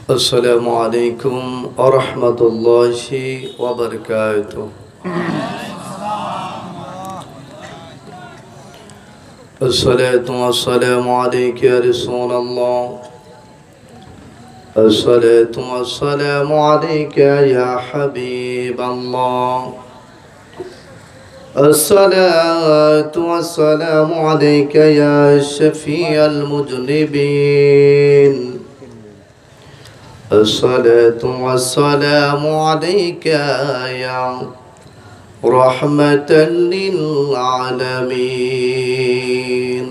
السلام عليكم ورحمة الله وبركاته. الصلاة والسلام عليك يا رسول الله. الصلاة والسلام عليك يا حبيب الله. الصلاة والسلام عليك يا شفيع المذنبين. الصلاة والسلام عليك يا رحمة للعالمين.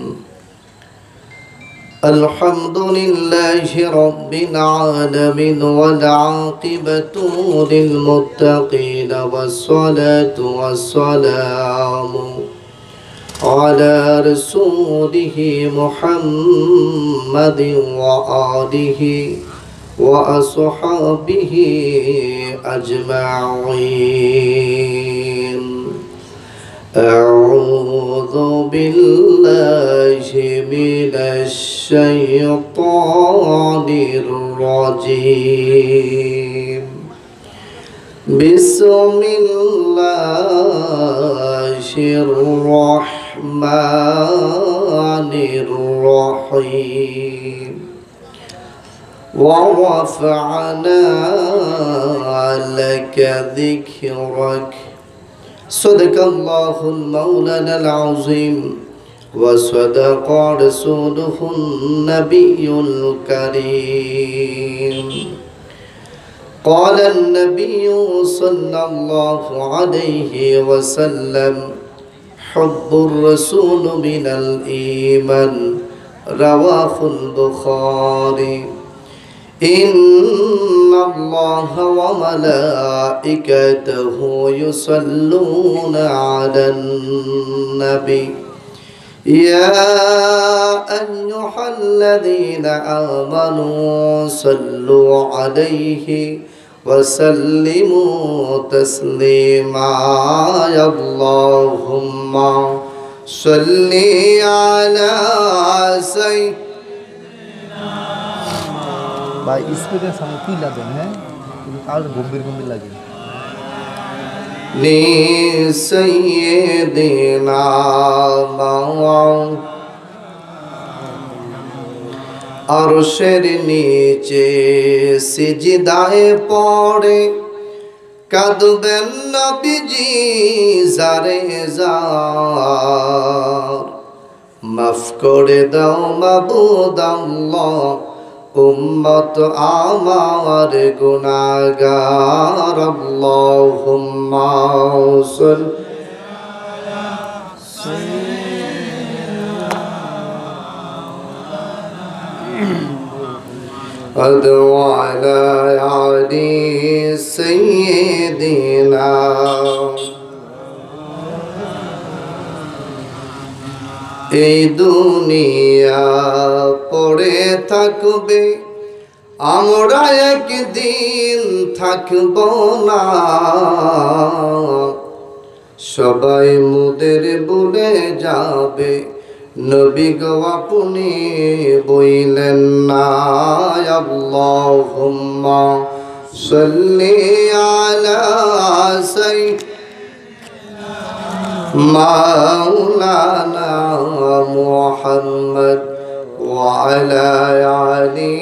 الحمد لله رب العالمين والعاقبة للمتقين والصلاة والسلام على رسوله محمد وآله وأصحابه أجمعين. أعوذ بالله من الشيطان الرجيم. بسم الله الرحمن الرحيم. ورفعنا لك ذكرك. صدق الله المولانا العظيم وصدق رسوله النبي الكريم. قال النبي صلى الله عليه وسلم: حب الرسول من الإيمان. رواه البخاري. إن الله وملائكته يصلون على النبي يا أيها الذين آمنوا صلوا عليه وسلموا تسليما. يا اللهم صل على سيدنا ভাই স্পিডের সামনে তুইলা দেন, হ্যাঁ আর গম্ভীর গম্ভীর লাগে। নি সাইয়্যিদিনা আরশের নিচে সিজদায়ে পড়ে কাঁদবেন নবীজি জারে জার। মাফ করে দাও মাবুদ আল্লাহ, উম্মত আমার গুনাহগার। আল্লাহুম্মা সাল্লি আলা সাইয়্যিদিনা ওয়া আলা আলি সাইয়্যিদিনা। এই দুনিয়া পড়ে থাকবে, আমরা একদিন থাকব না। সবাই মোদের ভুলে যাবে, নবী গো আপনি বইলেন না। আল্লাহুম্মা সাল্লি আলা সাইয়্যিদিনা মাওলানা মুহাম্মদ ওয়া আলা আলি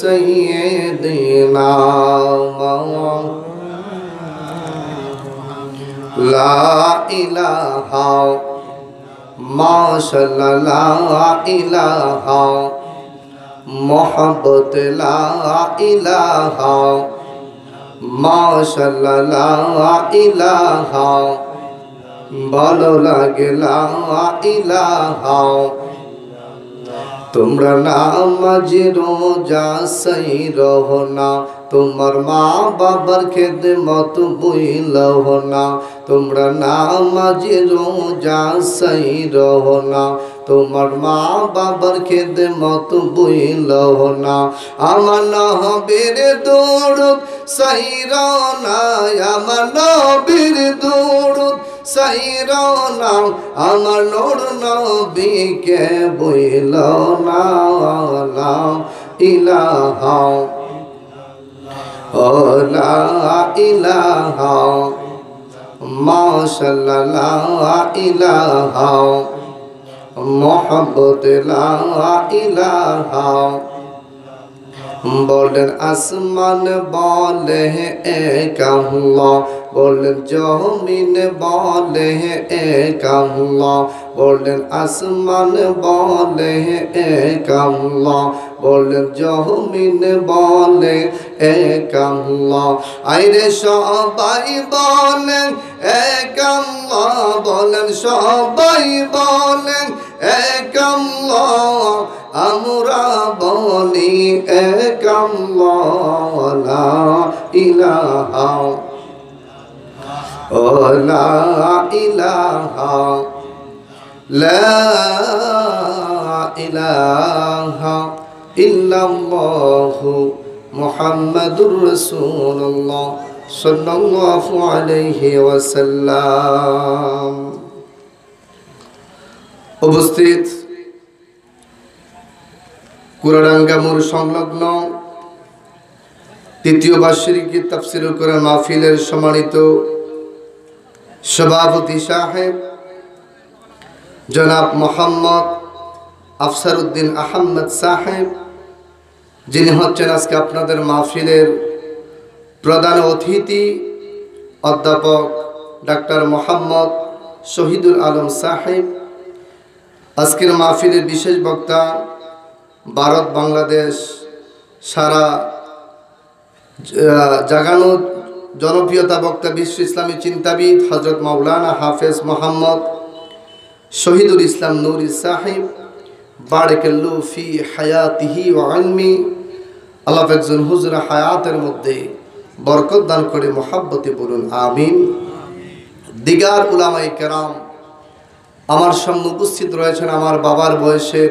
সাইয়্যিদিনা। লা ইলাহা মাশাআল্লাহ, লা ইলাহা মুহাব্বত, লা ইলাহা মাশাআল্লাহ, লা ইলাহা ভালো লাগে, লা ইলাহা। তোমরা নামাজ রোজা সই রহো না, তোমার মা বাবার খেদমত বুইলহ না। তোমরা নামাজ রোজা সই রহো না, তোমার মা বাবার খেদমত বুইলহ না। আমার নবীর দরুদ সহির না, আমার নবীর দরুদ সহির না। আমার নূর নবীকে বুইল না। লা ইলাহা ও লা ইলাহা মাশাআল্লাহ লা ইলাহা মুহাম্মদ লা ইলাহা বলেন আসমান বলে এক আল্লাহ বলেন জমিন বলে এক আল্লাহ বলেন আসমান বলে এক আল্লাহ বলেন জমিন বলে এক আল্লাহ আইরে সবাই বলেন এক আল্লাহ বলেন সবাই বলেন এক আল্লাহ আমরা বলি এক আল্লাহ লা ইলাহা ও লা ইলাহা লা ইলাহা ইল্লাল্লাহু মুহাম্মাদুর রাসূলুল্লাহ সাল্লাল্লাহু আলাইহি ওয়াসাল্লাম। উপস্থিত কুরাডাঙ্গা মোড় সংলগ্ন তৃতীয় বার্ষিকী তাফসীরুল কোরআন মাহফিলের সম্মানিত সভাপতি সাহেব জনাব মোহাম্মদ আফসারউদ্দিন আহমদ সাহেব, যিনি হচ্ছেন আজকে আপনাদের মাহফিলের প্রধান অতিথি, অধ্যাপক ডাক্তার মোহাম্মদ শহীদুল আলম সাহেব, আজকের মাহফিলের বিশেষ বক্তা ভারত বাংলাদেশ সারা জাগানো জনপ্রিয়তা বক্তা বিশ্ব ইসলামী চিন্তাবিদ হজরত মাওলানা হাফেজ মোহাম্মদ শহীদুল ইসলাম নুরি সাহেব, বারাকাল্লাহু ফি হায়াতিহি ওয়া ইলমি, আল্লাহ পাক হুজুর হায়াতের মধ্যে বরকত দান করে মহব্বতে বলুন আমিন। দিগার উলামায়ে কেরাম, আমার সামনে উপস্থিত রয়েছেন আমার বাবার বয়সের,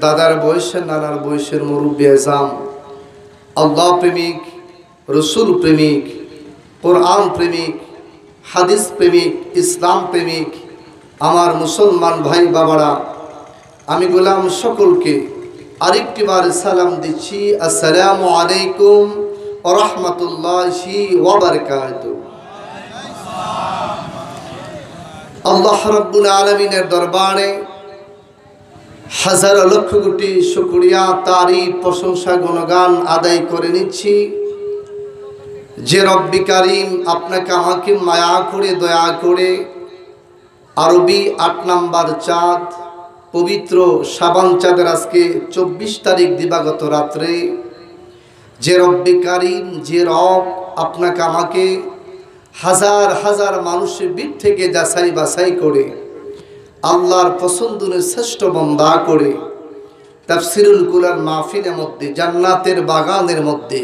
দাদার বয়সের, নানার বয়সের মুরব্বী আজম, আল্লাহ প্রেমিক, রসুল প্রেমিক, কোরআন প্রেমিক, হাদিস প্রেমিক, ইসলাম প্রেমিক আমার মুসলমান ভাই বাবারা, আমি গোলাম সকলকে আরেকটি বার সালাম দিচ্ছি, আসসালামু আলাইকুম ওয়া রাহমাতুল্লাহি ওয়া বারাকাতুহু। আল্লাহ রাব্বুল আলামিনের দরবারে হাজার লক্ষ কোটি শুকরিয়া, তারিফ, প্রশংসা, গুণগান আদায় করে নিচ্ছি যে রব্বি কারীম আপনাকে আমাকে মায়া করে দয়া করে আরবি ৮ নাম্বার চাঁদ, পবিত্র শাবান চাঁদের আজকে ২৪ তারিখ দিবাগত রাত্রে যে রব্বি কারীম, যে রব আপনাকে আমাকে হাজার হাজার মানুষের ভিড় থেকে যাচাই বাছাই করে আল্লাহর পছন্দের শ্রেষ্ঠ বান্দা করে তাফসীরুল কোরআন মাহফিলের মধ্যে, জান্নাতের বাগানের মধ্যে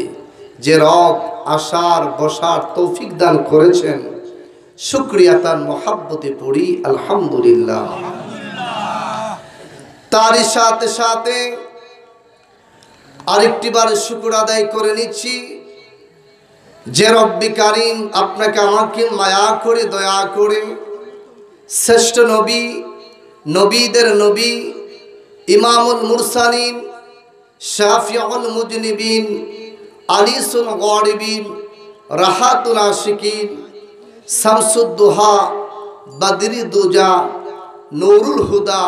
যে রব আসার বসার তৌফিক দান করেছেন, শুকরিয়া তার মহব্বতে পড়ি আলহামদুলিল্লাহ। তারই সাথে সাথে আরেকটি বার শুকর আদায় করে নিচ্ছি যে রব্বি কারীম আপনাকে আমাকে মায়া করে দয়া করে শ্রেষ্ঠ নবী, নবীদের নবী, ইমামুল মুরসালিন, শাফিউল মুজনিবিন, আনিসুল গারিবিন, রাহাতুল আশিকিন, শামসুদ্দোহা, বদরি দুজা, নূরুল হুদা,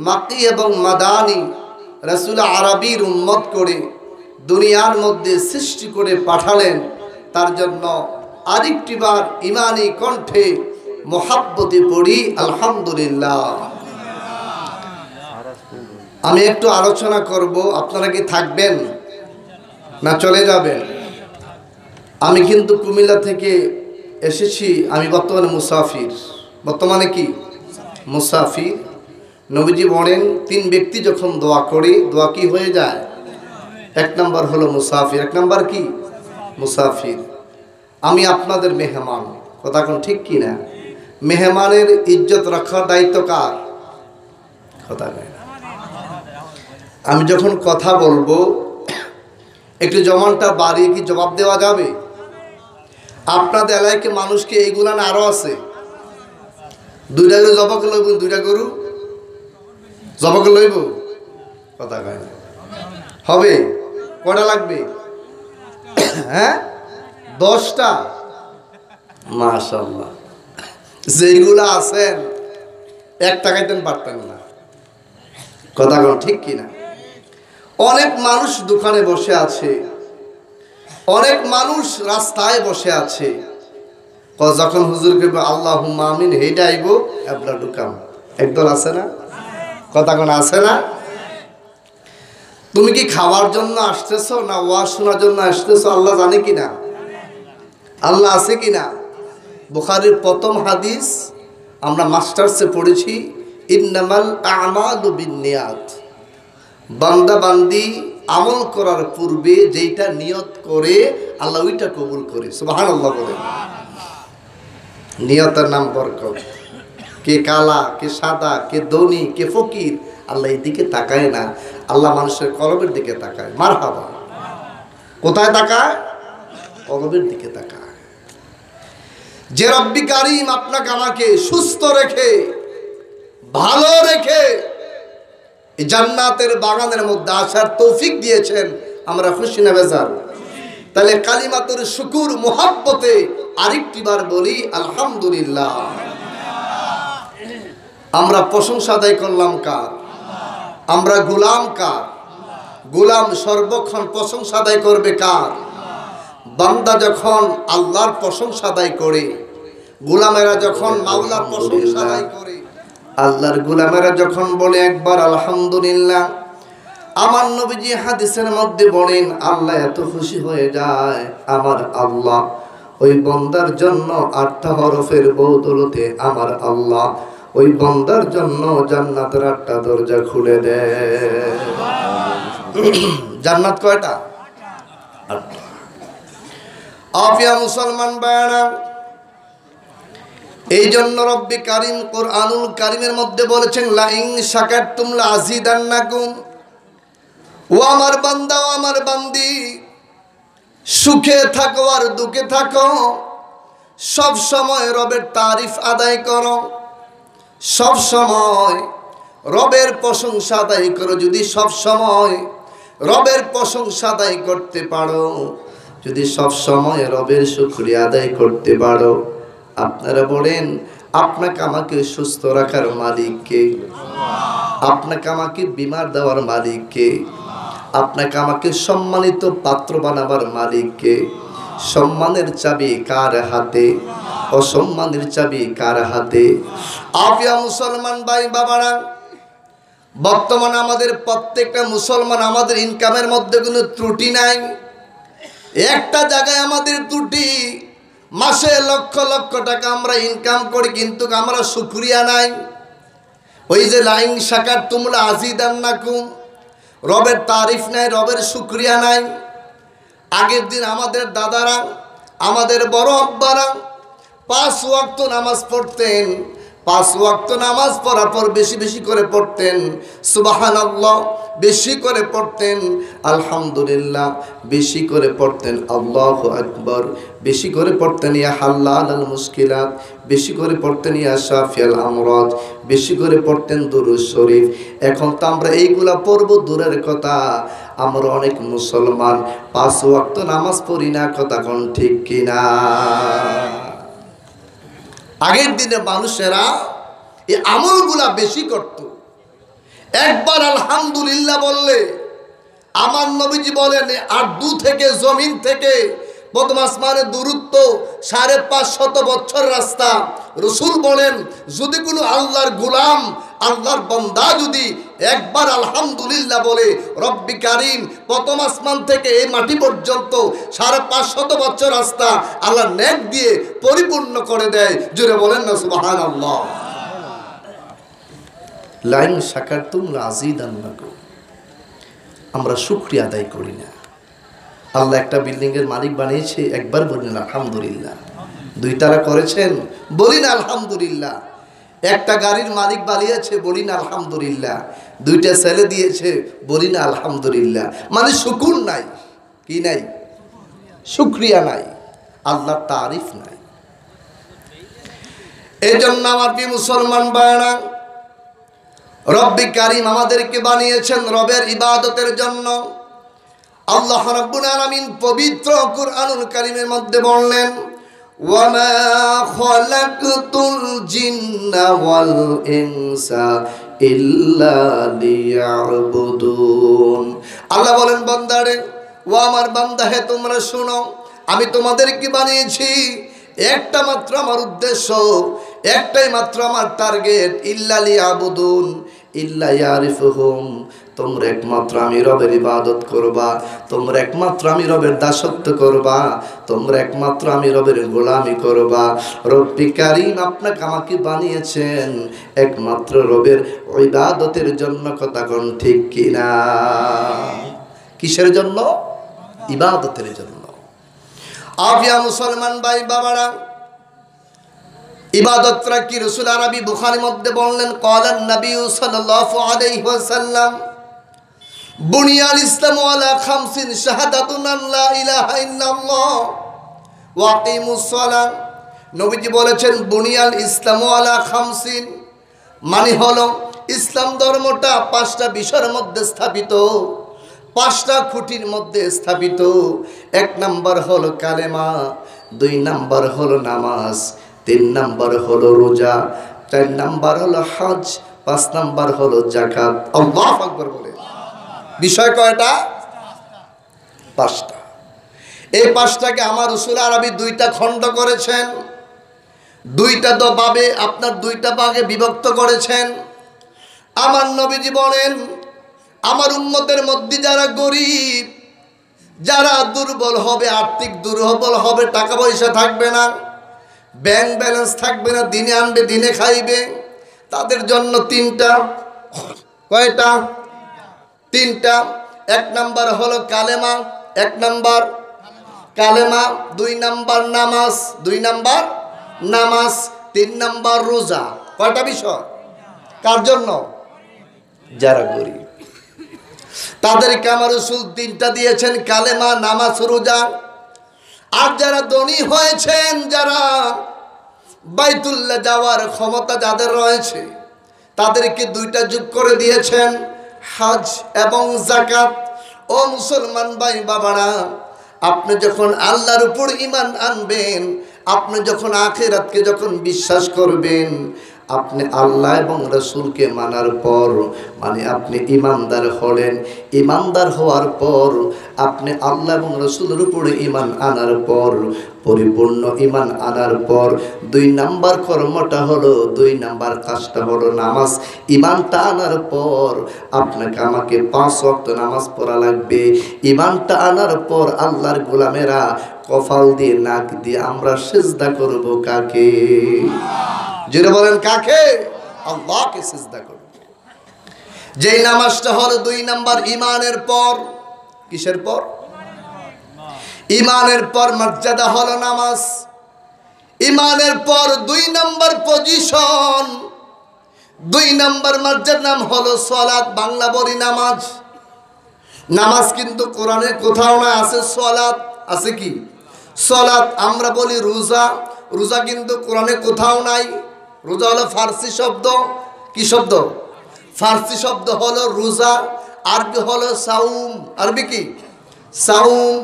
মাকি এবং মাদানি রাসূল আরবির উম্মত করে দুনিয়ার মধ্যে সৃষ্টি করে পাঠালেন, তার জন্য আরেকটি বার ইমানি কণ্ঠে মহাব্বতে পড়ি আলহামদুলিল্লাহ। আমি একটু আলোচনা করব, আপনারা কি থাকবেন না চলে যাবেন? আমি কিন্তু কুমিল্লা থেকে এসেছি, আমি বর্তমানে মুসাফির। বর্তমানে কি মুসাফির? নবীজি বলেন ৩ ব্যক্তি যখন দোয়া করে, দোয়া কি হয়ে যায়? ১ নাম্বার হলো মুসাফির। ১ নাম্বার কি? মুসাফির। আমি আপনাদের মেহমান, কথা কোন ঠিক কি না? মেহমানের ইজ্জত রাখার দায়িত্ব কার? কথা কয় না। আমি যখন কথা বলবো একটু জমানটা বাড়িয়ে কি জবাব দেওয়া যাবে? আপনাদের এলাকায় মানুষকে এইগুলা না আরো আছে? 2টা গরু জবাক লইব, 2টা গরু জবাক লইব, কথা কয় না। হবে? কটা লাগবে? হ্যাঁ 10টা, মাশাআল্লাহ। যেগুলো আছেন 1 টাকাইতেন পারতেন না, কথা কোন ঠিক কিনা? অনেক মানুষ দোকানে বসে আছে, অনেক মানুষ রাস্তায় বসে আছে, যখন হুজুরকে আল্লাহুম্মা আমিন হেইটা আইব এবলা ঢুকাম, একদল আছে না, কথা কোন আছে না? তুমি কি খাওয়ার জন্য আসতেছো না ওয়াজ শোনার জন্য আসতেছো? আল্লাহ জানে কিনা, আল্লাহ আছে কিনা? বুখারীর প্রথম হাদিস আমরা মাস্টার্সে পড়েছি, ইন্নামাল আমালু বিন্নিয়াত। বান্দা বান্দি আমল করার পূর্বে যেটা নিয়ত করে আল্লাহ ওইটা কবুল করে, সুবহানাল্লাহ বলে। নিয়তের নাম বরকত। কে কালা, কে সাদা, কে ধনী, কে ফকির, আল্লাহ এদিকে তাকায় না, আল্লাহ মানুষের কলবের দিকে তাকায়। মারহাবা। কোথায় তাকায়? কলবের দিকে তাকায়। যে রব্বি কারীম আপনাকে আমাকে সুস্থ রেখে, ভালো রেখে এই জান্নাতের বাগানের মধ্যে আসার তৌফিক দিয়েছেন, আমরা খুশি না বেজার? তাহলে কালিমাতুর শুকুর মুহাব্বতে আরেকটিবার বলি আলহামদুলিল্লাহ। আমরা প্রশংসা আদায় করলাম কার? আমরা গোলাম কার? গোলাম সর্বক্ষণ প্রশংসা আদায় করবে কার? বান্দা যখন আল্লাহর প্রশংসা আদায় করে, গোলামেরা যখন মাওলার প্রশংসা আদায় করে, আল্লাহর গোলামেরা যখন বলে একবার আলহামদুলিল্লাহ, আমার নবীজি হাদিসের মধ্যে বলেন আল্লাহ এত খুশি হয়ে যায়, আমার আল্লাহ ওই বান্দার জন্য 8টা হরফের বদৌলতে আমার আল্লাহ ওই বান্দার জন্য জান্নাতের 8টা দরজা খুলে দেয়। জান্নাত কয়টা? 8টা। আফিয়া মুসলমান বায়না, এই জন্য রব্বি কারীম কোরআনুল কারীমের মধ্যে বলেছেন লা ইন শাকারতুম লা আযীদান্নাকুম। ও আমার বান্দা, ও আমার বান্দি, সুখে থাকো আর দুঃখে থাকো, সব সময় রবের তারিফ আদায় করো, সব সময় রবের প্রশংসা আদায় করো। যদি সব সময় রবের প্রশংসা আদায় করতে পারো, যদি সব সময় রবের শুকরিয়া আদায় করতে পারো, আপনারা বলেন আপনাকে আমাকে সুস্থ রাখার মালিক কে? আপনাকে আমাকে বিমার দেওয়ার মালিক কে? আপনাকে আমাকে সম্মানিত পাত্র বানাবার মালিক কে? সম্মানের চাবি কার হাতে? অসম্মানের চাবি কার হাতে? আফিয়া মুসলমান ভাই বাবারা, বর্তমানে আমাদের প্রত্যেকটা মুসলমান, আমাদের ইনকামের মধ্যে কোনো ত্রুটি নাই। একটা জায়গায় আমাদের ত্রুটি, মাসে লক্ষ লক্ষ টাকা আমরা ইনকাম করি, কিন্তু আমরা শুকরিয়া নাই। ওই যে লাইন শাকারতুম লা আযীদান্নাকুম, রবের তারিফ নাই, রবের শুকরিয়া নাই। আগের দিন আমাদের দাদারা, আমাদের বড় আব্বারা 5 ওয়াক্ত নামাজ পড়তেন। 5 ওয়াক্ত নামাজ পড়ার পর বেশি বেশি করে পড়তেন সুবহানাল্লাহ, বেশি করে পড়তেন আলহামদুলিল্লাহ, বেশি করে পড়তেন আল্লাহু আকবার, বেশি করে পড়তেন ইয়া হাল্লাল মুশকিলাত, বেশি করে পড়তেন ইয়া শাফিয়াল আমরাজ, বেশি করে পড়তেন দুরূদ শরীফ। এখন তো আমরা এইগুলা পড়ব দূরের কথা, আমরা অনেক মুসলমান 5 ওয়াক্ত নামাজ পড়ি না, কথা কোন ঠিক কিনা? আগের দিনে মানুষেরা এই আমলগুলা বেশি করত। একবার আলহামদুলিল্লাহ বললে, আমার নবীজি বলেন আরদু থেকে জমিন থেকে প্রথম আসমানের দূরত্ব 550 বছর রাস্তা। রসুল বলেন যদি কোনো আল্লাহর গোলাম, আল্লাহর বান্দা যদি একবার আলহামদুলিল্লাহ বলে, রব্বি কারীম প্রথম আসমান থেকে এই মাটি পর্যন্ত 550 বছর রাস্তা আল্লাহ নেক দিয়ে পরিপূর্ণ করে দেয়। জোরে বলেন না সুবহানাল্লাহ। লাইন শাকারতুম লা আযীদান্নাকুম। আমরা শুকরিয়া আদায় করি না। আল্লাহ একটা বিল্ডিং এর মালিক বানিয়েছে, একবার বলেন আলহামদুলিল্লাহ। 2 তালা করেছেন, বলি না আলহামদুলিল্লাহ। একটা গাড়ির মালিক বানিয়েছে, বলি না আলহামদুলিল্লাহ। 2টা ছেলে দিয়েছে, বলি না আলহামদুলিল্লাহ। মানে শুকুর নাই, কি নাই? শুকরিয়া নাই, আল্লাহর তারিফ নাই। এই জন্য আমার প্রিয় মুসলমান ভাইরা, রব্বি কারীম আমাদেরকে বানিয়েছেন রবের ইবাদতের জন্য। আল্লাহ রাব্বুল আলামিন পবিত্র কুরআনুল কারীমের মধ্যে বললেন, ওয়ামা খালাকতুল জিন্না ওয়াল ইনসা ইল্লা লিয়াবুদুন। আল্লাহ বলেন, বান্দারে, ও আমার বান্দা হে, তোমরা শোনো, আমি তোমাদেরকে বানিয়েছি একটা মাত্র আমার উদ্দেশ্য, একটাই মাত্র আমার টার্গেট, ইল্লা লিয়াবুদুন ইল্লা ইয়ারিফুহুম। তোমরা একমাত্র আমি রবের ইবাদত করবা, তোমরা একমাত্র আমি রবের দাসত্ব করবা, তোমরা একমাত্র আমি রবের গোলামি করবা। রব্বি কারীম আপনাকে আমাকে বানিয়েছেন একমাত্র রবের ইবাদতের জন্য। কথা কোন ঠিক কিনা? কিসের জন্য? ইবাদতের জন্য। আবিয়া মুসলমান ভাই বাবারা, ইবাদতরা কি? রাসূল আরবি বুখারীর মধ্যে বললেন, ক্বালান নবী সাল্লাল্লাহু আলাইহি ওয়াসাল্লাম, বুনিয়াল ইসলামু আলা খামসিন শাহাদাতুন লা ইলাহা ইল্লাল্লাহ ওয়া আকিমুস সালাত। নবীজি বলেছেন, বুনিয়াল ইসলামু আলা খামসিন, মানে হলো ইসলাম ধর্মটা 5টা বিষয়ের মধ্যে স্থাপিত, 5টা খুঁটির মধ্যে স্থাপিত। 1 নাম্বার হলো কালেমা, 2 নাম্বার হলো নামাজ, 3 নাম্বার হলো রোজা, 4 নাম্বার হলো হজ, 5 নাম্বার হলো যাকাত। আল্লাহু আকবার বলে। বিষয় কয়টা? 5টা। এই 5টাকে আমার রাসূল আরবি 2টা খণ্ড করেছেন, 2টা ভাবে আপনার 2টা ভাগে বিভক্ত করেছেন। আমার নবীজি বলেন, আমার উম্মতের মধ্যে যারা গরিব, যারা দুর্বল হবে, আর্থিক দুর্বল হবে, টাকা পয়সা থাকবে না, ব্যাংক ব্যালেন্স থাকবে না, দিনে আনবে দিনে খাইবে, তাদের জন্য 3টা। কয়টা? 3টা। 1 নাম্বার হলো কালেমা, 1 নাম্বার কালেমা, 2 নাম্বার নামাজ, 2 নাম্বার নামাজ, 3 নাম্বার রোজা। কয়টা বিষয়? কার জন্য? যারা গরিব তাদেরকে আমার রাসূল 3টা দিয়েছেন, কালেমা, নামাজ, রোজা। আর যারা ধনী হয়েছেন, যারা বাইতুল্লাহ যাওয়ার ক্ষমতা যাদের রয়েছে, তাদেরকে 2টা যোগ করে দিয়েছেন, হজ এবং যাকাত। ও মুসলমান ভাই বাবারা, আপনি যখন আল্লাহর উপর ঈমান আনবেন, আপনি যখন আখিরাতকে যখন বিশ্বাস করবেন, আপনি আল্লাহ এবং রাসূলকে মানার পর, মানে আপনি ঈমানদার হলেন। ঈমানদার হওয়ার পর আপনি আল্লাহ এবং রাসূলের উপরে ঈমান আনার পর, পরিপূর্ণ ঈমান আনার পর 2 নাম্বার কর্মটা হলো, 2 নাম্বার কাজটা হলো নামাজ। ঈমানটা আনার পর আপনাকে আমাকে 5 ওয়াক্ত নামাজ পড়া লাগবে। ঈমানটা আনার পর আল্লাহর গোলামেরা কপাল দিয়ে, নাক দিয়ে আমরা সিজদা করব কাকে? জোরে বলেন, কাকে? আল্লাহকে সিজদা করব। যেই নামাজটা হলো 2 নাম্বার ঈমানের পর। কিসের পর? ঈমানের পর মর্যাদা হলো নামাজ। ঈমানের পর 2 নাম্বার পজিশন, 2 নাম্বার মর্যাদার নাম হলো সালাত। বাংলা বলি নামাজ। নামাজ কিন্তু কোরআনে কোথাও না, আছে সালাত। আছে কি? সালাত। আমরা বলি রোজা, রোজা কিন্তু কোরআনে কোথাও নাই। রোজা হলো ফার্সি শব্দ। কি শব্দ? ফার্সি শব্দ হলো রোজা, আরবি হলো সাউম। আরবি কি? সাউম।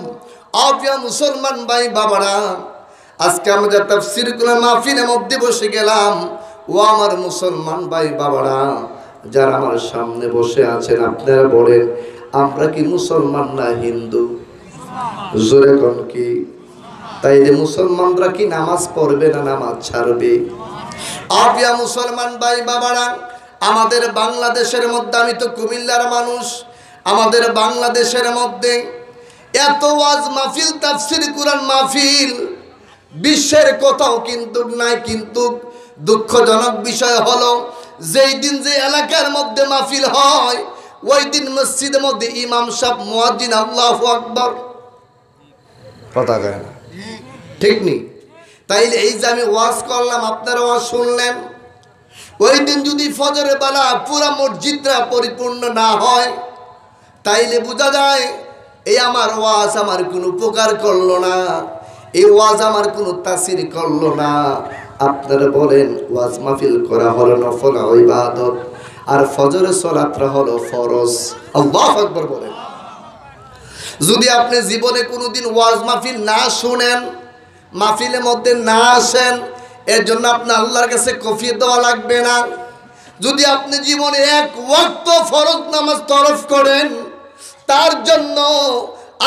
আপিয়া মুসলমান ভাই বাবারা, আজকে আমরা তাফসীর কোরআন মাহফিলের মধ্যে বসে গেলাম। ও আমার মুসলমান ভাই বাবারা, যারা আমার সামনে বসে আছেন, আপনারা বলেন, আমরা কি মুসলমান না হিন্দু? জোরে কোন কি? তাইলে মুসলমানরা কি নামাজ পড়বে না নামাজ ছাড়বে? আপিয়া মুসলমান ভাই বাবারা, আমাদের বাংলাদেশের মধ্যে, আমি তো কুমিল্লার মানুষ, আমাদের বাংলাদেশের মধ্যে এত ওয়াজ মাহফিল, তাফসীর কোরআন মাহফিল বিশ্বের কোথাও কিন্তু নাই। কিন্তু দুঃখজনক বিষয় হলো, যেই দিন যে এলাকার মধ্যে মাহফিল হয়, ওই দিন মসজিদের মধ্যে ইমাম সাহেব মুয়াজ্জিন আল্লাহু আকবার কথা কয় না। ঠিক নেই? তাইলে এই যে আমি ওয়াজ করলাম, আপনারা ওয়াজ শুনলেন, ওই দিন যদি ফজরের বেলা পুরা মসজিদটা পরিপূর্ণ না হয়, তাইলে বোঝা যায় এই আমার ওয়াজ আমার কোনো উপকার করলো না, এই ওয়াজ আমার কোনো তাসির করলো না। আপনারা বলেন, ওয়াজ মাহফিল করা হলো নফল ইবাদত, আর ফজরের সালাতটা হলো ফরজ। আল্লাহু আকবার বলেন। যদি আপনি জীবনে কোনোদিন ওয়াজ মাহফিল না শুনেন, মাহফিলের মধ্যে না আসেন, এর জন্য আপনি আল্লাহর কাছে কফিয়ত দেওয়া লাগবে না। যদি আপনি জীবনে এক ওয়াক্ত ফরজ নামাজ তরফ করেন, তার জন্য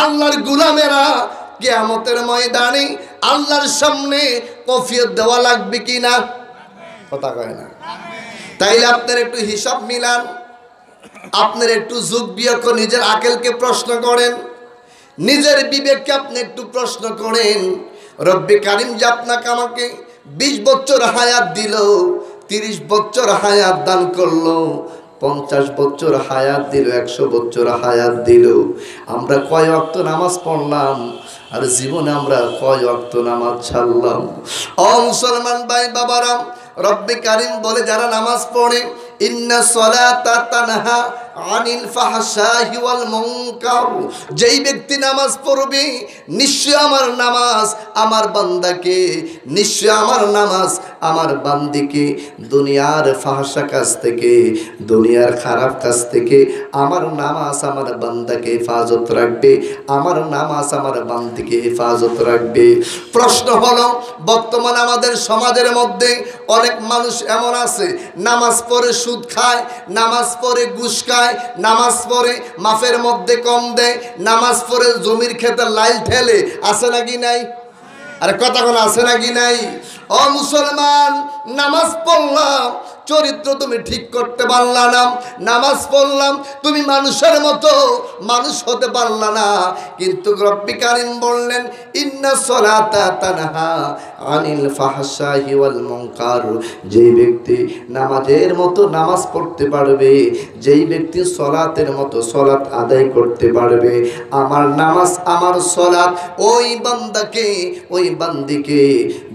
আল্লাহর গোলামেরা কিয়ামতের ময়দানে আল্লাহর সামনে কফিয়ত দেওয়া লাগবে কি না? কথা কয় না। তাইলে আপনার একটু হিসাব মিলান, আপনার একটু যুগ বিয়োগ নিজের আকেলকে প্রশ্ন করেন, নিজের বিবেককে আপনি একটু প্রশ্ন করেন। রব্বে কারিম যে আপনাকে আমাকে 20 বছর হায়াত দিল, 30 বছর হায়াত দান করলো, 50 বছর হায়াত দিল, 100 বছর হায়াত দিল, আমরা কয় ওয়াক্ত নামাজ পড়লাম আর জীবনে আমরা কয় ওয়াক্ত নামাজ ছাড়লাম? ও মুসলমান ভাই বাবারা, রব্বে কারিম বলে যারা নামাজ পড়ে, ইন্না সলাতা তানহা আনিল ফাহশাহি ওয়াল মুনকার, যেই ব্যক্তি নামাজ পড়বে নিশ্চয় আমার নামাজ আমার বান্দাকে, নিশ্চয় আমার নামাজ আমার বান্দিকে দুনিয়ার ফাহশা কাজ থেকে, দুনিয়ার খারাপ কাজ থেকে আমার নামাজ আমার বান্দাকে হেফাজত রাখবে, আমার নামাজ আমার বান্দিকে হেফাজত রাখবে। প্রশ্ন হলো, বর্তমান আমাদের সমাজের মধ্যে অনেক মানুষ এমন আছে নামাজ পড়ে সুদ খায়, নামাজ পড়ে ঘুষ খায়, নামাজ পড়ে মাফের মধ্যে কম দেয়, নামাজ পড়ে জমির ক্ষেতে লাইল ঠেলে, আছে নাকি নাই? আরে কথা কোন আছে নাকি নাই? ও মুসলমান, নামাজ পড়লাম, চরিত্র তুমি ঠিক করতে পারলা না, নামাজ পড়লাম, তুমি মানুষের মতো মানুষ হতে পারলা না, কিন্তু রব্বি কারিম বললেন ইন্না সলাতা তানহা আনিল ফাহশাহি ওয়াল মুনকার, যেই ব্যক্তি নামাজের মতো নামাজ পড়তে পারবে, যেই ব্যক্তি সলাতের মতো সলাত আদায় করতে পারবে, আমার নামাজ আমার সলাত ওই বান্দাকে ওই বান্দিকে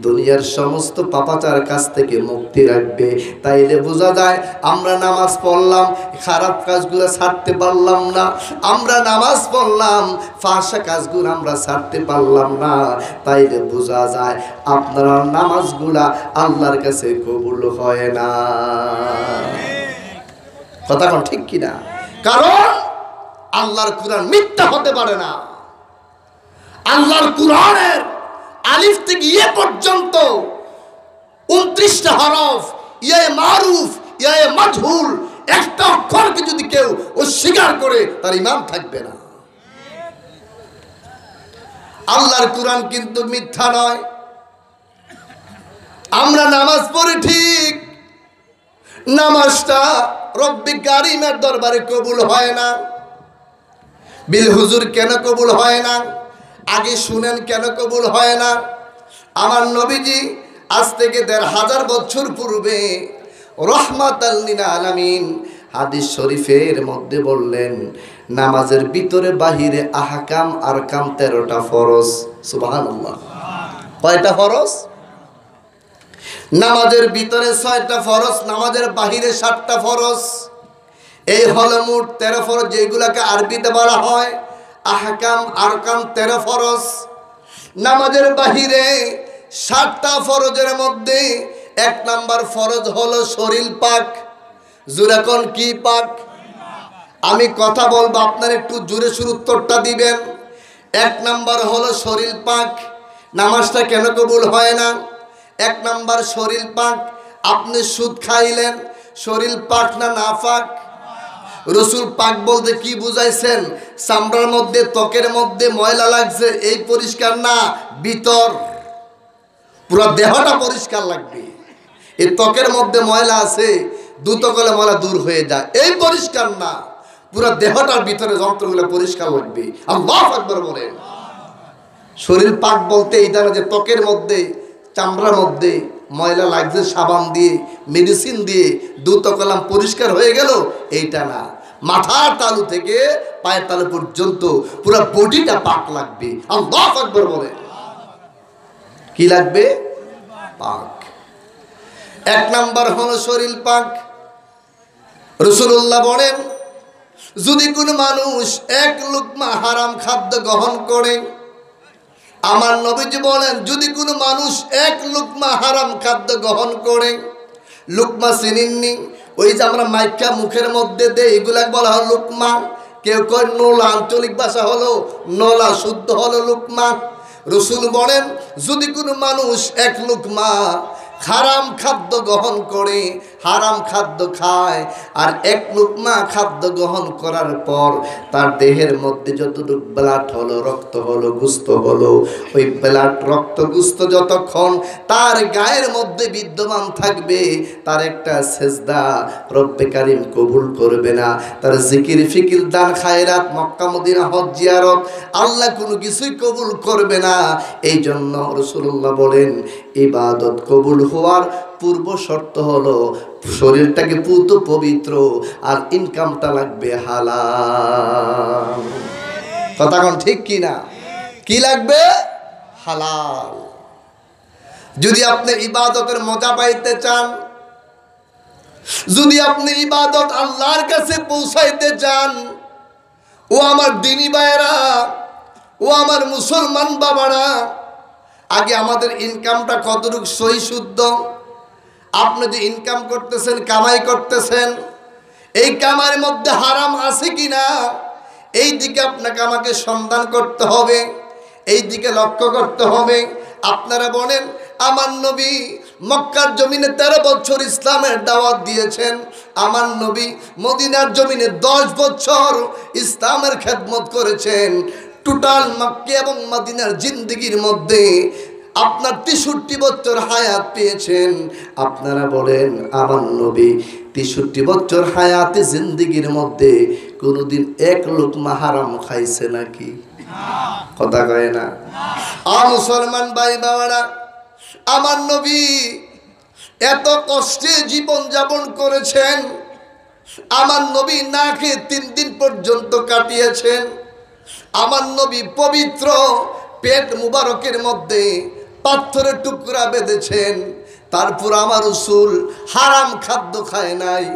দুনিয়ার সমস্ত পাপাচার কাছ থেকে মুক্তি রাখবে। তাইলে বোঝা যায় আমরা নামাজ পড়লাম, খারাপ কাজগুলো ছাড়তে পারলাম না, আমরা নামাজ পড়লাম, ফাহশা কাজগুলো আমরা ছাড়তে পারলাম না, তাইলে বোঝা যায় আপনার নামাজগুলা আল্লাহর কাছে কবুল হয় না। কথা কোন ঠিক কিনা? কারণ আল্লাহর কুরআন মিথ্যা হতে পারে না। আল্লাহর কুরআনের আলিফ থেকে ইয়ে পর্যন্ত 29টা হরফ, ইয়ে মারুফ ইয়ে মাজহুল, একটা অক্ষরকে যদি কেউ অস্বীকার করে তার ঈমান থাকবে না। আল্লাহর কুরআন কিন্তু মিথ্যা নয়। আমরা নামাজ পড়ি ঠিক, নামাজটা রব্বি কারিমের দরবারে কবুল হয় না। বিল হুজুর কেন কবুল হয় না? আগে শুনেন কেন কবুল হয় না। আমার নবীজি আজ থেকে 1500 বছর পূর্বে রহমাতাল লিল আলামিন হাদিস শরীফের মধ্যে বললেন, নামাজের ভিতরে বাহিরে আহকাম আরকাম 13টা ফরজ। সুবহানাল্লাহ। কয়টা ফরজ? নামাজের ভিতরে 6টা ফরজ, নামাজের বাহিরে 7টা ফরজ। এই হলো মোট 13 ফরজ, যেগুলাকে আরবিতে বলা হয় আহকাম আরকাম 13 ফরজ। নামাজের বাহিরে 7টা ফরজের মধ্যে 1 নাম্বার ফরজ হলো শরীর পাক। জোরে কোন কি পাক? আমি কথা বলবো, আপনার একটু জোরে সুরে উত্তরটা দিবেন। 1 নাম্বার হলো শরীর পাক। নামাজটা কেন কবুল হয় না? 1 নাম্বার শরীর পাক। আপনি সুদ খাইলেন, শরীর পাক না নাফাক? রসুল পাক বলতে কি বুঝাইছেন? চামড়ার মধ্যে ত্বকের মধ্যে ময়লা লাগছে, এই পরিষ্কার না, ভিতর পুরো দেহটা পরিষ্কার লাগবে। এই ত্বকের মধ্যে ময়লা আছে, দ্রুত করলে ময়লা দূর হয়ে যায়, এই পরিষ্কার না, পুরো দেহটার ভিতরে যন্ত্রগুলো পরিষ্কার লাগবে। আল্লাহু আকবার বলেন। শরীর পাক বলতে এইটা না যে ত্বকের মধ্যে চামড়ার মধ্যে ময়লা লাগছে, সাবান দিয়ে মেডিসিন দিয়ে দ্রুত করলাম পরিষ্কার হয়ে গেল, এইটা না। মাথার তালু থেকে পায়ের তালু পর্যন্ত পুরো বডিটা পাক লাগবে। আল্লাহু আকবার বলেন। কি লাগবে? পাক। 1 নাম্বার হলো শরীর পাক। রাসূলুল্লাহ বলেন, যদি কোনো মানুষ 1 লুকমা হারাম খাদ্য গ্রহণ করে, আমার নবীজি বলেন যদি কোনো মানুষ 1 লুকমা হারাম খাদ্য গ্রহণ করে, লুকমা চিনেননি? ওই যে আমরা মাইকা মুখের মধ্যে দেই, এগুলা বলা হয় লুকমা। কেউ কয় নোলা, আঞ্চলিক ভাষা হলো নোলা, শুদ্ধ হলো লুকমা। রাসূল বলেন যদি কোনো মানুষ এক লুকমা হারাম খাদ্য গ্রহণ করে, হারাম খাদ্য খায়, আর এক লুকমা খাদ্য গ্রহণ করার পর তার দেহের মধ্যে যতটুকু ব্লাড হলো, রক্ত হলো, গুস্ত হলো, ওই ব্লাড রক্ত গুস্ত যতক্ষণ তার গায়ের মধ্যে বিদ্যমান থাকবে, তার একটা সেজদা রব্বে কারীম কবুল করবে না। তার জিকির ফিকির দান খায়রাত মক্কা মদিনা হজ জিয়ারত আল্লাহ কোনো কিছুই কবুল করবে না। এই জন্য রাসূলুল্লাহ বলেন ইবাদত কবুল হওয়ার পূর্ব শর্ত হলো শরীরটাকে পুত পবিত্র আর ইনকামটা লাগবে হালাল। কথা কোন ঠিক কি না? কি লাগবে? হালাল। যদি আপনি ইবাদতের মজা পাইতে চান, যদি আপনি ইবাদত আল্লাহর কাছে পৌঁছাইতে চান, ও আমার দ্বীনি ভাইয়েরা, ও আমার মুসলমান বাবারা, আগে আমাদের ইনকামটা কতটুকু সহি শুদ্ধ। আপনি যে ইনকাম করতেছেন, কামাই করতেছেন, এই কামাইয়ের মধ্যে হারাম আছে কিনা এই দিকে আপনাকে আমাকে সন্ধান করতে হবে, এই দিকে লক্ষ্য করতে হবে। আপনারা বলেন আমার নবী মক্কার জমিনে 13 বছর ইসলামের দাওয়াত দিয়েছেন, আমার নবী মদিনার জমিনে 10 বছর ইসলামের খেদমত করেছেন। টোটাল মক্কা এবং মদিনার জিন্দেগির মধ্যে আপনার 63 বছর হায়াত পেয়েছেন। আপনারা বলেন আমার নবী 63 বছর হায়াতে জিন্দেগির মধ্যে কোনোদিন এক লুকমা হারাম খাইছে নাকি? কথা কয় না। মুসলমান ভাই বাবারা, আমার নবী এত কষ্টে জীবন যাপন করেছেন, আমার নবী না খেয়ে 3 দিন পর্যন্ত কাটিয়েছেন। আমার নবী পবিত্র পেট মুবারকের মধ্যে পাথরের টুকরা বেঁধেছেন। তারপর আমার রাসূল হারাম খাদ্য খায় নাই,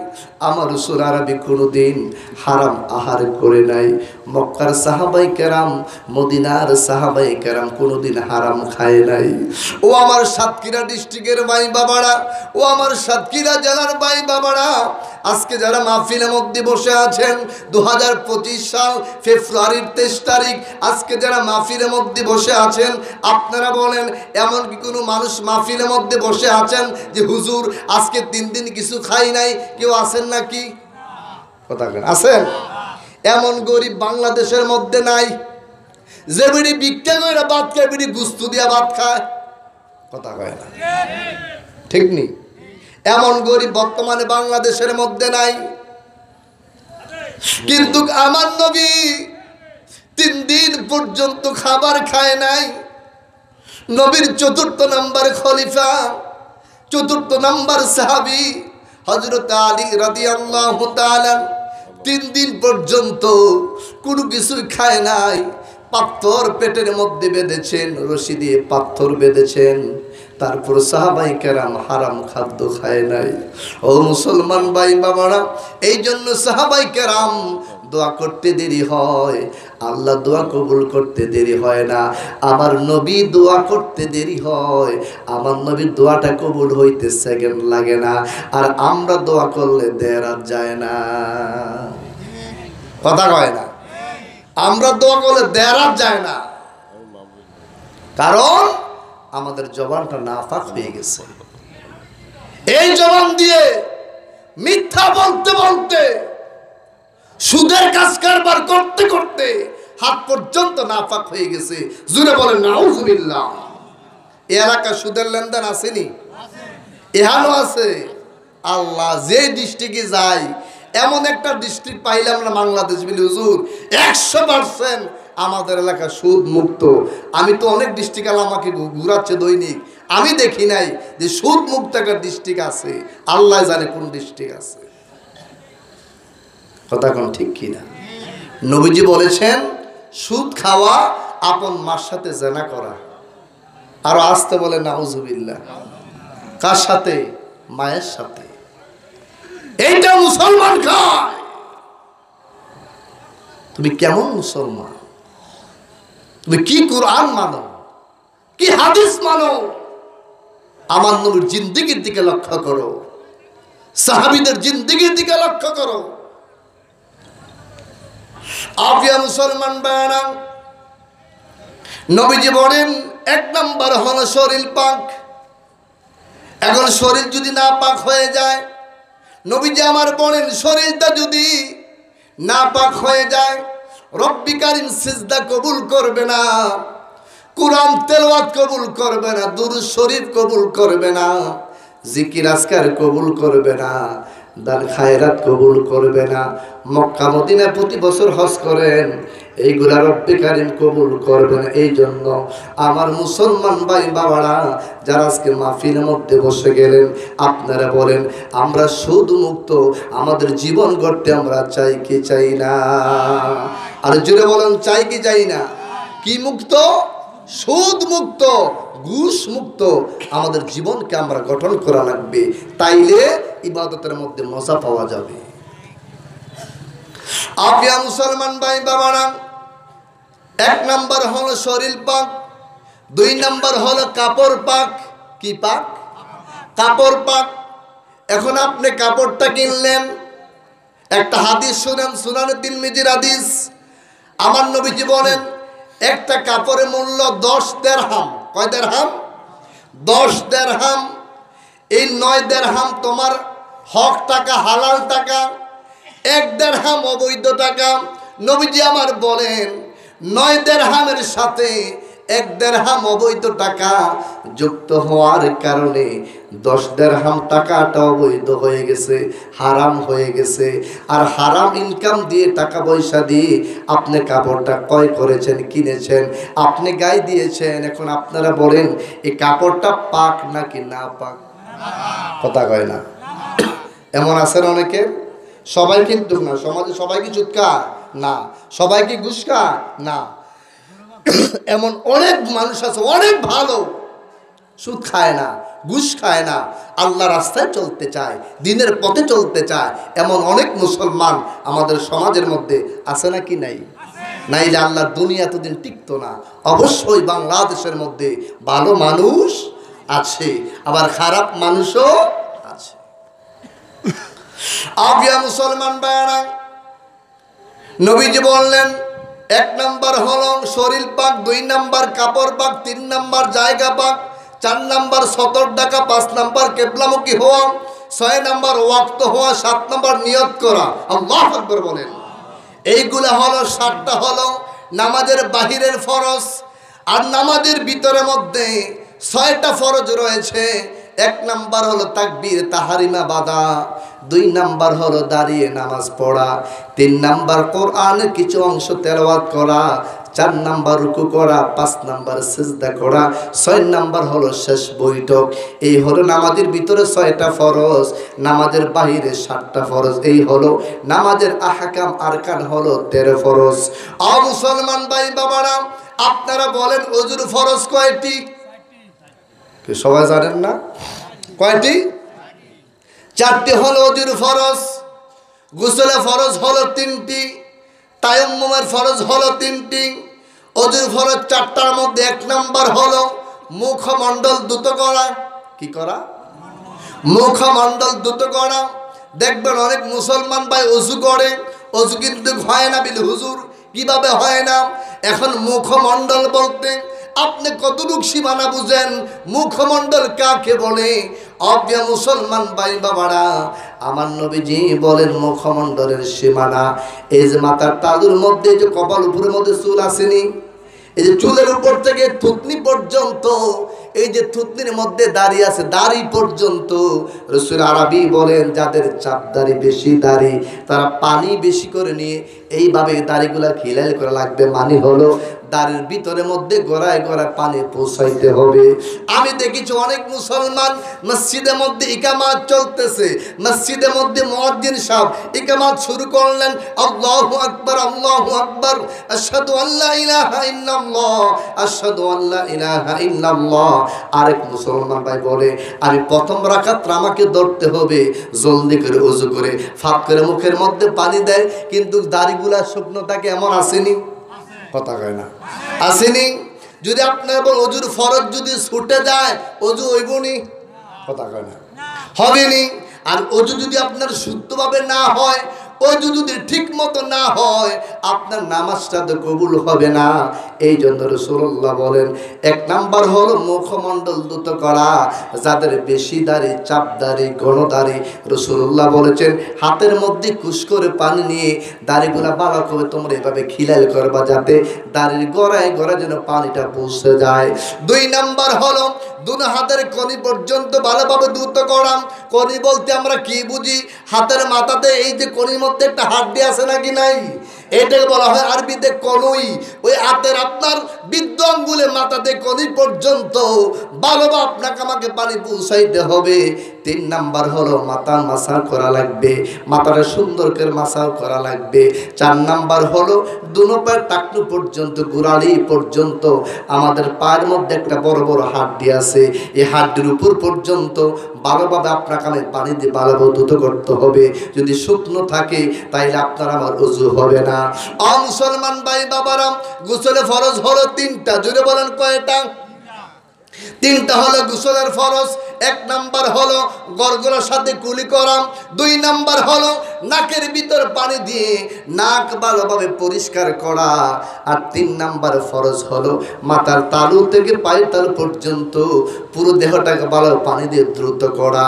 আমার রাসূল আরবি কোনোদিন হারাম আহার করে নাই। মক্কার সাহাবায়ে কেরাম, মদিনার সাহাবায়ে কেরাম কোনোদিন হারাম খায় নাই। ও আমার সাতক্ষীরা ডিস্ট্রিক্টের ভাই বাবারা, ও আমার সাতক্ষীরা জেলার ভাই বাবারা, আজকে যারা মাহফিলের মধ্যে বসে আছেন 2025 সাল ফেব্রুয়ারির 23 তারিখ, আজকে যারা মাহফিলের মধ্যে বসে আছেন, আপনারা বলেন এমন কি কোনো মানুষ মাহফিলের মধ্যে বসে আছেন যে হুজুর আজকে 3 দিন কিছু খাই নাই? কেউ আছেন নাকি? কথা বলেন আছেন? এমন গরিব বাংলাদেশের মধ্যে নাই যে বিড়ি ভিক্ষা করে ভাত খায়, বিড়ি গুস্ত দিয়া ভাত খায়। কথা কয় না, ঠিক নেই? এমন গরিব বর্তমানে বাংলাদেশের মধ্যে নাই। কিন্তু আমার নবী 3 দিন পর্যন্ত খাবার খায় নাই। নবীর 4th নাম্বার খলিফা, 4th নাম্বার সাহাবী হযরত আলী রাদিয়াল্লাহু তাআলা 3 দিন পর্যন্ত কোনো কিছু খায় নাই। পাথর পেটের মধ্যে বেঁধেছেন, রশি দিয়ে পাথর বেঁধেছেন। তারপর সাহাবায়ে কেরাম হারাম খাদ্য খায় নাই। ও মুসলমান ভাই বাবারা, এই জন্য সাহাবায়ে কেরাম দোয়া করতে দেরি হয়, আল্লাহ দোয়া কবুল করতে দেরি হয় না। আমার নবী দোয়া করতে দেরি হয়, আমার নবীর দোয়াটা কবুল হইতে সেকেন্ড লাগে না। আর আমরা দোয়া করলে দেরাত যায় না। কথা কয় না? আমরা দোয়া করলে দেরাত যায় না, কারণ আমাদের জবানটা নাফাক হয়ে গেছে। এই জবান দিয়ে মিথ্যা বলতে বলতে, সুদের কাজ কারবার করতে করতে হাত পর্যন্ত নাফাক হয়ে গেছে। জুড়ে বলেন নাউজুবিল্লাহ। এই এলাকা সুদের লেনদেন আসেনি? এহানো আছে। আল্লাহ যে ডিস্ট্রিক্টে যাই, এমন একটা ডিস্ট্রিক্ট পাইলাম না বাংলাদেশ বলে হুজুর 100% আমাদের এলাকা সুদ মুক্ত। আমি তো অনেক ডিস্ট্রিক্ট আমাকে ঘুরাচ্ছে দৈনিক, আমি দেখি নাই যে সুদ মুক্ত একটা ডিস্ট্রিক্ট আছে। আল্লাহ জানে কোন ডিস্ট্রিক্ট আছে। কথা কোন ঠিক কিনা? নবীজি বলেছেন সুদ খাওয়া আপন মার সাথে জেনা করা। আর আসতে বলে নাউজুবিল্লাহ। কার সাথে? মায়ের সাথে। এইটা মুসলমান খায়। তুমি কেমন মুসলমান? তুমি কি কোরআন মানো, কি হাদিস মানো? আমার নবীর জিন্দেগির দিকে লক্ষ্য করো, সাহাবীদের জিন্দেগির দিকে লক্ষ্য করো। আফিয়া মুসলমান বানা, নবীজি বলেন 1 নাম্বার হলো শরীর পাক। এখন শরীর যদি না পাক হয়ে যায়, নবীজি আমার বলেন শরীরটা যদি না পাক হয়ে যায়, রব্বি কারীম সিজদা কবুল করবে না, কুরআন তেলাওয়াত কবুল করবে না, দুরূদ শরীফ কবুল করবে না, জিকির আজকার কবুল করবে না, দান খায়রাত কবুল করবে না। মক্কা মদিনা প্রতি বছর হজ করেন, এইগুলা রব্বি কারীম কবুল করবে না। এই জন্য আমার মুসলমান ভাই বাবারা যারা আজকে মাহফিলের মধ্যে বসে গেলেন, আপনারা বলেন আমরা সুদ মুক্ত আমাদের জীবন গড়তে আমরা চাই কি চাই না? আর জোরে বলেন চাই কি চাই না? কি মুক্ত? সুদ মুক্ত, ঘুষ মুক্ত আমাদের জীবনকে আমরা গঠন করা লাগবে, তাইলে ইবাদতের মধ্যে মজা পাওয়া যাবে। আপিয়া মুসলমান ভাই বাবারা, 1 নাম্বার হলো শরীর পাক, 2 নাম্বার হলো কাপড় পাক। কি পাক? কাপড় পাক। এখন আপনি কাপড়টা কিনলেন, একটা হাদিস শুনেন, সুনানে তিরমিজির হাদিস। আমার নবীজি বলেন একটা কাপড়ের মূল্য 10 দিরহাম। কয় দিরহাম? 10 দিরহাম। এই 9 দিরহাম তোমার হক টাকা, হালাল টাকা, 1 দিরহাম অবৈধ টাকা। নবীজি আমার বলেন 9 দিরহামের সাথে 1 দিরহাম অবৈধ টাকা যুক্ত হওয়ার কারণে 10 দিরহাম টাকাটা অবৈধ হয়ে গেছে, হারাম হয়ে গেছে। আর হারাম ইনকাম দিয়ে, টাকা পয়সা দিয়ে আপনি কাপড়টা ক্রয় করেছেন, কিনেছেন, আপনি গায়ে দিয়েছেন। এখন আপনারা বলেন এই কাপড়টা পাক নাকি না পাক? কথা কয় না। এমন আছেন অনেকে, সবাই কিন্তু না, সমাজে সবাই কি চুৎকার না, সবাই কি ঘুষখা না, এমন অনেক মানুষ আছে অনেক ভালো, সুদ খায় না, ঘুষ খায় না, আল্লাহ রাস্তায় চলতে চায়, দিনের পথে চলতে চায়, এমন অনেক মুসলমান আমাদের সমাজের মধ্যে আছে নাকি নাই? নাইলে আল্লাহর দুনিয়া এতদিন টিকতো না। অবশ্যই বাংলাদেশের মধ্যে ভালো মানুষ আছে, আবার খারাপ মানুষও আছে। আবিয়া মুসলমান বায়না, নবীজি বললেন 1 নাম্বার হলো শরীর পাক, 2 নাম্বার কাপড় পাক, 3 নাম্বার জায়গা পাক, 4 নাম্বার সতর ডাকা, 5 নাম্বার কিবলামুখী হওয়া, 6 নাম্বার ওয়াক্ত হওয়া, 7 নাম্বার নিয়ত করা। আল্লাহু আকবার বলেন। এইগুলা হলো 7টা হলো নামাজের বাহিরের ফরজ। আর নামাজের ভিতরের মধ্যে 6টা ফরজ রয়েছে। 1 নাম্বার হলো তাকবীর তাহরিমা বাঁধা, 2 নাম্বার হলো দাঁড়িয়ে নামাজ পড়া, 3 নাম্বার কোরআনের কিছু অংশ তেলাওয়াত করা, 4 নাম্বার রুকু করা, 5 নাম্বার সিজদা করা, 6 নাম্বার হলো শেষ বৈঠক। এই হলো নামাজের ভিতরে 6টা ফরজ, নামাজের বাহিরে 7টা ফরজ। এই হলো নামাজের আহকাম, আরকান হলো 13 ফরজ। মুসলমান ভাই বাবারা, আপনারা বলেন ওযুর ফরজ কয়টি? সবাই জানেন না? কয়টি? 4টি হলো ওযুর ফরজ। গোসলে ফরজ হলো 3টি, তায়াম্মুমের ফরজ হলো 3টি। ওযুর ফরজ 4টার মধ্যে 1 নাম্বার হলো মুখমণ্ডল দ্রুত করা। কি করা? মুখমণ্ডল দ্রুত করা। দেখবেন অনেক মুসলমান ভাই ওযু করে, ওযু কিন্তু হয় না বিল হুজুর। কিভাবে হয় না? এখন মুখমণ্ডল বলতে আপনি কতটুকু সীমানা বুঝেন? মুখমণ্ডল কাকে বলে? অজ্ঞ মুসলমান ভাই বাবারা, আমার নবীজি বলেন মুখমণ্ডলের সীমানা এই যে মাথার তালুর মধ্যে, যে কপাল উপরের মধ্যে চুল আসেনি, এই যে চুলের উপর থেকে থুতনি পর্যন্ত, এই যে থুতনির মধ্যে দাড়ি আছে, দাড়ি পর্যন্ত। রাসূল আরবি বলেন যাদের চাপ দাড়ি, বেশি দাড়ি, তারা পানি বেশি করে নিয়ে এইভাবে দাড়িগুলা খিলাল করা লাগবে। মানে হলো দাড়ির ভিতরের মধ্যে গড়ায় গড়ায় পানি পৌঁছাইতে হবে। আমি দেখেছি অনেক মুসলমান মসজিদের মধ্যে ইকামাত চলতেছে, মসজিদের মধ্যে মুয়াজ্জিন সাহেব ইকামাত শুরু করলেন, আল্লাহু আকবার, আল্লাহু আকবার, আশহাদু আল্লা ইলাহা ইল্লাল্লাহ, আশহাদু আল্লা ইলাহা ইল্লাল্লাহ। আরেক মুসলমান ভাই বলে আমি প্রথম রাকাত আমাকে ধরতে হবে, জলদি করে ওযু করে ফাঁক করে মুখের মধ্যে পানি দেয়, কিন্তু দাড়িগুলা শুকনো থাকে, এমন আসেনি? কথা কয় না, আসেনি? যদি আপনার ওযুর ফরজ যদি ছুটে যায়, ওযু হইবনি? কথা কয় না, হবেনি। আর ওযু যদি আপনার শুদ্ধভাবে না হয়, ওযু যদি ঠিক মতো না হয় আপনার নামাজটা তো কবুল হবে না। এই জন্য রাসূলুল্লাহ বলেন 1 নাম্বার হলো মুখমণ্ডল দ্রুত করা। যাদের বেশি দাড়ি, চাপ দাড়ি, ঘন দাড়ি, রাসূলুল্লাহ বলেছেন হাতের মধ্যে কুশ করে পানি নিয়ে দাড়িগুলা ভালো করে তোমরা এভাবে খিলাল করবা যাতে দাড়ির গোড়ায় গোড়ায় যেন পানিটা পৌঁছে যায়। 2 নাম্বার হলো দুনো হাতের কনি পর্যন্ত ভালোভাবে দ্রুত করা। কনি বলতে আমরা কি বুঝি? হাতের মাথাতে এই যে কনির মধ্যে একটা হাড্ডি আছে নাকি নাই, এটাকে বলা হয় আরবিতে কনুই। ওই হাতের আপনার বৃদ্ধ আঙ্গুলে মাথাতে কনি পর্যন্ত ভালোভাবে আপনাকে আমাকে পানি পৌঁছাইতে হবে। 3 নাম্বার হলো মাথা মাসাজ করা লাগবে, মাথাটা সুন্দর করে মাসাজ করা লাগবে। 4 নাম্বার হলো দুনো পায়ের টাকনু পর্যন্ত, গোড়ালি পর্যন্ত আমাদের পায়ের মধ্যে একটা বড় বড় হাড্ডি আছে, এই হাড্ডির উপর পর্যন্ত ভালোভাবে আপনাকে আমি পানি দিয়ে ভালোভাবে দ্রুত করতে হবে। যদি শুকনো থাকে তাইলে আপনার আমার ওযু হবে না। মুসলমান ভাই বাবারা, গোসলের ফরজ হলো 3টা। জুড়ে বলেন কয়টা? 3টা হলো গোসলের ফরজ। 1 নাম্বার হলো গরগরার সাথে কুলি করা। 2 নাম্বার হলো নাকের ভিতর পানি দিয়ে নাক ভালোভাবে পরিষ্কার করা। আর 3 নাম্বার ফরজ হলো মাথার তালু থেকে পায়ের তালু পর্যন্ত পুরো দেহটাকে ভালো পানি দিয়ে দ্রুত করা।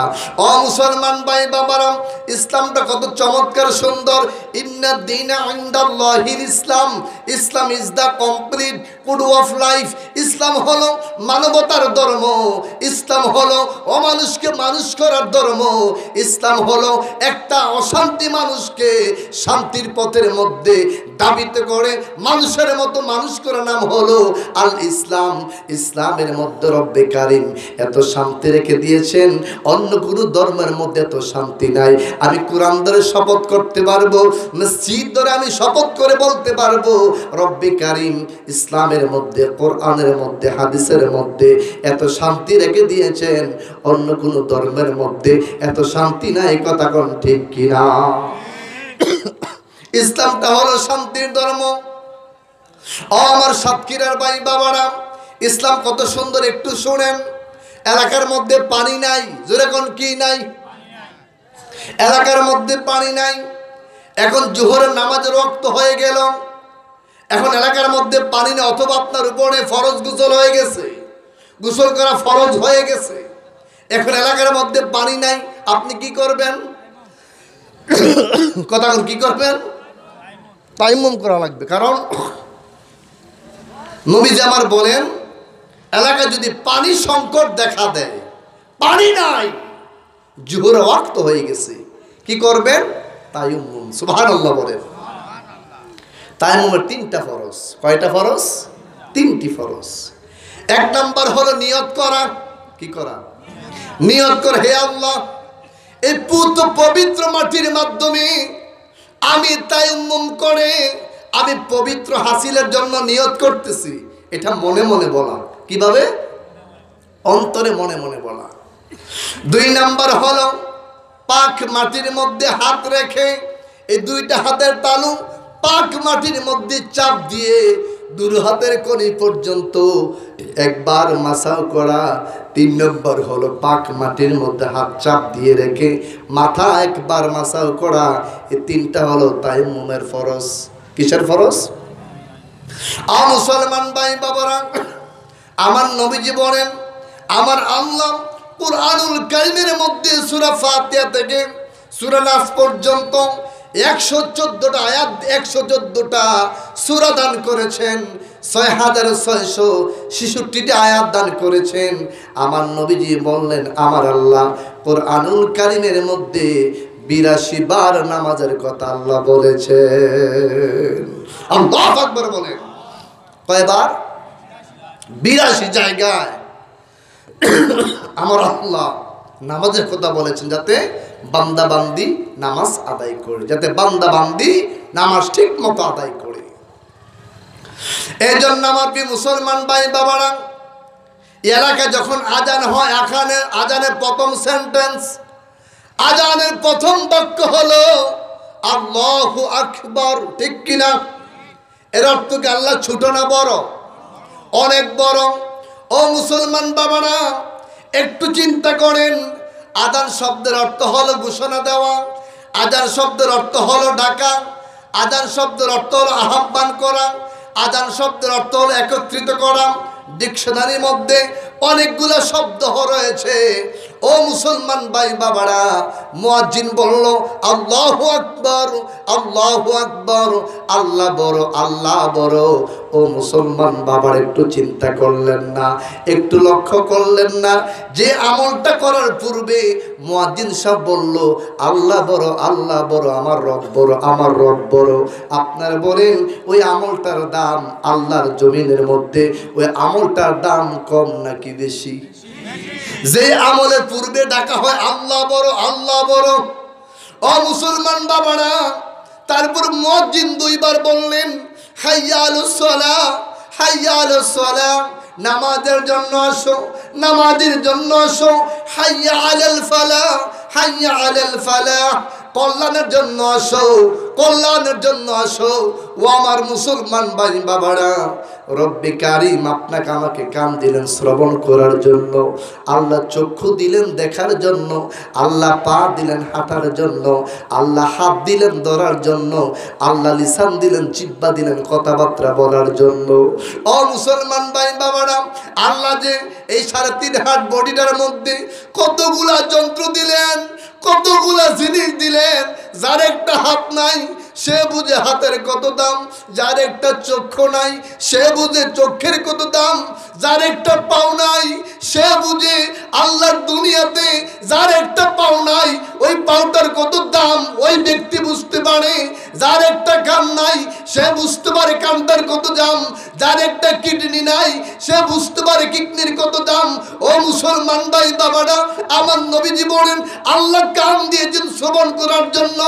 মুসলমান ভাই বাবারা, ইসলামটা কত চমৎকার সুন্দর। ইন্না দীনা ইনদাল্লাহিল ইসলাম। Islam is the complete code of life. ইসলাম হলো মানবতার ধর্ম। ইসলাম হলো অমানুষকে মানুষ করার ধর্ম। ইসলাম হলো একটা অশান্তি মানুষকে শান্তির পথের মধ্যে দাবিত করে মানুষের মতো মানুষ করার নাম হলো আল ইসলাম। ইসলামের মধ্যে রব্বে কারিম এত শান্তি রেখে দিয়েছেন, অন্য কোনো ধর্মের মধ্যে এত শান্তি নাই। আমি কোরআন ধরে শপথ করতে পারবো, মসজিদ ধরে আমি শপথ করে বলতে পারবো, রব্বে কারিম ইসলামের মধ্যে, কোরআনের মধ্যে, হাদিসের মধ্যে এত শান্তি রেখে দিয়েছেন, অন্য কোনো ধর্মের মধ্যে এত শান্তি নাই। কথা কোন ঠিক কিনা? ইসলামটা হলো শান্তির ধর্ম। আমার সাতক্ষীরার ভাই বাবারা, ইসলাম কত সুন্দর একটু শুনেন। এলাকার মধ্যে পানি নাই, জোরে কোন কি নাই? এলাকার মধ্যে পানি নাই। এখন জোহরের নামাজের ওয়াক্ত হয়ে গেল, এখন এলাকার মধ্যে পানি নেই, অথবা আপনার উপরে ফরজ গোসল হয়ে গেছে, গোসল করা ফরজ হয়ে গেছে, এখন এলাকার মধ্যে পানি নাই, আপনি কি করবেন? কথা কি করবেন? তায়াম্মুম করা লাগবে। কারণ নবীজি আমার বলেন এলাকায় যদি পানি সংকট দেখা দেয়, পানি নাই, জোহর ওয়াক্ত হয়ে গেছে, কি করবেন? তায়াম্মুম। সুবহানাল্লাহ বলেন। তায়াম্মুমের 3টা ফরজ। কয়টা ফরজ? 3টি ফরজ। 1 নাম্বার হলো নিয়ত করা। কি করা? নিয়ত করে, হে আল্লাহ, এই পবিত্র মাটির মাধ্যমে আমি তায়াম্মুম করে আমি পবিত্র হাসিলের জন্য নিয়ত করতেছি। এটা মনে মনে বলা। কিভাবে? অন্তরে মনে মনে বলা। 2 নাম্বার হলো পাক মাটির মধ্যে হাত রেখে এই 2টা হাতের তালু পাক মাটির মধ্যে চাপ দিয়ে 2 হাতের কনি পর্যন্ত একবার মাসাও করা। 3 নম্বর হলো পাক মাটির মধ্যে হাত চাপ দিয়ে রেখে মাথা একবার মাসাও করা। এই 3টা হলো তায়াম্মুমের ফরজ। কিসের ফরজ? মুসলমান ভাই বাবারা, আমার নবীজি বলেন, আমার আল্লাহ কুরআনুল কারীমের মধ্যে সূরা ফাতিহা থেকে সূরা নাস পর্যন্ত 114টা আয়াত, 114টা সূরা দান করেছেন, 6666টা আয়াত দান করেছেন। আমার নবীজি বললেন, আমার আল্লাহ কুরআনুল কারীমের মধ্যে 82 বার নামাজের কথা আল্লাহ বলেছেন। আল্লাহু আকবার বলেন। কয়বার? 82 জায়গায় আমার আল্লাহ নামাজের কথা বলেছেন, যাতে বান্দা বান্দি নামাজ আদায় করে, যাতে বান্দা বান্দি নামাজ ঠিক মতো আদায় করে। এই জন্য আমার প্রিয় মুসলমান ভাই বাবারা, এলাকায় যখন আজান হয়, আজানের প্রথম সেন্টেন্স, আজানের প্রথম বাক্য হলো আল্লাহু আকবার। ঠিক কিনা? এর অর্থ কি আল্লাহ ছোট না বড়? অনেক বড়। ও মুসলমান বাবারা, একটু চিন্তা করেন, আযান শব্দের অর্থ হলো ঘোষণা দেওয়া। আযান শব্দের অর্থ হলো ডাকা, আযান শব্দের অর্থ হলো আহ্বান করা, আযান শব্দের অর্থ হলো একত্রিত করা। ডিকশনারির মধ্যে অনেকগুলো শব্দ রয়েছে। ও মুসলমান ভাই বাবারা, মুয়াজ্জিন বলল আল্লাহু আকবার, আল্লাহু আকবার, আল্লাহ বড়, আল্লাহ বড়। ও মুসলমান বাবার একটু চিন্তা করলেন না, একটু লক্ষ্য করলেন না যে আমলটা করার পূর্বে মুয়াজ্জিন সাহেব বলল আল্লাহ বড়, আল্লাহ বড়, আমার রব বড়, আমার রব বড়। আপনারা বলেন ওই আমলটার দাম আল্লাহর জমিনের মধ্যে ওই আমলটার দাম কম নাকি বেশি? যে আমলের পূর্বে ডাকা হয় আল্লাহ বড়, আল্লাহ বড়। ও মুসলমান বাবারা, তারপর মুয়াজ্জিন দুইবার বললেন হাইয়া আলাস সালাহ, হাইয়া আলাস সালাহ, নামাজের জন্য আসো, নামাজের জন্য আসো। হাইয়া আলাল ফালাহ, হাইয়া আলাল ফালাহ, কল্যাণের জন্য আসো, কল্যাণের জন্য আসো। ও আমার মুসলমান ভাই বাবারা, রব্বে কারিম আপনাকে আমাকে কান দিলেন শ্রবণ করার জন্য, আল্লাহ চক্ষু দিলেন দেখার জন্য, আল্লাহ পা দিলেন হাঁটার জন্য, আল্লাহ হাত দিলেন ধরার জন্য, আল্লাহ লিসান দিলেন, জিহ্বা দিলেন কথাবার্তা বলার জন্য। ও মুসলমান ভাই বাবারা, আল্লাহ যে এই 3.5 হাত বডিটার মধ্যে কতগুলা যন্ত্র দিলেন, কতগুলা জিনিস দিলেন। যার একটা হাত নাই সে বুঝে হাতের কত দাম, যার একটা চক্ষু নাই সে বুঝে চক্ষের কত দাম, যার একটা পাও নাই সে বুঝে আল্লাহর দুনিয়াতে যার একটা পাও নাই ওই পাওটার কত দাম ওই ব্যক্তি বুঝতে পারে। যার একটা কান নাই সে বুঝতে পারে কানটার কত দাম, যার একটা কিডনি নাই সে বুঝতে পারে কিডনির কত দাম। ও মুসলমান ভাই বাবারা, আমার নবীজি বলেন আল্লাহ কান দিয়েছেন শ্রবণ করার জন্য,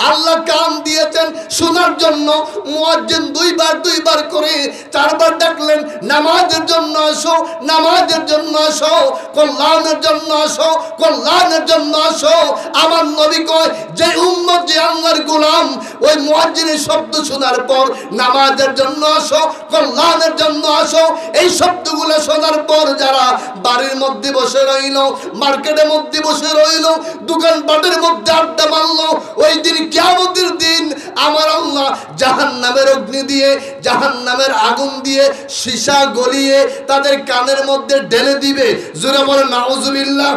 আল্লাহ কান দিয়েছেন শোনার জন্য। মুয়াজ্জিন দুইবার করে 4 বার ডাকলেন নামাজের জন্য আসো, নামাজের জন্য আসো, কল্যাণের জন্য আসো, কল্যাণের জন্য আসো। আমার নবী কয় যে উম্মত যে আল্লাহর গোলাম ওই মুয়াজ্জিনের শব্দ শোনার পর নামাজের জন্য আসো, কল্যাণের জন্য আসো, এই শব্দগুলো শোনার পর যারা বাড়ির মধ্যে বসে রইল, মার্কেটের মধ্যে বসে রইল, দোকানপাটের মধ্যে আড্ডা মারলো, ওই দিন কিয়ামতের দিন আমার আল্লাহ জাহান্নামের অগ্নি দিয়ে, জাহান্নামের আগুন দিয়ে সীসা গলিয়ে তাদের কানের মধ্যে ঢেলে দিবে। জোরে বলে নাউজুবিল্লাহ।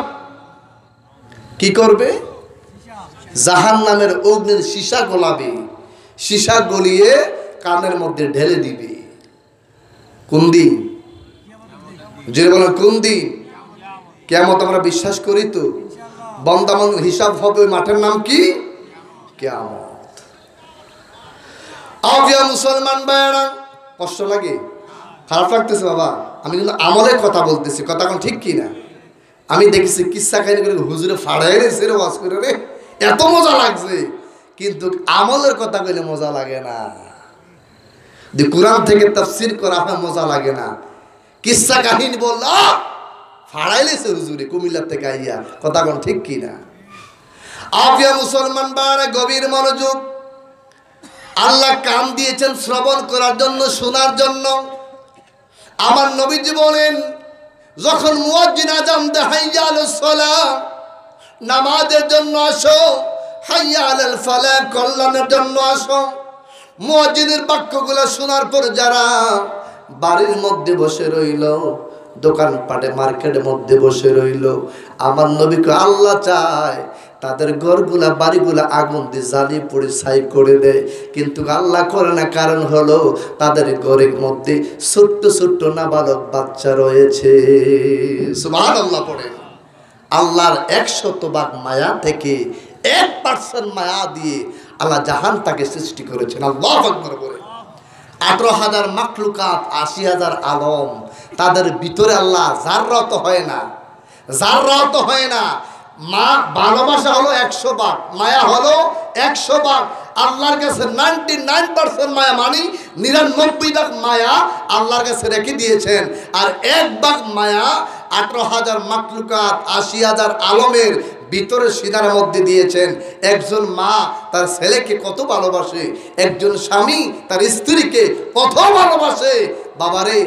কি করবে? জাহান্নামের অগ্নির সীসা গলাবে, সীসা গলিয়ে কানের মধ্যে ঢেলে দিবে। কোন দিন? জোরে বলে কোন দিন? কিয়ামত আমরা বিশ্বাস করি তো। বান্দামান হিসাব হবে ওই মাঠের নাম কি? কিয়ামত। আউলিয়া মুসলমান ভাইরা, কষ্ট লাগে? খারাপ লাগতেছে বাবা? আমি কিন্তু আমলের কথা বলতেছি, কথা কোন ঠিক কি না? আমি দেখছি কিসসা কাহিনী করে হুজুরে ফাড়াই রেছে রে, ওয়াজ করে রে, এত মজা লাগছে। কিন্তু আমলের কথা কইলে মজা লাগে না। যে কোরআন থেকে তাফসীর করা হয় মজা লাগে না। কিসসা কাহিনী বললা ফাড়াই লেছে হুজুরে কুমিল্লা থেকে আইয়া, কথা কোন ঠিক কি না? আউলিয়া মুসলমান ভাইরা গভীর মনোযোগ। আল্লাহ কান দিয়েছেন শ্রবণ করার জন্য, শোনার জন্য। আমার নবীজি বলেন যখন মুয়াজ্জিন আযান দেয় হাইয়া আলাস সালাহ, নামাজের জন্য আসো, হাইয়া আলাল ফালাহ, কল্যাণের জন্য আসো। মুয়াজ্জিনের বাক্যগুলো শোনার পর যারা বাড়ির মধ্যে বসে রইল, দোকানপাটে মার্কেটের মধ্যে বসে রইল, আমার নবীকে আল্লাহ চায় তাদের ঘরগুলা বাড়িগুলা আগুন দিয়ে জ্বালিয়ে পড়ে ছাই করে দেয়, কিন্তু আল্লাহ করে না। কারণ হলো তাদের ঘরের মধ্যে ছোট্ট ছোট্ট নাবালক বাচ্চা রয়েছে। সুবহানাল্লাহ পড়ে। আল্লাহর 100 মায়া থেকে 1% মায়া দিয়ে আল্লাহ জাহানটাকে সৃষ্টি করেছেন। আল্লাহু আকবার বলে। 18,000 মাখলুকাত, 80,000 আলম, তাদের ভিতরে আল্লাহ জাররাত হয় না, জাররাত হয় না। মা ভালোবাসা হলো 100 ভাগ, মায়া হলো 100 ভাগ। আল্লাহর কাছে 99% মায়া, মানে 99 ভাগ মায়া আল্লাহর কাছে রেখে দিয়েছেন। আর 1 ভাগ মায়া 18,000 মাখলুকাত, 80,000 আলমের ভিতরে সিনার মধ্যে দিয়েছেন। একজন মা তার ছেলেকে কত ভালোবাসে, একজন স্বামী তার স্ত্রীকে কত ভালোবাসে। বাবারে,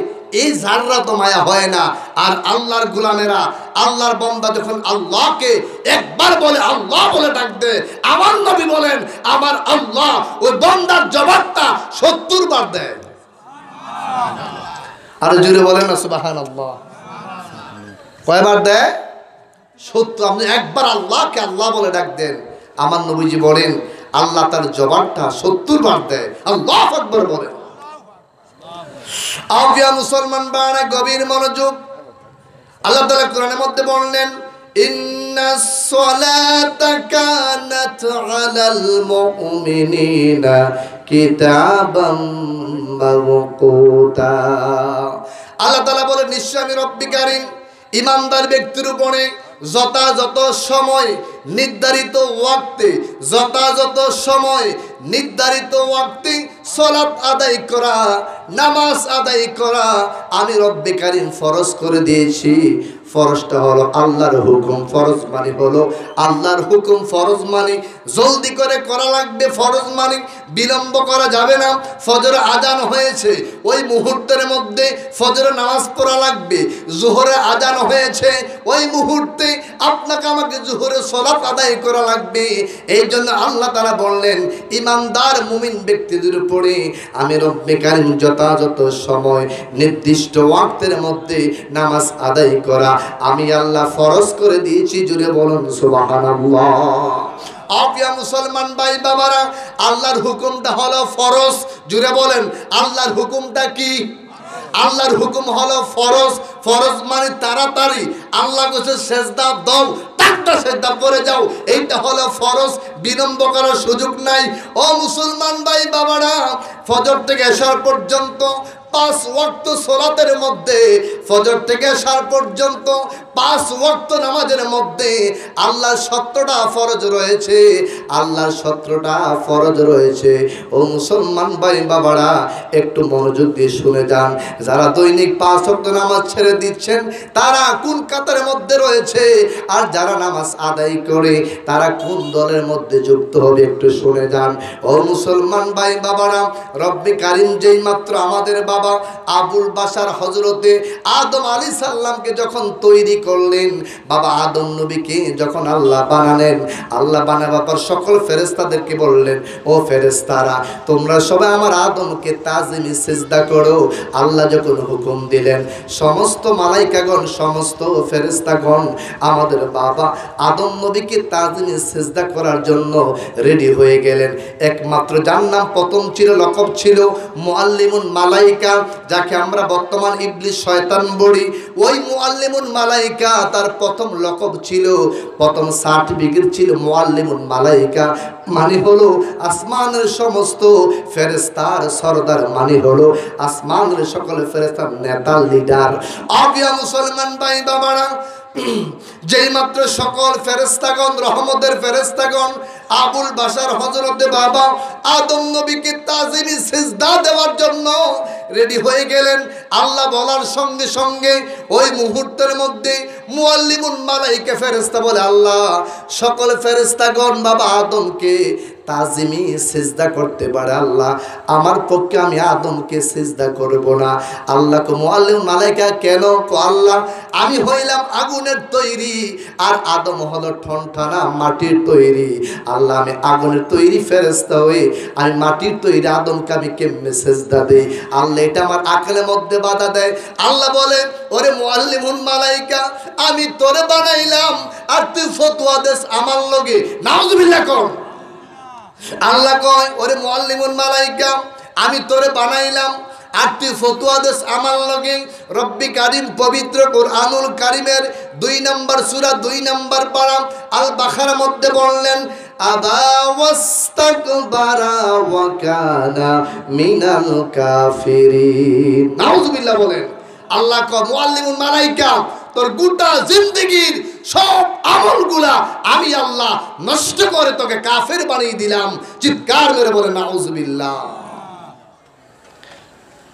এই জাররা তো মায়া হয় না। আর আল্লাহর গোলামেরা আল্লাহর বান্দা যখন আল্লাহকে একবার বলে আল্লাহ বলে ডাক দেয়, আমার নবী বলেন আমার আল্লাহ ওই বান্দার জবাবটা 70 বার দেয়। আর জোরে বলেন না সুবহানাল্লাহ। কয়বার দেয়? 70। আপনি একবার আল্লাহকে আল্লাহ বলে ডাক দেন, আমার নবীজি বলেন আল্লাহ তার জবাবটা 70 বার দেয়। আল্লাহু আকবার বলেন। আবিয়া মুসলমান বাড়া গভীর মনোযোগ। আল্লাহ তাআলা কোরআনের মধ্যে বললেন ইন্নাস সালাতা কানাত আলাল মুমিনিনা কিতাবাম মাওকুতা। আল্লাহ তাআলা বলেন নিশ্চয় আমি রব্বি কারীম ইমানদার ব্যক্তির উপরে যথাযথ সময় নির্ধারিত ওয়াক্তে যথাযথ সময় নির্ধারিত ওয়াক্তে সালাত আদায় করা, নামাজ আদায় করা আমি রব্বে কারীম ফরজ করে দিয়েছি। ফরজটা হলো আল্লাহর হুকুম। ফরজ মানে হলো আল্লাহর হুকুম। ফরজ মানে জলদি করে করা লাগবে। ফরজ মানে বিলম্ব করা যাবে না। ফজর আজান হয়েছে, ওই মুহূর্তের মধ্যে ফজর নামাজ পড়া লাগবে। জোহরে আজান হয়েছে, ওই মুহূর্তে আপনাকে আমাকে জোহরের সালাত আদায় করা লাগবে। এই জন্য আল্লাহ তাআলা বললেন ইমানদার মুমিন ব্যক্তিদের উপরে আমি রব্বে কারীম যথাযথ সময় নির্দিষ্ট ওয়াক্তের মধ্যে নামাজ আদায় করা আমি আল্লাহ ফরজ করে দিয়েছি। জুড়ে বলুন সুবহানাল্লাহ। আপিয়া মুসলমান ভাই বাবারা, আল্লাহর হুকুমটা হলো ফরজ। জুড়ে বলেন আল্লাহর হুকুমটা কি? আল্লাহর হুকুম হলো ফরজ। ফরজ মানে তাড়াতাড়ি। আল্লাহ বলেছে সেজদা দাও, টাকটা সেজদা করে যাও, এইটা হলো ফরজ। বিলম্ব করার সুযোগ নাই। ও মুসলমান ভাই বাবারা, ফজর থেকে এশার পর্যন্ত 5 ওয়াক্ত সালাতের মধ্যে, ফজর থেকে এশার পর্যন্ত 5 ওয়াক্ত নামাজের মধ্যে আল্লাহর 17টা ফরজ রয়েছে। আল্লাহর 17টা ফরজ রয়েছে। ও মুসলমান ভাই বাবারা, একটু মনোযোগ দিয়ে শুনে যান। যারা দৈনিক 5 ওয়াক্ত নামাজ ছেড়ে দিচ্ছেন তারা কোন কাতারের মধ্যে রয়েছে, আর যারা নামাজ আদায় করে তারা কোন দলের মধ্যে যুক্ত হবে একটু শুনে যান। ও মুসলমান ভাই বাবারা, রব্বে কারীম যেই মাত্র আমাদের বাবা আবুল বাশার হযরতে আদম আলাইহিস সালামকে যখন তৈরি করলেন, বাবা আদম নবীকে যখন আল্লাহ বানালেন, আল্লাহ বানাবার পর সকল ফেরেশতাদেরকে বললেন ও ফেরেশতারা তোমরা সবাই আমার আদমকে তাজিমি সিজদা করো। আল্লাহ যখন হুকুম দিলেন সমস্ত মালাইকাগণ সমস্ত ফেরেশতাগণ আমাদের বাবা আদম নবীকে তাজিমি সিজদা করার জন্য রেডি হয়ে গেলেন। একমাত্র যার নাম প্রথম ছিল লকব ছিল মুআল্লিমুন মালাইকা, যাকে আমরা বর্তমান ইবলিস শয়তান বলি, ওই মুআল্লিমুন মালাইকা তার প্রথম লকব ছিল, প্রথম সার্টিফিকেট ছিল মুআল্লিমুন মালাইকা। মানে হলো আসমানের সমস্ত ফেরেশতার সরদার, মানে হলো আসমানের সকল ফেরেশতার নেতা, লিডার। আবিয়া মুসলমান ভাই বাবারা, যেই মাত্র সকল ফেরেশতাগণ রহমতের ফেরেশতাগণ আবুল বাশার হযরতে বাবা আদম নবীকে তাজিমি সিজদা দেওয়ার জন্য রেডি হয়ে গেলেন, আল্লাহ বলার সঙ্গে সঙ্গে ওই মুহূর্তের মধ্যে মুআল্লিমুন মালাইকা ফেরেশতা বলে আল্লাহ সকল ফেরেশতাগণ বাবা আদমকে তাজিমি সিজদা করতে পারে, আল্লাহ আমার পক্ষে আমি আদমকে সিজদা করব না। আল্লাহ কো মুআল্লিমুন মালাইকা কেন? কো আল্লাহ আমি হইলাম আগুনের তৈরি আর আদম হলো ঠনঠানা মাটির তৈরি। আল্লাহ আমি আগুনের তৈরি ফেরেশতা হয়ে আমি মাটির তৈরি আদমকে আমি কেমনে সিজদা দেই? আল্লাহ এটা আমার আকলের মধ্যে বাধা দেয়। আল্লাহ বলে ওরে মুআল্লিমুন মালাইকা আমি তোরে বানাইলাম আর তুই ফতোয়া দেস আমার লগে, নাউজুবিল্লাহ কর। আল্লাহ কয় ওরে মুআল্লিমুন মালাইকা আমি তোরে বানাইলাম আর তুই ফতোয়া দেস আমার লগে। রব্বি কারীম পবিত্র কুরআনুল কারীমের 2 নম্বর সূরা 2 নম্বর পারা আল বাকারার মধ্যে বললেন আবা ওয়াস্তাকবারা ওয়া কানা মিনাল কাফিরিন। নাউজুবিল্লাহ বলেন। আল্লাহ কয় মুআল্লিমুন মালাইকা তোর গোটা জিন্দেগীর সব আমলগুলা আমি আল্লাহ নষ্ট করে তোকে কাফের বানিয়ে দিলাম। চিৎকার মেরে বলে নাউজুবিল্লাহ।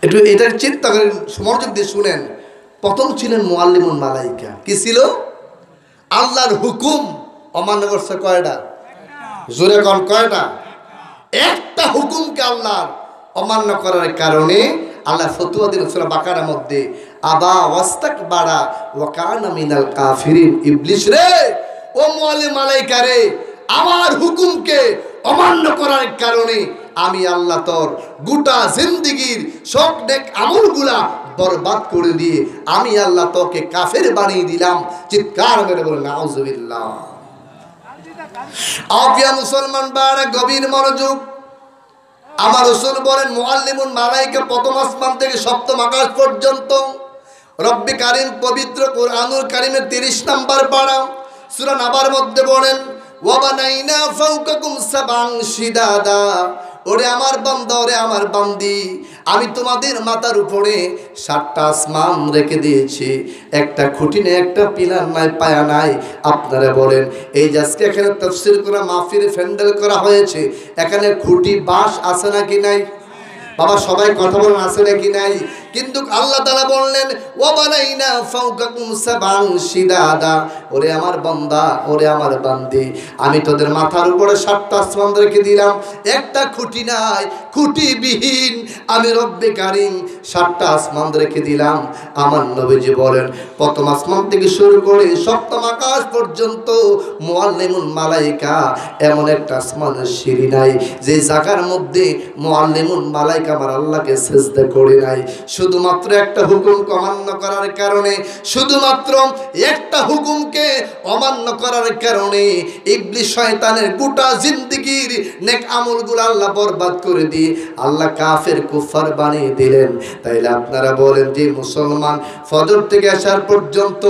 একটু এটা চিন্তা করেন, মনোযোগ দিয়ে শুনেন। প্রথম ছিলেন মুআল্লিমুন মালাইকা। কি ছিল? আল্লাহর হুকুম অমান্য করছে কয়টা? জোরে কোন কয়টা? একটা হুকুমকে আল্লাহর অমান্য করার কারণে আল্লাহ ফতোয়া দিলেন সূরা বাকারার মধ্যে আবা ওয়াস্তাকবারা ওয়া কানা মিনাল কাফিরিন। ইবলিস রে, ও মুআল্লিম মালাইকা রে, আমার হুকুমকে অমান্য করার কারণে আমি আল্লাহ তোর গোটা জিন্দেগীর সব নেক আমলগুলা বরবাদ করে দিয়ে আমি আল্লাহ তোকে কাফের বানিয়ে দিলাম। চিৎকার করে বলেন নাউজুবিল্লাহ। আফিয়া মুসলমান বাড়া গভীর মনোযোগ। আমার রাসূল বলেন মুআল্লিমুন মালাইকা প্রথম আসমান থেকে সপ্তম আকাশ পর্যন্ত রব্বি কারীম পবিত্র কোরআনুল কারীমের 30 নম্বর পারা সূরা নাবার মধ্যে বলেন ওয়া বানাইনা ফাওকাকুম সাবান শিদাদা। ওরে আমার বান্দা, ওরে আমার বান্দি, আমি তোমাদের মাথার উপরে 7টা আসমান রেখে দিয়েছি। একটা খুঁটি নেই, একটা পিলার নাই, পায়া নাই। আপনারা বলেন এই যে আজকে এখানে তাফসীর করা মাহফিল প্যান্ডেল করা হয়েছে, এখানে খুঁটি বাঁশ আছে নাকি নাই? বাবা সবাই কথা বলেন আছে নাকি নাই? কিন্তু আল্লাহ তাআলা বললেন ওয়া বানাইনা ফাওকাকুম সাবান শিদাদা। ওরে আমার বান্দা, ওরে আমার বান্দি, আমি তোদের মাথার উপরে 7টা আসমান রেখে দিলাম, একটা খুঁটি নাই, খুঁটিবিহীন আমি রব্বে কারীম 7টা আসমান রেখে দিলাম। আমার নবীজি বলেন প্রথম আসমান থেকে শুরু করে সপ্তম আকাশ পর্যন্ত মুআল্লিমুল মালাইকা এমন একটা আসমানের সিঁড়ি নাই যে জায়গার মধ্যে মুআল্লিমুল মালাইকা আমার আল্লাহকে সিজদা করে নাই। শুধুমাত্র একটা হুকুমকে অমান্য করার কারণে, শুধুমাত্র একটা হুকুমকে অমান্য করার কারণে ইবলিস শয়তানের গোটা জিন্দেগীর নেক আমলগুলো আল্লাহ বরবাদ করে দিয়ে আল্লাহ কাফের কুফার বানিয়ে দিলেন। তাইলে আপনারা বলেন যে মুসলমান ফজর থেকে আসার পর্যন্ত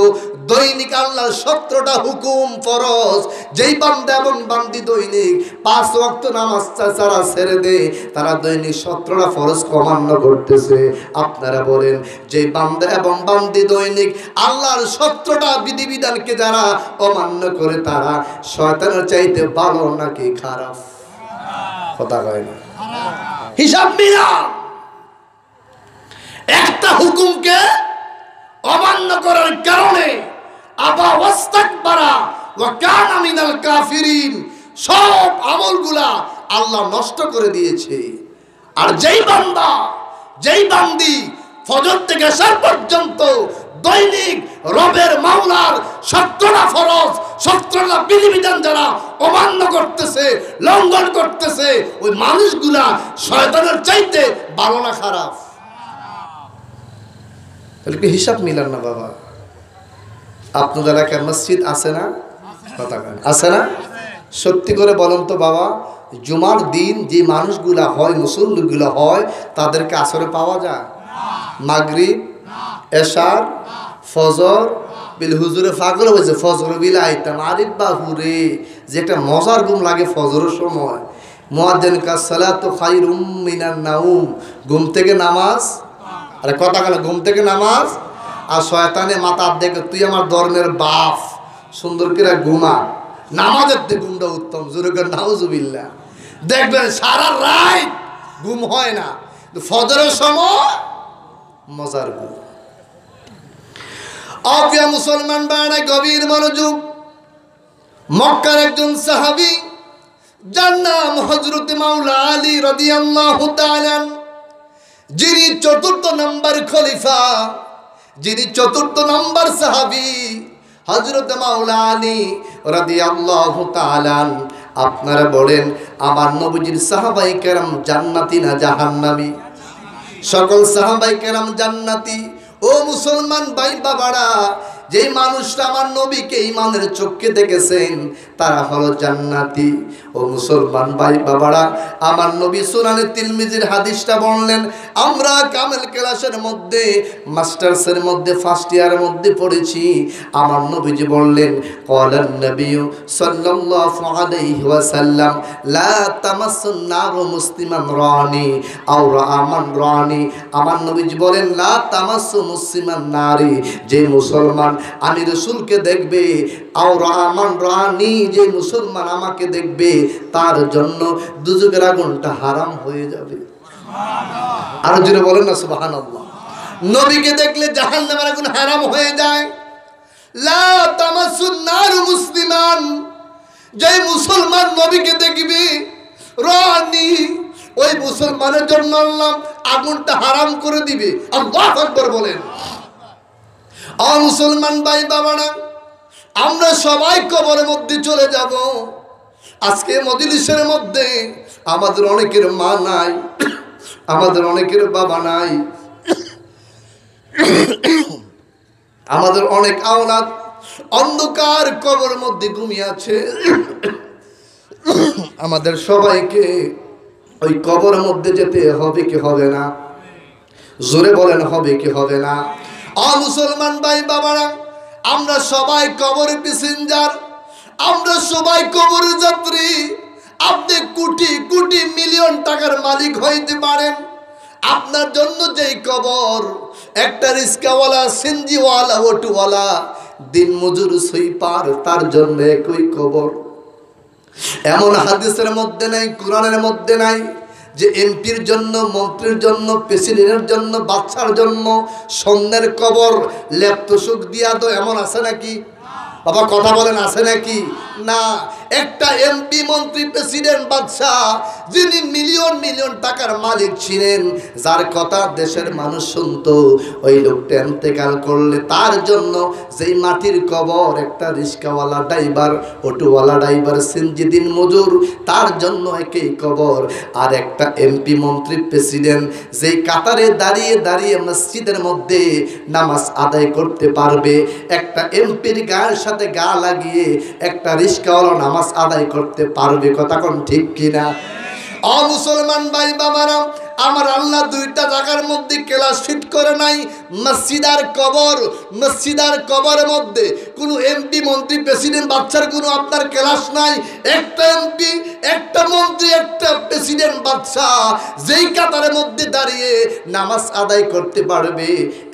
দৈনিক আল্লাহর 17টা হুকুম ফরজ, যেই বান্দা এবং বান্দি দৈনিক 5 ওয়াক্ত নামাজ ছাড়া ছেড়ে দেয়, তারা দৈনিক 17টা ফরজ অমান্য করতেছে। আপনারা বলেন যে বান্দা এবং বান্দি দৈনিক আল্লাহর 17টা বিধিবিধানকে যারা অমান্য করে তারা শয়তানের চাইতে ভালো নাকি খারাপ? কথা কয় না, হিসাব মিলা। একটা হুকুমকে অমান্য করার কারণে আবা ওয়াস্তাকবারা ওয়া কানা মিনাল কাফিরিন, সব আমলগুলা আল্লাহ নষ্ট করে দিয়েছে। আর যেই বান্দা, যেই বান্দি ফজর থেকে আসার পর্যন্ত দৈনিক রবের মাওলার 17টা ফরজ, 17টা বিধিবিধান যারা অমান্য করতেছে, লঙ্ঘন করতেছে, ওই মানুষগুলা শয়তানের চাইতে ভালো না খারাপ? তাহলে কি হিসাব মিলান না বাবা? আপনাদের এলাকায় মসজিদ আছে না? কথা আছে না? সত্যি করে বলেন তো বাবা, জুমার দিন যে মানুষগুলা হয়, মুসল্লিগুলা হয়, তাদেরকে আসরে পাওয়া যায়? মাগরিব, এশার, ফজর বিল হুজুরে পাগল হয়েছে, ফজর বিল আইতাম আরিফ বাহুরে, যে একটা মজার ঘুম লাগে ফজরের সময়। মুয়াজ্জিন কা সালাতু খায়রুম মিনান নাউম, ঘুম থেকে নামাজ। আরে কথা গেল, ঘুম থেকে নামাজ। আর শয়তানে মাথার দেখে তুই আমার ধর্মের বাপ, সুন্দর করে ঘুমা, নামাজের থেকে ঘুমটা উত্তম। জোরে করে নাউজুবিল্লাহ। দেখবেন সারা রাত ঘুম হয় না, ফজরের সময় মজার ঘুম। অপ্রিয় মুসলমান বাড়ায় গভীর মনোযোগ। মক্কার একজন সাহাবী, যার নাম হযরত মাওলা আলী রাদিয়াল্লাহু তাআলা, যিনি 4র্থ নম্বর খলিফা, যিনি 4র্থ নম্বর সাহাবী, হযরত মাওলা আলী রাদিয়াল্লাহু তাআলা। আপনারা বলেন আমার নবীজির সাহাবায়ে কেরাম জান্নাতি না জাহান্নামী? সকল সাহাবায়ে কেরাম জান্নাতি। ও মুসলমান ভাই বাবারা, যে মানুষটা আমার নবীকে ঈমানের চোখে দেখেছেন তারা হলো জান্নাতি। ও মুসলমান ভাই বাবারা, আমার নবী সুনানে তিরমিজির হাদিসটা বললেন, আমরা কামেল ক্লাসের মধ্যে, মাস্টার্সের মধ্যে, ফার্স্ট ইয়ারের মধ্যে পড়েছি। আমার নবীজি বললেন ক্বালান নবী সাল্লাল্লাহু আলাইহি ওয়াসাল্লাম লা তামাসসুন নারু মুসলিমান রানি আও রামান রানি। আমার নবীজি বলেন লা তামাসসু মুসলিমান নারী, যে মুসলমান আমি রাসূলকে দেখবে, আও রামান রানি, যে মুসলমান আমাকে দেখবে, তার জন্য দুজকের আগুনটা হারাম হয়ে যাবে। সুবহানাল্লাহ। আর জোরে বলেন না সুবহানাল্লাহ। নবীকে দেখলে জাহান্নামের আগুন হারাম হয়ে যায়। লা তামাসসুন নারু মুসলিমান, যে মুসলমান নবীকে দেখবে, রানি, ওই মুসলমানের জন্য আল্লাহ আগুনটা হারাম করে দিবে। আল্লাহু আকবার বলেন। মুসলমান ভাই বাবারা, আমরা সবাই কবরের মধ্যে চলে যাব। আজকে মজলিসের মধ্যে আমাদের অনেকের মা নাই, আমাদের অনেকের বাবা নাই, আমাদের অনেক আওলাদ অন্ধকার কবরের মধ্যে ঘুমিয়ে আছে। আমাদের সবাইকে ওই কবরের মধ্যে যেতে হবে কি হবে না? জোরে বলেন, হবে কি হবে না? মুসলমান ভাই বাবারা, আমরা সবাই কবরের প্যাসেঞ্জার, আমরা সবাই কবরের যাত্রী। আপনি কোটি কোটি মিলিয়ন টাকার মালিক হইতে পারেন, আপনার জন্য যেই কবর, একটা রিস্কাওয়ালা, সিনজিওয়ালা, অটোওয়ালা, দিন মজুর, সুইপার, তার জন্য একই কবর। এমন হাদিসের মধ্যে নাই, কোরআনের মধ্যে নাই যে এমপির জন্য, মন্ত্রীর জন্য, প্রেসিডেন্টের জন্য, বাচ্চার জন্য স্বর্ণের কবর, লেপ্তসুখ দিয়া তো, এমন আছে নাকি? বাবা কথা বলেন, আছে নাকি? না। একটা এমপি, মন্ত্রী, প্রেসিডেন্ট, বাদশা, যিনি মিলিয়ন মিলিয়ন টাকার মালিক ছিলেন, যার কথা দেশের মানুষ শুনতো, ওই লোকটা ইন্তেকাল করলে তার জন্য যেই মাটির কবর, একটা রিস্কাওয়ালা ড্রাইভার, অটোওয়ালা ড্রাইভার, সিনজি দিন মজুর, তার জন্য একই কবর। আর একটা এমপি, মন্ত্রী, প্রেসিডেন্ট যেই কাতারে দাঁড়িয়ে দাঁড়িয়ে মসজিদের মধ্যে নামাজ আদায় করতে পারবে, একটা এমপির গায়ের সাথে গা লাগিয়ে একটা রিস্কাওয়ালা নামাজ আদায় করতে পারবে। কথা কোন ঠিক কিনা? মুসলমান ভাই বাবারা, আমার আল্লাহ দুইটা জায়গার মধ্যে ক্লাস ফিট করে নাই। মসজিদ আর কবর। মসজিদ আর কবরের মধ্যে কোনো এমপি, মন্ত্রী, প্রেসিডেন্ট, বাচ্চার কোনো আপনার ক্লাস নাই। একটা এমপি, একটা মন্ত্রী, একটা প্রেসিডেন্ট, বাচ্চা যেই কাতারের মধ্যে দাঁড়িয়ে নামাজ আদায় করতে পারবে,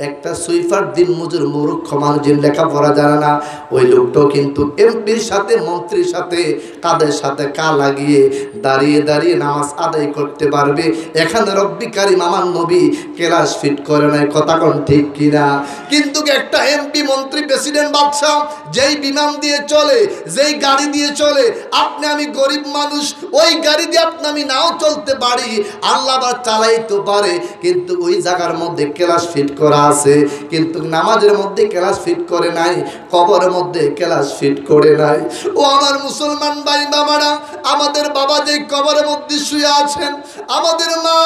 একটা সুইপার, দিন মজুর, মূর্খ মানুষ, যে লেখাপড়া জানে না, ওই লোকটাও কিন্তু এমপির সাথে, মন্ত্রীর সাথে কাদের সাথে কা লাগিয়ে দাঁড়িয়ে দাঁড়িয়ে নামাজ আদায় করতে পারবে। এখানে রব্বি কারিম আমার নবী ক্লাস ফিট করে নাই। কথা কোন ঠিক কিনা? কিন্তু একটা এমপি, মন্ত্রী, প্রেসিডেন্ট, বাদশা যেই বিমান দিয়ে চলে, যেই গাড়ি দিয়ে চলে, আপনি আমি গরিব মানুষ, ওই গাড়ি দিয়ে আপনি আমি নাও চলতে পারি, আল্লাহ আবার চালাইতে পারে, কিন্তু ওই জায়গার মধ্যে ক্লাস ফিট করা আছে। কিন্তু নামাজের মধ্যে ক্লাস ফিট করে নাই, কবরের মধ্যে ক্লাস ফিট করে নাই। ও আমার মুসলমান ভাই বাবারা, আমাদের বাবা যেই কবরের মধ্যে শুয়ে আছেন, আমাদের মা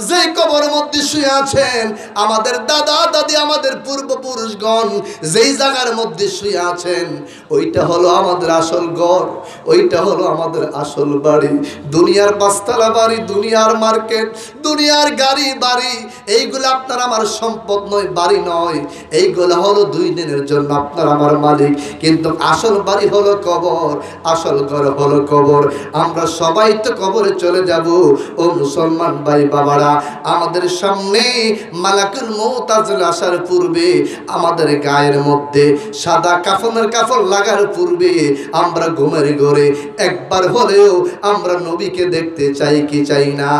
যেই কবরের মধ্যে শুয়ে আছেন, আমাদের দাদা দাদি, আমাদের পূর্বপুরুষগণ যেই জায়গার মধ্যে শুয়ে আছেন, ওইটা হলো আমাদের আসল ঘর, ওইটা হলো আমাদের আসল বাড়ি। দুনিয়ার পাঁচতলা বাড়ি, দুনিয়ার মার্কেট, দুনিয়ার গাড়ি বাড়ি, এইগুলো আপনার আমার সম্পদ নয়, বাড়ি নয়। এইগুলো হলো 2 দিনের জন্য আপনার আমার মালিক, কিন্তু আসল বাড়ি হলো কবর, আসল ঘর হলো কবর। আমরা সবাই তো কবরে চলে যাব। ও মুসলমান ভাই বাবারা, আমাদের সামনে মালাকুল মউত আসার পূর্বে, আমাদের গায়ের মধ্যে সাদা কাফনের কাপড় লাগার পূর্বে, আমরা ঘুমের ঘরে একবার হলেও আমরা নবীকে দেখতে চাই কি চাই না?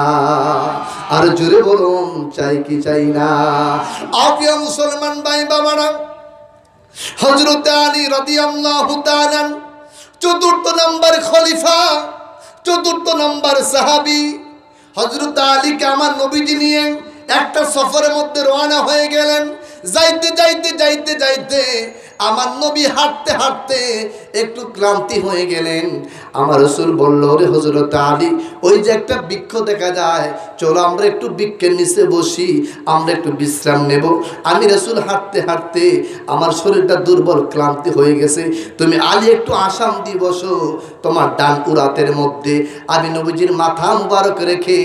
আর জোরে বলুন, চাই কি চাই না? প্রিয় মুসলমান ভাই বাবারা, হযরত আলী রাদিয়াল্লাহু তাআলা 4th নম্বর খলিফা, 4th নম্বর সাহাবী, হযরত আলীকে আমার নবীজি নিয়ে একটা সফরের মধ্যে রওনা হয়ে গেলেন। যাইতে যাইতে যাইতে যাইতে আমার নবী হাঁটতে হাঁটতে একটু ক্লান্তি হয়ে গেলেন। আমার রাসূল বলল, রে হযরত আলী, ওই যে একটা বৃক্ষ দেখা যায়, চলো আমরা একটু বৃক্ষের নিচে বসি, আমরা একটু বিশ্রাম নেব। আমি রাসূল হাঁটতে হাঁটতে আমার শরীরটা দুর্বল, ক্লান্তি হয়ে গেছে, তুমি আলী একটু আসাম দিয়ে বসো তোমার ডান উরাতের মধ্যে, আমি নবীজির মাথা মুবারক রেখে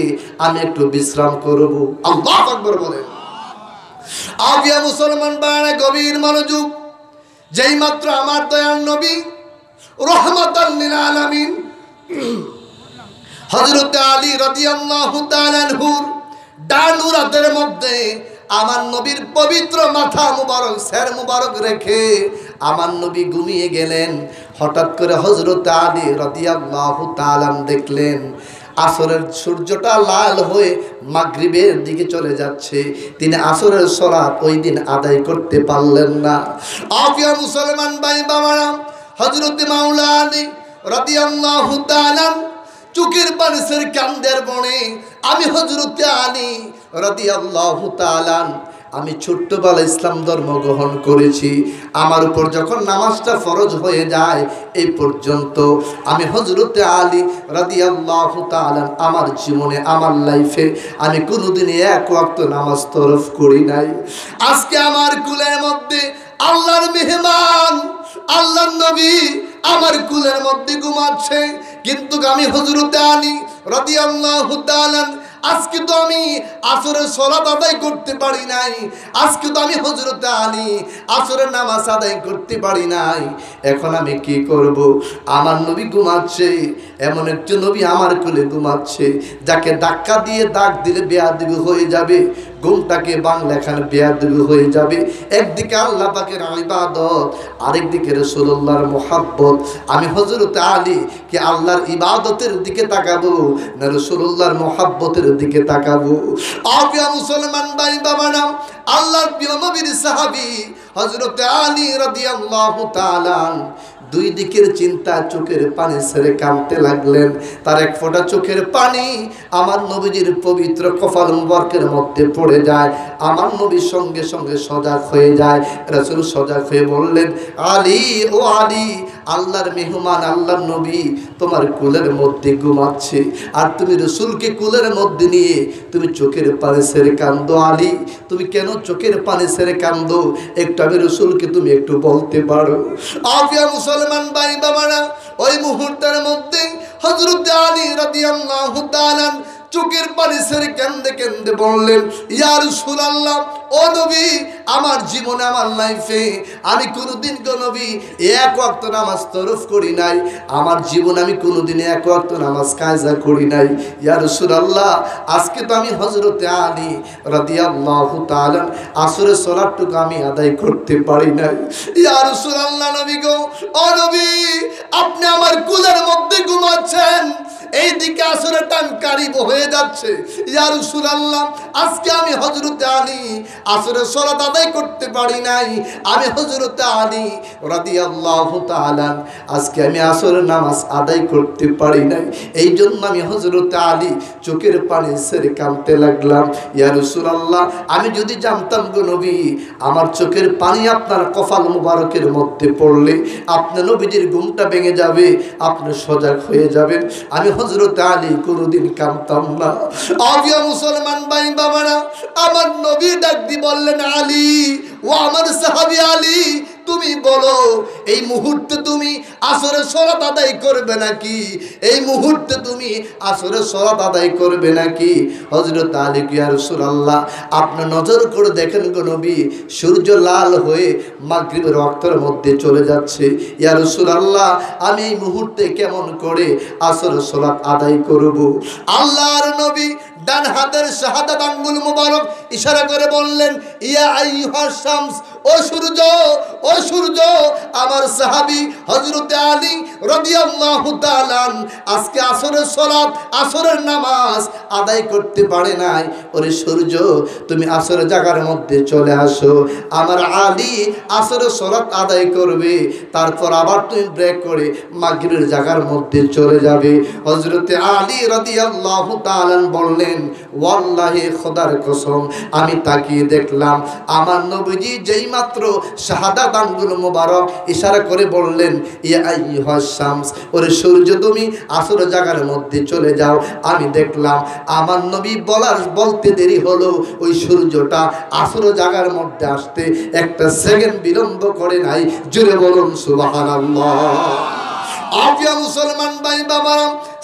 আমি একটু বিশ্রাম করব। আল্লাহু আকবার বলেন। আবিয়া মুসলমান বাড়া গভীর মনোযোগ। যেই মাত্র আমার দয়াল নবী রহমাতাল লিল আলামিন হযরত আলী রাদিয়াল্লাহু তাআলা আনহুর ডান উরাতের মধ্যে আমার নবীর পবিত্র মাথা মুবারক, স্যার মুবারক রেখে আমার নবী ঘুমিয়ে গেলেন। হঠাৎ করে হযরত আলী রাদিয়াল্লাহু তাআলা দেখলেন আসরের সূর্যটা লাল হয়ে মাগরিবের দিকে চলে যাচ্ছে। তিনি আসরের সালাত ওই দিন আদায় করতে পারলেন না। আফিয়া মুসলমান ভাই বাবারা, হযরত মাওলা আলী রাদিয়াল্লাহু তাআলা চোখের পানির কান্দের বনে আমি হযরত আলী রাদিয়াল্লাহু তাআলা আমি ছোট্টবেলা ইসলাম ধর্ম গ্রহণ করেছি, আমার উপর যখন নামাজটা ফরজ হয়ে যায় এই পর্যন্ত আমি হযরতে আলী রাদিয়াল্লাহু তাআলা আমার জীবনে আমার লাইফে আমি কোনোদিন এক ওয়াক্ত নামাজ তরফ করি নাই। আজকে আমার কুলের মধ্যে আল্লাহর মেহমান আল্লাহর নবী আমার কুলের মধ্যে ঘুমাচ্ছে, কিন্তু আমি হযরতে আলী রাদিয়াল্লাহু তাআলা আজকে তো আমি আসরের সালাত আদায় করতে পারি নাই, আজকে তো আমি হযরতে আলী আসরের নামাজ আদায় করতে পারি নাই। এখন আমি কি করব? আমার নবী ঘুমাচ্ছে, এমন একজন নবী আমার কোলে ঘুমাচ্ছে যাকে ধাক্কা দিয়ে দাগ দিলে বেয়াদবি হয়ে যাবে, ঘুমটাকে বাংলা এখানে বেয়াদবি হয়ে যাবে। একদিকে আল্লাহ পাকের ইবাদত, আরেকদিকে রাসূলুল্লাহর মুহাব্বত। আমি হযরতে আলী কি আল্লাহর ইবাদতের দিকে তাকাবো না রাসূলুল্লাহর মুহাব্বতের দিকে তাকাবো? আপিয়া মুসলমান ভাই বাবারা, আল্লাহর প্রিয় নবীর সাহাবী হযরতে আলী রাদিয়াল্লাহু তাআলা দুই দিকের চিন্তা চোখের পানি ছেড়ে কাঁদতে লাগলেন। তার এক ফোঁটা চোখের পানি আমার নবীজির পবিত্র কপাল মুবারকের মধ্যে পড়ে যায়। আমার নবীর সঙ্গে সঙ্গে সজাগ হয়ে যায়। রাসূল সজাগ হয়ে বললেন, আলী ও আলী, আল্লাহর মেহমান আল্লাহর নবী তোমার কুলের মধ্যে ঘুমাচ্ছে, আর তুমি রাসূলকে কুলের মধ্যে নিয়ে তুমি চোখের পানি ছেড়ে কাঁদো। আলী, তুমি কেন চোখের পানি ছেড়ে কাঁদো? একটু আমি রাসূলকে তুমি একটু বলতে পারো? আফিয়া মুসলমান ভাই বাবারা, ওই মুহূর্তের মধ্যে হযরত আলী রাদিয়াল্লাহু তাআলা চোখের পানি ছেড়ে কেন্দে কেন্দে বললেন, ইয়া রাসূলুল্লাহ, ও নবী, আমার জীবনে আমার লাইফে আমি কোনোদিন গো নবী এক ওয়াক্ত নামাজ তরফ করি নাই, আমার জীবনে আমি কোনোদিন এক ওয়াক্ত নামাজ কাজা করি নাই। ইয়া রাসূলুল্লাহ, আজকে তো আমি হযরতে আলী রাদিয়াল্লাহু তাআলা আসরের সালাতটুকু আমি আদায় করতে পারি নাই। ইয়া রাসূলুল্লাহ, নবী গো, ও নবী, আপনি আমার কুলের মধ্যে ঘুমাচ্ছেন, এইদিকে আসরের টাইম কারিব হয়ে যাচ্ছে। ইয়া রাসূলুল্লাহ, আজকে আমি হযরতে আলী আসরের সালাত আদায় করতে পারি নাই, আমি হযরতে আলী রাদিয়াল্লাহু তাআলা আজকে আমি আসরের নামাজ আদায় করতে পারি নাই, এই জন্য আমি হযরতে আলী চোখের পানি ছেড়ে কাঁদতে লাগলাম। ইয়া রাসূলুল্লাহ, আমি যদি জানতাম গো নবী আমার চোখের পানি আপনার কপাল মুবারকের মধ্যে পড়লে আপনার নবীজির ঘুমটা ভেঙে যাবে, আপনি সজাগ হয়ে যাবেন, আমি হযরতে আলী কোনোদিন কাঁদতাম না। আবিয়া মুসলমান ভাই বাবারা, আমার নবী ডাক দিয়ে বললেন, আলী, ও আমার সাহাবী আলী, তুমি বলো এই মুহূর্তে তুমি আসরের সালাত আদায় করবে নাকি? এই মুহূর্তে তুমি আসরের সালাত আদায় করবে নাকি? হযরত আলী, ইয়া রাসূলুল্লাহ, আপনি নজর করে দেখেন গো নবী, সূর্য লাল হয়ে মাগরিবের ওয়াক্তের মধ্যে চলে যাচ্ছে। ইয়া রাসূলুল্লাহ, আমি এই মুহূর্তে কেমন করে আসরের সালাত আদায় করব? আল্লাহর নবী ডান হাতের শাহাদাত আঙ্গুল মুবারক ইশারা করে বললেন, ইয়া আইয়ুহাস শামস, ও সূর্য, ও সূর্য। আমার সাহাবী হযরতে আলী রাদিয়াল্লাহু তাআলা আজকে আসরের সালাত, আসরের নামাজ আদায় করতে পারে নাই। ওরে সূর্য, তুমি আসরের জায়গার মধ্যে চলে আসো, আমার আলী আসরের সালাত আদায় করবে, তারপর আবার তুমি ব্রেক করে মাগরিবের জায়গার মধ্যে চলে যাবে। হযরতে আলী রাদিয়াল্লাহু তাআলা বললেন, ওয়াল্লাহি, খোদার কসম, আমি তাকিয়ে দেখলাম আমার নবীজি যেই মাত্র শাহাদাত আঙ্গুল মুবারক ইশারা করে বললেন, ইয়া আইয়ুহাস শামস, ওরে সূর্য, তুমি আসর জায়গার মধ্যে চলে যাও। আমি দেখলাম আমার নবী বলতে দেরি হলো, ওই সূর্যটা আসর জায়গার মধ্যে আসতে একটা সেকেন্ড বিলম্ব করে নাই। জোরে বলুন সুবহানাল্লাহ। আফিয়া মুসলমান ভাই বাবা,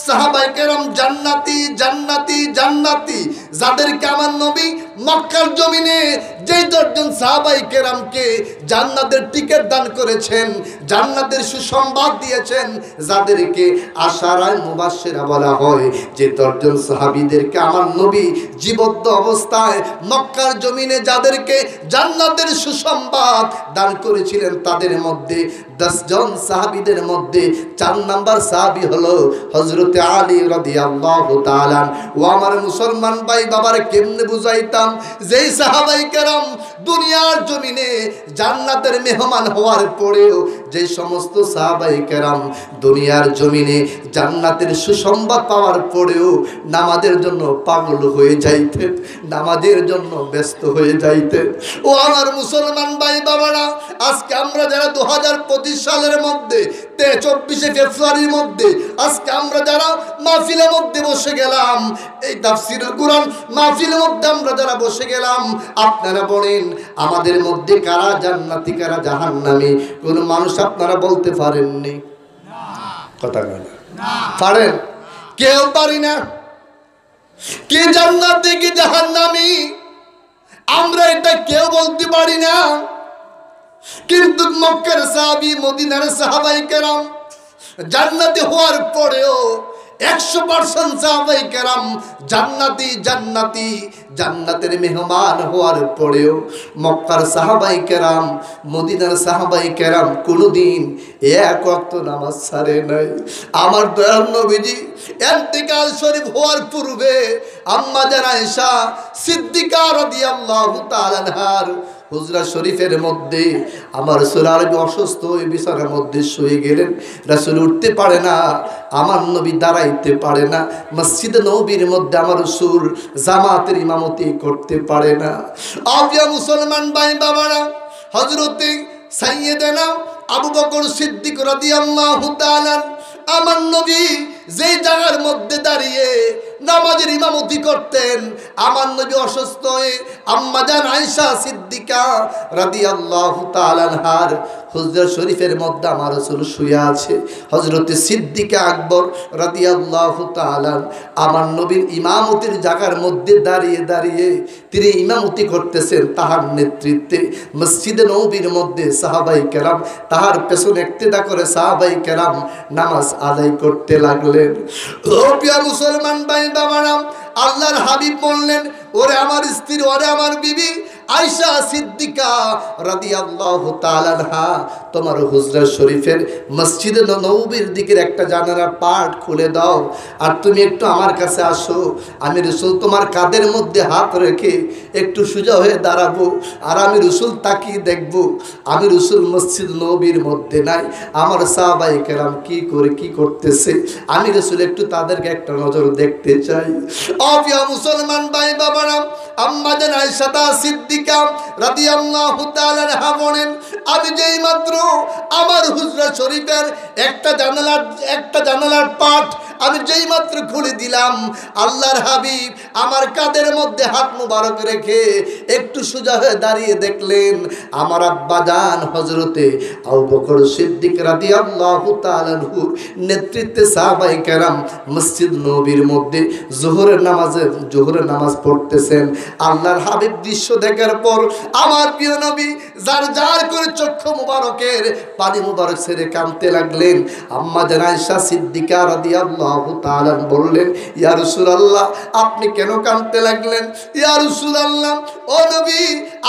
সাহাবায়ে কেরাম জান্নাতি জান্নাতি জান্নাতি, যাদেরকে আমার নবী মক্কার জমিনে যেই 10 জন সাহাবায়ে কেরামকে জান্নাতের টিকিট দান করেছেন, জান্নাতের সুসংবাদ দিয়েছেন, যাদেরকে আশারায়ে মুবাশশিরা বলা হয়, যে 10 জন সাহাবীদেরকে আমার নবী জীবদ্দ অবস্থায় মক্কার জমিনে যাদেরকে জান্নাতের সুসংবাদ দান করেছিলেন, তাদের মধ্যে 10 জন সাহাবীদের মধ্যে 4 নাম্বার সাহাবী হলো হযরতে আলী রাদিয়াল্লাহু তাআলা। ও আমার মুসলমান ভাই বাবার, কেমনে বুঝাইতাম, যেই সাহাবায়ে কেরাম দুনিয়ার জমিনে জান্নাতের মেহমান হওয়ার পরেও যে সমস্ত সাহাবায়ে কেরাম দুনিয়ার জমিনে জান্নাতের সুসংবাদ পাওয়ার পরেও নামাজের জন্য পাগল হয়ে যাইতেন, নামাজের জন্য ব্যস্ত হয়ে যাইতেন। ও আমার মুসলমান ভাই বাবারা, আজকে আমরা যারা 2025 সালের মধ্যে 24শে ফেব্রুয়ারির মধ্যে আজকে আমরা যারা মাহফিলের মধ্যে বসে গেলাম, এই তাফসীরুল কুরআন মাহফিলের মধ্যে আমরা যারা বসে গেলাম, আপনারা বলেন আমাদের মধ্যে কারা জান্নাতি কারা জাহান্নামী? কোন মানুষ আপনারা বলতে পারেননি? কথা বলেন না, পারেন? কেউ পারি না। কে জান্নাতি কে জাহান্নামী আমরা এটা কেউ বলতে পারি না। কিন্তু মক্কার সাহাবী মদিনার সাহাবায়ে কেরাম জান্নাতি হওয়ার পরেও 100% সাহাবায়ে কেরাম জান্নাতি জান্নাতি জান্নাতের মেহমান হওয়ার পরেও মক্কার সাহাবায়ে কেরাম মদিনার সাহাবায়ে কেরাম কোনোদিন এক ওয়াক্ত নামাজ ছাড়ে নাই। আমার দয়াল নবীজি ইন্তেকাল শরীফ হওয়ার পূর্বে আম্মা জান আয়েশা সিদ্দিকা রাদিয়াল্লাহু তাআলা আনহার হুজরা শরীফের মধ্যে আমার রাসূল আরবি অসুস্থ হয়ে বিছানার মধ্যে শুয়ে গেলেন। রাসূল উঠতে পারে না, আমার নবী দাঁড়াইতে পারে না, মসজিদে নববীর মধ্যে আমার রাসূল জামাতের ইমামতি করতে পারে না। আবিয়া মুসলমান ভাই বাবারা, হযরতে সাইয়্যিদানা আবু বকর সিদ্দিক রাদিয়াল্লাহু তাআলা আমার নবী যে জায়গার মধ্যে দাঁড়িয়ে নামাজের ইমামতি করতেন, আমার নবী অসুস্থ হয়ে আম্মা জান আয়েশা সিদ্দিকা রাদিয়াল্লাহু তাআলা আনহার হুজরা শরীফের মধ্যে আমার রাসূল শুয়ে আছে। হযরতে সিদ্দিকা আকবর রাদিয়াল্লাহু তাআলা আমার নবীর ইমামতির জায়গার মধ্যে দাঁড়িয়ে দাঁড়িয়ে তিনি ইমামতি করতেছেন তাহার নেতৃত্বে। মসজিদে নববীর মধ্যে সাহাবায়ে কেরাম তাহার পেছনে ইক্তেদা করে সাহাবায়ে কেরাম নামাজ আদায় করতে লাগলেন। ও প্রিয় মুসলমান ভাই বাবারা, আল্লাহর হাবিব বললেন, ওরে আমার স্ত্রী, ওরে আমার বিবি আয়েশা সিদ্দিকা রাদিয়াল্লাহু তাআলা আনহা, তোমার হুজরা শরীফের মসজিদে নববীর দিকের একটা জানালার পাট খুলে দাও, আর তুমি একটু আমার কাছে আসো। আমি রাসূল তোমার কাঁধের মধ্যে হাত রেখে একটু সোজা হয়ে দাঁড়াবো, আর আমি রাসূল তাকিয়ে দেখব আমি রাসূল মসজিদ নববীর মধ্যে নাই, আমার সাহাবায়ে কেরাম কি করে কি করতেছে, আমি রাসূল একটু তাদেরকে একটা নজর দেখতে চাই। প্রিয় মুসলমান ভাই বাবারা, আম্মা জান আয়েশা সিদ্দিকা রাদিয়াল্লাহু তাআলা আনহা বলেন, আমি যেই মাত্র আমার হুজরা শরীফের একটা জানালার পাট আমি যেই মাত্র খুলে দিলাম, আল্লাহর হাবিব আমার কাঁধের মধ্যে হাত মুবারক রেখে একটু সোজা হয়ে দাঁড়িয়ে দেখলেন আমার আব্বা জান হযরতে আবু বকর সিদ্দিক রাদিয়াল্লাহু তাআলা আনহুর নেতৃত্বে সাহাবায়ে কেরাম মসজিদ নববীর মধ্যে জোহরের নামাজ পড়তেছেন। আল্লাহর হাবিব দৃশ্য দেখার পর আমার প্রিয় নবী জার জার করে চক্ষু মুবারকের পানি মুবারক ছেড়ে কাঁদতে লাগলেন। আম্মা জান আয়েশা সিদ্দিকা রাদিয়াল্লাহু তাআলা বললেন, ইয়া রাসূলুল্লাহ, আপনি কেন কাঁদতে লাগলেন? ইয়া রাসূলুল্লাহ, ও নবী,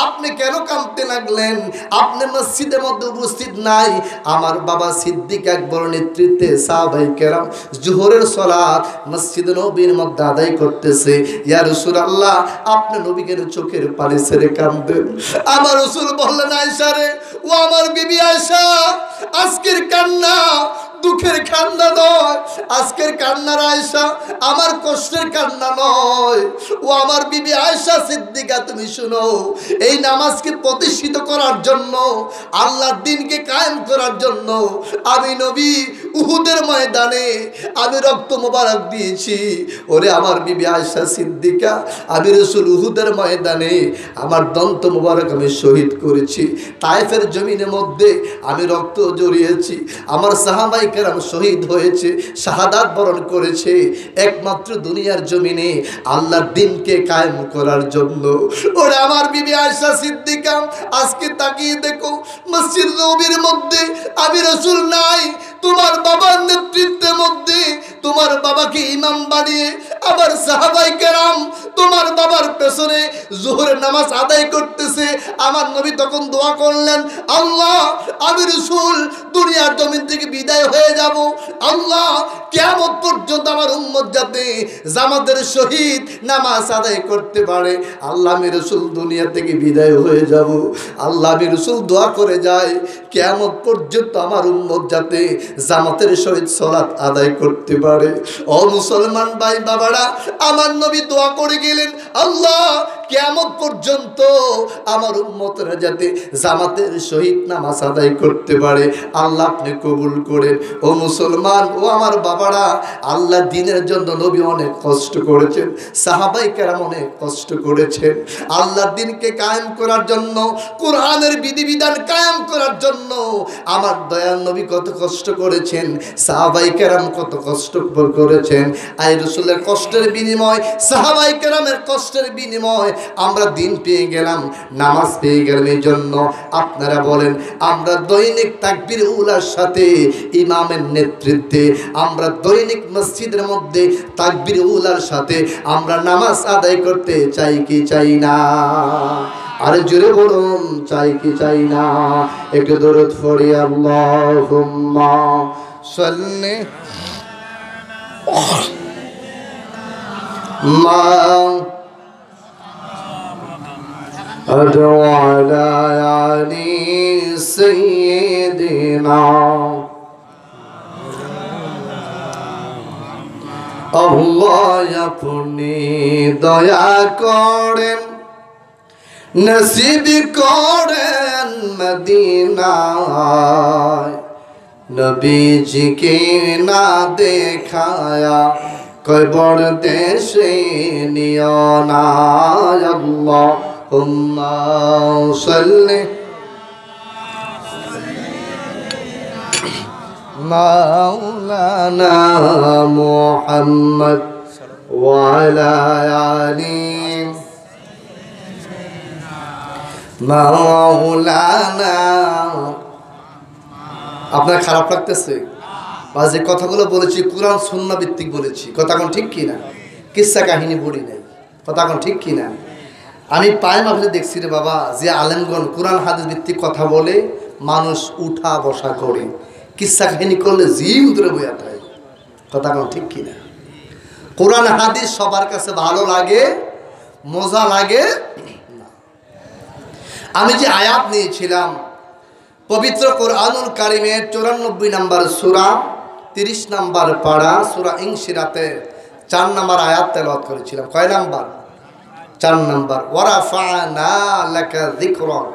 আপনি কেন কাঁদতে লাগলেন? আপনি মসজিদের মধ্যে উপস্থিত নাই। আমার বাবা সিদ্দিক আকবর নেতৃত্বে সাহাবায়ে কেরাম জোহরের সালাত মসজিদ নববীর মধ্যে আদায় করতেছে। ইয়া রাসূলুল্লাহ, আপনি নবীকে চোখের পানি ছেড়ে কাঁদেন। আমার রাসূল বললেন, আয়েশা রে, ও আমার বিবি আয়েশা, আজকের কান্না দুঃখের কান্না নয়, আজকের কান্নার আয়েশা আমার কষ্টের কান্না নয়। ও আমার বিবি আয়েশা সিদ্দিকা, তুমি শুনো, এই নামাজকে প্রতিষ্ঠিত করার জন্য, আল্লাহর দ্বীনকে কায়েম করার জন্য আমি নবী উহুদের ময়দানে আমি রক্ত মোবারক দিয়েছি। ওরে আমার বিবি আয়েশা সিদ্দিকা, আমি রাসূল উহুদের ময়দানে আমার দন্ত মোবারক আমি শহীদ করেছি। তায়েফের জমিনের মধ্যে আমি রক্ত জড়িয়েছি। আমার সাহাবায়ে কেরাম শহীদ হয়েছে, শাহাদাত বরণ করেছে একমাত্র দুনিয়ার জমিনে আল্লাহর দ্বীনকে কায়েম করার জন্য। ওরে আমার বিবি আয়েশা সিদ্দিকা, আজকে তাকিয়ে দেখো মসজিদ নববীর মধ্যে আমি রাসূল নাই, তোমার বাবার নেতৃত্বের মধ্যে তোমার বাবাকে ইমাম বানিয়ে আবার সাহাবায়ে কেরাম তোমার বাবার পেছনে যোহরের নামাজ আদায় করতেছে। আমার নবী তখন দোয়া করলেন, আল্লাহ আমি রাসূল দুনিয়ার জমিন থেকে বিদায় হয়ে যাব, আল্লাহ কিয়ামত পর্যন্ত আমার উম্মত যাতে জামাতের সহিত নামাজ আদায় করতে পারে। আল্লাহ আমি রাসূল দুনিয়া থেকে বিদায় হয়ে যাব, আল্লাহ আমি রাসূল দোয়া করে যায় কিয়ামত পর্যন্ত আমার উম্মত যাতে জামাতের সহিত সালাত আদায় করতে পারে। ও মুসলমান ভাই বাবারা, আমার নবী দোয়া করে গেলেন, আল্লাহ কিয়ামত পর্যন্ত আমার উম্মতরা যাতে জামাতের সহিত নামাজ আদায় করতে পারে। আল্লাহ আপনি কবুল করেন। ও মুসলমান, ও আমার বাবারা, আল্লাহ দ্বীনের জন্য নবী অনেক কষ্ট করেছেন, সাহাবায়ে কেরাম অনেক কষ্ট করেছেন। আল্লাহ দ্বীনকে কায়েম করার জন্য, কোরআনের বিধিবিধান কায়েম করার জন্য আমার দয়াল নবী কত কষ্ট করেছেন, সাহাবায়ে কেরাম কত কষ্ট করেছেন। আই রাসূলের কষ্টের বিনিময়, সাহাবায়ে কেরামের কষ্টের বিনিময় আমরা দিন পেয়ে গেলাম, নামাজ পেয়ে গেলাম। এই জন্য আপনারা বলেন, আমরা দৈনিক তাকবীর উলার সাথে ইমামের নেতৃত্বে আমরা দৈনিক মসজিদের মধ্যে তাকবীর উলার সাথে আমরা নামাজ আদায় করতে চাই কি চাই না? আরে জোরে বলুন, চাই কি চাই না? একটু দরুদ পড়ি, আল্লাহুম্মা সাল্লি মা আদু আলা আলি সাইয়্যিদিনা আল্লাহ আপনি দয়া করেন, নসিব করেন মদিনায়, নবীজিকে না দেখায়া কবর দেশে নিও না। আল্লাহুম্মা সাল্লি মাওলানা মুহাম্মদ ওয়া আলা আলি মাওলানা। আপনার খারাপ লাগতেছে? বা যে কথাগুলো বলেছি কুরআন সুন্নাহ ভিত্তিক বলেছি, কথা কোন ঠিক কিনা? কিসসা কাহিনী বলি নাই, কথা কোন ঠিক কিনা? আমি পায় মাহফিলে দেখছি রে বাবা, যে আলেমগণ কুরআন হাদিস ভিত্তিক কথা বলে মানুষ উঠা বসা করে, কিসসা কাহিনী করলে জিম ধরে বইয়া থাকে, কথা কোন ঠিক কিনা? কুরআন হাদিস সবার কাছে ভালো লাগে, মজা লাগে না। আমি যে আয়াত নিয়েছিলাম পবিত্র কোরআনুল কারিমের 94 নম্বর সূরা 30 নম্বর পারা সূরা ইনশিরাতে 4 নম্বর আয়াত তেলাওয়াত করেছিলাম। কয় নাম্বার? 4 নম্বর। ওয়ারাফা'না লাকা যিকরাক।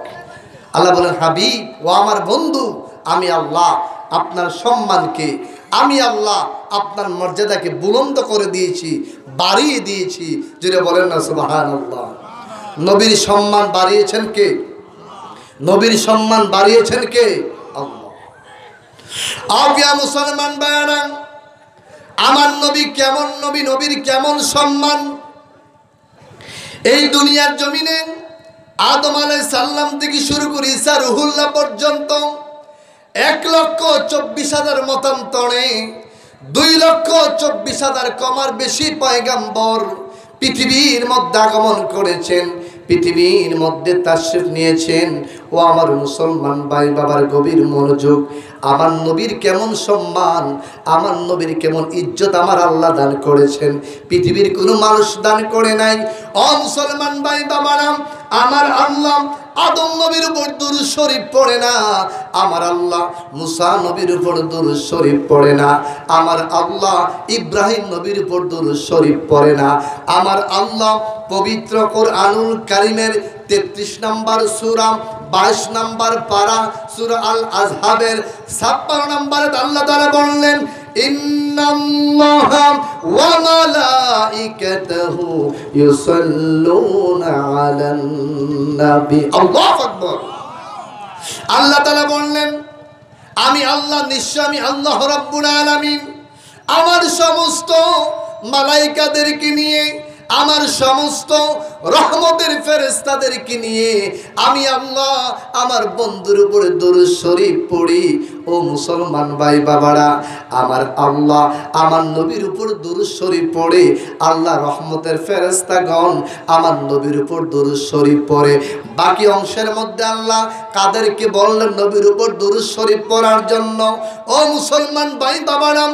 আল্লাহ বলেন, হাবিব ও আমার বন্ধু, আমি আল্লাহ আপনার সম্মানকে, আমি আল্লাহ আপনার মর্যাদাকে বুলন্দ করে দিয়েছি, বাড়িয়ে দিয়েছি। যেটা বলেন না সুবহানাল্লাহ। নবীর সম্মান বাড়িয়েছেন কে? নবীর সম্মান বাড়িয়েছেন কে? আল্লাহ। আপিয়া মুসলমান ভাইরা, আমার নবী কেমন নবী, নবীর কেমন সম্মান। এই দুনিয়ার জমিনে আদম আলাইহিস সালাম থেকে শুরু করে ঈসা রুহুল্লাহ পর্যন্ত 1,24,000 মতান্তরে 2,24,000 কমার বেশি পয়গাম্বর পৃথিবীর মধ্যে আগমন করেছেন, পৃথিবীর মধ্যে তাশরিফ নিয়েছেন। ও আমার মুসলমান ভাই বাবার গভীর মনোযোগ, আমার নবীর কেমন সম্মান, আমার নবীর কেমন ইজ্জত আমার আল্লাহ দান করেছেন, পৃথিবীর কোনো মানুষ দান করে নাই। ও মুসলমান ভাই বাবারা, আমার আল্লাহ আদম নবীর উপর দুরূদ শরীফ পড়ে না, আমার আল্লাহ মুসা নবীর উপর দুরূদ শরীফ পড়ে না, আমার আল্লাহ ইব্রাহিম নবীর উপর দুরূদ শরীফ পড়ে না, আমার আল্লাহ পবিত্র কোরআনুল কারীমের 33 নম্বর সূরা 22 নম্বর পারা সূরা আল আযহাবের 56 নম্বরে আল্লাহ তাআলা বললেন, ইন্নাল্লাহা ওয়া মালাইকাতাহু ইউসাল্লুনা আলান নবী। আল্লাহু আকবার। আল্লাহ তাআলা বললেন, আমি আল্লাহ, নিশ্চয় আমি আল্লাহ রাব্বুল আলামিন আমার সমস্ত মালাইকাদেরকে নিয়ে আমার সমস্ত রহমতের ফেরেশতাদেরকে নিয়ে আমি আল্লাহ আমার বন্ধুর উপরে দরুদ শরীফ পড়ি। ও মুসলমান ভাই বাবারা, আমার আল্লাহ আমার নবীর উপর দরুদ শরীফ পড়ে, আল্লাহ রহমতের ফেরেশতাগণ আমার নবীর উপর দরুদ শরীফ পড়ে। বাকি অংশের মধ্যে আল্লাহ কাদেরকে বললেন নবীর উপর দরুদ শরীফ পড়ার জন্য? ও মুসলমান ভাই বাবারা,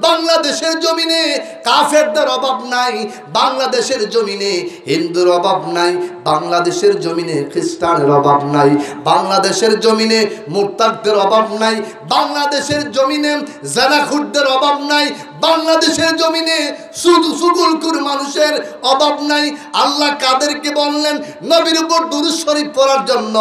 বাংলাদেশের জমিনে কাফেরদের অভাব নাই, বাংলাদেশের জমিনে হিন্দুর অভাব নাই, বাংলাদেশের জমিনে খ্রিস্টানের অভাব নাই, বাংলাদেশের জমিনে মুরতাদদের অভাব নাই, বাংলাদেশের জমিনে জানাখুরদের অভাব নাই, বাংলাদেশের জমিনে শুধু সুগুলকুর মানুষের অভাব নাই। আল্লাহ কাদেরকে বললেন নবীর উপর দুরূদ শরীফ পড়ার জন্য?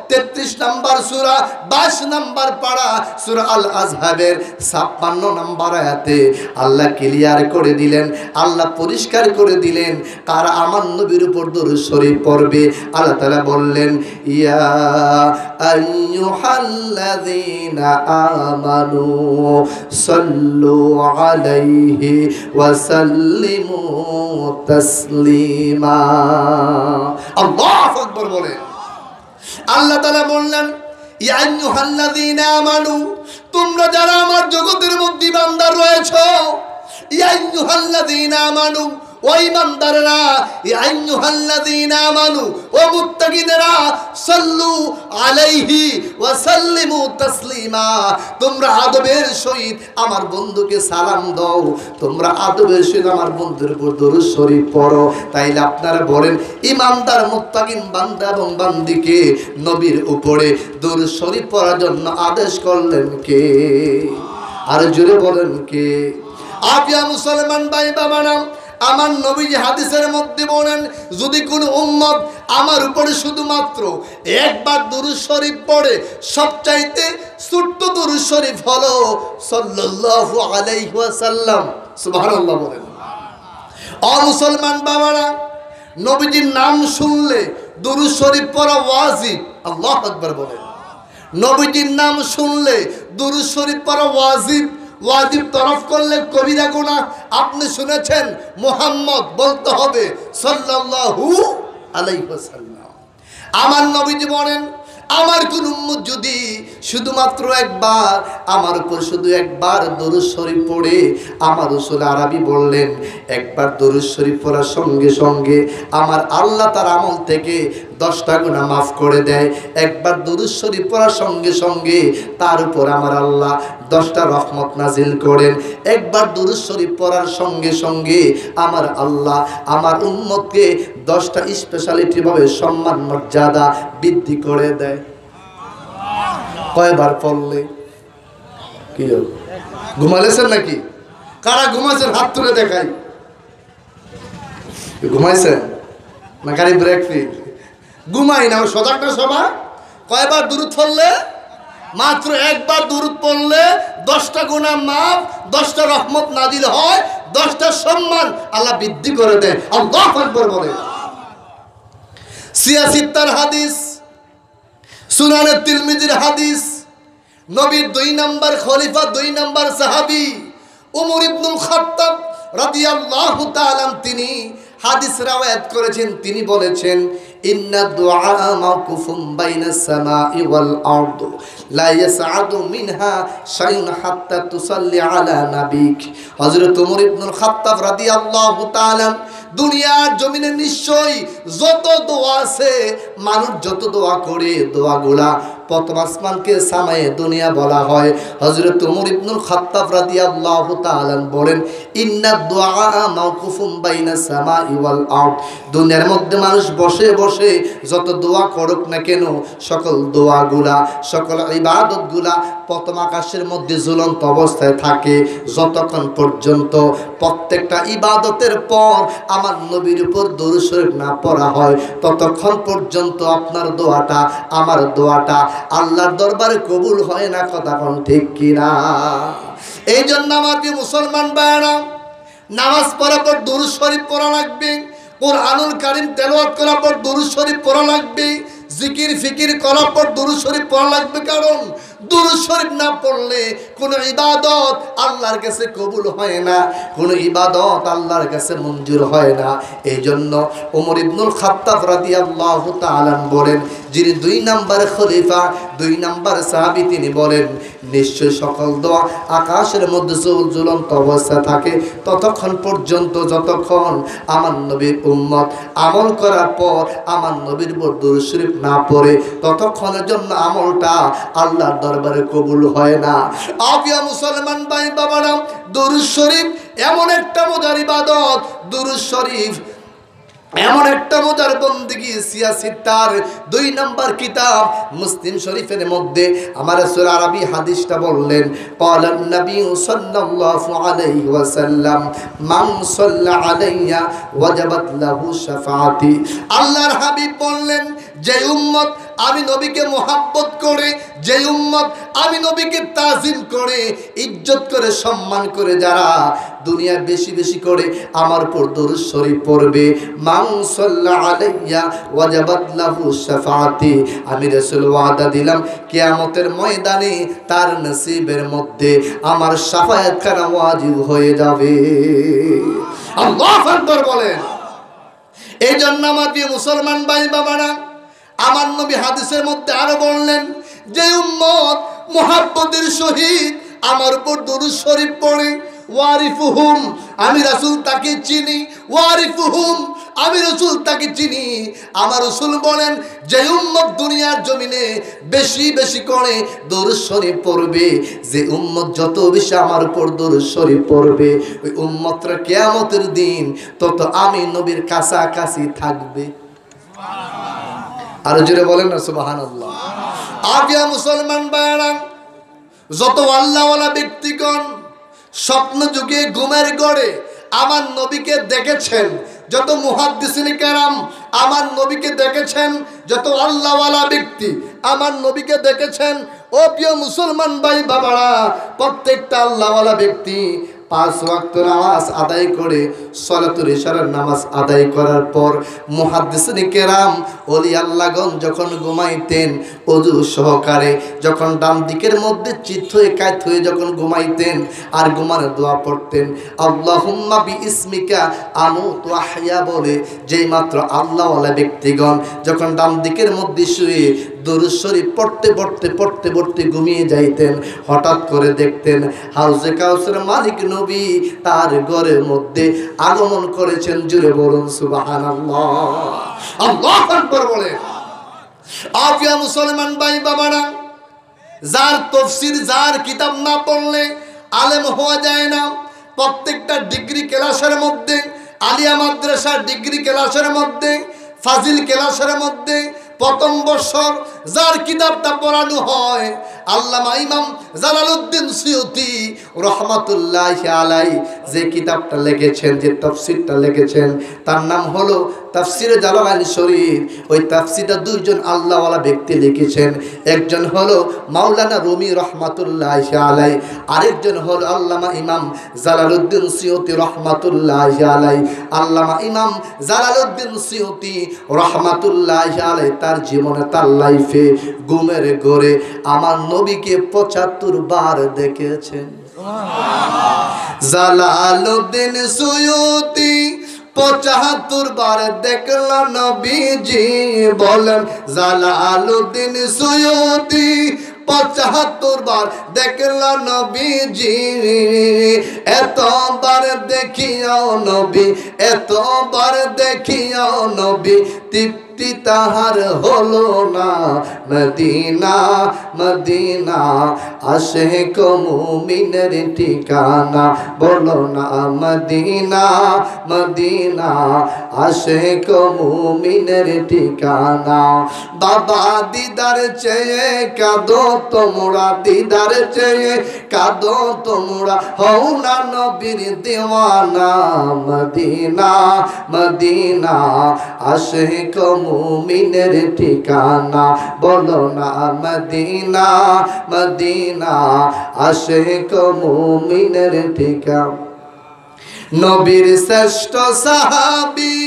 33 নম্বর সূরা 22 নম্বর পারা সূরা আল আযহাবের 56 নম্বর আয়াতে আল্লাহ ক্লিয়ার করে দিলেন, আল্লাহ পরিষ্কার করে দিলেন কারা আমার নবীর উপর দুরূদ শরীফ পড়বে। আল্লাহ তাআলা বললেন, ইয়া আইয়ুহাল্লাযীনা আমানু সাল্লু আলাইহি ওয়া সাল্লিমু তাসলিমা। আল্লাহু আকবার বলেন। আল্লাহ তাআলা বললেন, ইয়া আইয়ুহাল্লাযীনা আমানু, তোমরা যারা আমার জগতের মধ্যে ইমানদার রয়েছে, ইয়া আইয়ুহাল্লাযীনা আমানু, ও ইমানদাররা, ইয়া আইয়ুহাল্লাযীনা আমানু, ও মুত্তাকিনেরা, সাল্লু আলাইহি ওয়া সাল্লিমু তাসলিমা, তোমরা আদবের সহিত আমার বন্ধুকে সালাম দাও, তোমরা আদবের সহিত আমার বন্ধুর উপর দরুদ শরীফ পড়ো। তাইলে আপনারা বলেন, ইমানদার মুত্তাকিন বান্দা এবং বান্দিকে নবীর উপরে দরুদ শরীফ পড়ার জন্য আদেশ করলেন কে? আর জোরে বলেন কে? আপিয়া মুসলমান ভাই বাবারা, আমার নবীজি হাদিসের মধ্যে বলেন, যদি কোনো উম্মত আমার উপরে শুধুমাত্র একবার দুরূদ শরীফ পড়ে, সবচাইতে ছোট্ট দুরূদ শরীফ হলো সাল্লাল্লাহু আলাইহি ওয়াসাল্লাম। সুবহানাল্লাহ বলেন। ও মুসলমান বাবারা, নবীজির নাম শুনলে দুরূদ শরীফ পড়া ওয়াজিব। আল্লাহু আকবার বলেন। নবীজির নাম শুনলে দুরূদ শরীফ পড়া ওয়াজিব। ওয়াজিব তরফ করলে কবিরা গুনাহ। আপনি শুনেছেন মুহাম্মদ, বলতে হবে সাল্লাল্লাহু আলাইহি ওয়াসাল্লাম। আমার নবীজি বলেন, আমার কোন উম্মত যদি শুধুমাত্র একবার আমার উপর শুধু একবার দরুদ শরীফ পড়ে, আমার রাসূল আরবি বললেন, একবার দরুদ শরীফ পড়ার সঙ্গে সঙ্গে আমার আল্লাহ তার আমল থেকে 10টা গুনাহ মাফ করে দেয়। একবার দরুদ শরীফ পড়ার সঙ্গে সঙ্গে তার উপর আমার আল্লাহ 10টা রহমত নাজিল করেন। একবার দরুদ শরীফ পড়ার সঙ্গে সঙ্গে আমার আল্লাহ আমার উম্মতকে 10টা স্পেশালিটি ভাবে সম্মান মর্যাদা বৃদ্ধি করে দেয়। কয়বার পড়লে কি হবে? ঘুমাইছেন নাকি? কারা ঘুমাইছেন হাত তুলে দেখাই। ঘুমাইছেন না? গাড়ি ব্রেক ফিল ঘুমাই না, সজাগ না সবাই? কয়বার দুরূদ পড়লে? মাত্র একবার দুরূদ পড়লে 10টা গুনাহ মাফ, 10টা রহমত নাজিল হয়, 10টা সম্মান আল্লাহ বৃদ্ধি করে দেয়। আল্লাহু আকবার বলে। সিয়াসিত্তার হাদিস, সুনানে তিরমিজির হাদিস, নবীর 2 নম্বর খলিফা, 2 নম্বর সাহাবী উমর ইবনুল খাত্তাব রাদিয়াল্লাহু তাআলা তিনি হাদিস রাওয়ায়াত করেছেন। তিনি বলেছেন, ইন্না দুআ মাওকুফুম বাইনাস সামাই ওয়াল আরদ লা ইয়াসআদু মিনহা শাইউন হাত্তা তুসাল্লি আলা নাবিক। হযরত ওমর ইবনুল খাত্তাব রাদিয়াল্লাহু তাআলা দুনিয়ার জমিনে নিশ্চয়ই যত দোয়া আছে, মানুষ যত দোয়া করে, দোয়াগুলা প্রথম আসমানকে সামায়ে দুনিয়া বলা হয়। হযরত ওমর ইবনুল খাত্তাব রাদিয়াল্লাহু তাআলা বলেন, ইন্না দুআ মাওকুফুম বাইনাস সামাই ওয়াল আরদ, দুনিয়ার মধ্যে মানুষ বসে বসে যত দোয়া করুক না কেন, সকল দোয়াগুলা, সকল ইবাদতগুলা প্রথম আকাশের মধ্যে ঝুলন্ত অবস্থায় থাকে, যতক্ষণ পর্যন্ত প্রত্যেকটা ইবাদতের পর আমার নবীর উপর দরুদ শরীফ না পড়া হয়, ততক্ষণ পর্যন্ত আপনার দোয়াটা, আমার দোয়াটা আল্লাহর দরবারে কবুল হয় না। কথা কোন ঠিক কিনা? এই জন্য আমার প্রিয় মুসলমান ভাইরা, নামাজ পড়ার পর দরুদ শরীফ পড়া লাগবে, কুরআনুল কারীম তেলাওয়াত করার পর দরুদ শরীফ পড়া লাগবে, জিকির ফিকির করার পর দরুদ শরীফ পড়া লাগবে। কারণ দুরূদ শরীফ না পড়লে কোনো ইবাদত আল্লাহর কাছে কবুল হয় না, কোনো ইবাদত আল্লাহর কাছে মঞ্জুর হয় না। এই জন্য ওমর ইবনুল খাত্তাব রাদিয়াল্লাহু তাআলা বলেন, যিনি 2 নাম্বার খলিফা, 2 নাম্বার সাহাবী, তিনি বলেন, নিশ্চয় সকল দোয়া আকাশের মধ্যে ঝুলন্ত অবস্থা থাকে ততক্ষণ পর্যন্ত যতক্ষণ আমার নবীর উম্মত আমল করার পর আমার নবীর উপর দুরূদ শরীফ না পড়ে, ততক্ষণের জন্য আমলটা আল্লাহর দরবারে কবুল হয় না। আপিয়া মুসলমান ভাই বাবারা, দুরূদ শরীফ এমন একটা মজার ইবাদত, দুরূদ শরীফ এমন একটা মজার বন্দেগী। সিয়াসিত্তার 2 নাম্বার কিতাব মুসলিম শরীফের মধ্যে আমার রাসূল আরবি হাদিসটা বললেন, ক্বালান নবী সাল্লাল্লাহু আলাইহি ওয়াসাল্লাম, মান সাল্লা আলাইয়া ওয়াজাবাত লাহু শাফাআতি। আল্লাহর হাবিব বললেন, যে উম্মত আমি নবীকে মোহাব্বত করে, যে উম্মত আমি নবীকে তাজিম করে, ইজ্জত করে, সম্মান করে, যারা দুনিয়া বেশি বেশি করে আমার উপর দুরূদ শরীফ পড়বে, মান সাল্লা আলাইয়া ওয়াজাবাত লাহু শাফাআতি, আমি রাসূল ওয়াদা দিলাম কিয়ামতের ময়দানে তার নসিবের মধ্যে আমার শাফায়াত করা ওয়াজিব হয়ে যাবে। আল্লাহু আকবার বলেন। এই জন্য আমার প্রিয় মুসলমান ভাই বাবারা, আমার নবী হাদিসের মধ্যে আরো বললেন, যে উম্মত মুহাব্বতের সহিত আমার উপর দুরূদ শরীফ পড়ে, ওয়ারিফুহুম, আমি রাসূল তাকে চিনি, ওয়ারিফুহুম, আমি রাসূল তাকে চিনি। আমার রাসূল বলেন, যে উম্মত দুনিয়ার জমিনে বেশি বেশি করে দুরূদ শরীফ পড়বে, যে উম্মত যত বেশি আমার উপর দুরূদ শরীফ পড়বে, ওই উম্মতরা কিয়ামতের দিন তত আমি নবীর কাছাকাছি থাকবে। আর জোরে বলেন না সুবহানাল্লাহ। আগে মুসলমান ভাইরা, যত আল্লাহওয়ালা ব্যক্তিগণ স্বপ্ন যুগে ঘুমের গড়ে আমার নবীকে দেখেছেন, যত মুহাদ্দিসিন কেরাম আমার নবীকে দেখেছেন, যত আল্লাহওয়ালা ব্যক্তি আমার নবীকে দেখেছেন, ও প্রিয় মুসলমান ভাই বাবারা, প্রত্যেকটা আল্লাহওয়ালা ব্যক্তি 5 ওয়াক্ত নামাজ আদায় করে সালাতুল ইশারার নামাজ আদায় করার পর মুহাদ্দিসিন কেরাম ওলি আল্লাহগণ যখন ঘুমাইতেন ওযু সহকারে, যখন ডান দিকের মধ্যে চিত্ত হয়ে কাত হয়ে যখন ঘুমাইতেন আর ঘুমানোর দোয়া পড়তেন, আল্লাহুম্মা বিইসমিকা আমুতু আহইয়া বলে, যেই মাত্র আল্লাহওয়ালা ব্যক্তিগণ যখন ডান দিকের মধ্যে শুয়ে দুরূদ শরীফ পড়তে পড়তে পড়তে পড়তে ঘুমিয়ে যাইতেন, হঠাৎ করে দেখতেন হাউজে কাউসার মালিক নবী তার ঘরের মধ্যে আগমন করেছেন। জুড়ে বলুন সুবহানাল্লাহ। আল্লাহু আকবার বলেন। আফিয়া মুসলমান ভাই বাবারা, যার তাফসীর, যার কিতাব না পড়লে আলেম হওয়া যায় না। প্রত্যেকটা ডিগ্রি ক্লাসের মধ্যে, আলিয়া মাদ্রাসার ডিগ্রি ক্লাসের মধ্যে, ফাজিল ক্লাসের মধ্যে প্রথম বছর যার কিতাবটা পড়ানো হয়, আল্লামা ইমাম জালালউদ্দিন সুয়ুতি রহমাতুল্লাহি আলাইহি যে কিতাবটা লিখেছেন, যে তাফসীরটা লিখেছেন, তার নাম হলো তাফসীরে জালালাইন শরীফ। ওই তাফসীরটা 2 জন আল্লাহওয়ালা ব্যক্তি লিখেছেন, একজন হলো মাওলানা রুমি রহমাতুল্লাহি আলাইহি, আরেকজন হলো আল্লামা ইমাম জালালউদ্দিন সুয়ুতি রহমাতুল্লাহি আলাইহি। আল্লামা ইমাম জালালউদ্দিন সুয়ুতি রহমাতুল্লাহি আলাইহি তার জীবনে, তার লাইফে ঘুমের ঘরে আমার নবীকে 75 বার দেখেছেন। জালালউদ্দিন সুয়ুতি 75 বার দেখল নবীজি, বলেন জালালউদ্দিন সুয়ুতি 75 বার দেখল নবীজি। এতবার দেখিয়াও নবী, এতবার দেখিয়াও নবী, তৃপ্তি তাহার হলো না। মদিনা মদিনা আশিক মুমিনের ঠিকানা, বলো না মদিনা মদিনা আশিক মুমিনের ঠিকানা। বাবা দিদার চেয়ে কাঁদো তোমরা, দিদার চেয়ে কাঁদো তোমরা, হও না নবীর দিওয়ানা। মদিনা মদিনা আশিক মুমিনের ঠিকানা, বলো না মদিনা মদিনা আশিক মুমিনের ঠিকানা। নবীর শ্রেষ্ঠ সাহাবী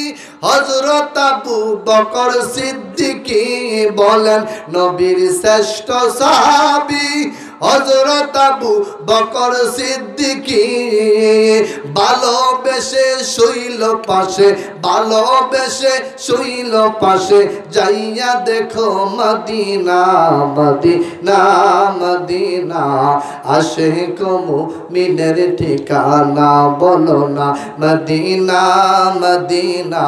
হযরত আবু বকর সিদ্দিকী বলেন নবীর শ্রেষ্ঠ সাহাবী হযরত আবু বকর সিদ্দিকী ভালোবেসে শুইল পাশে ভালোবেসে শুইল পাশে যাইয়া দেখো মদিনা মদিনা মদিনা আশিক মুমিনের ঠিকানা বলো না মদিনা মদিনা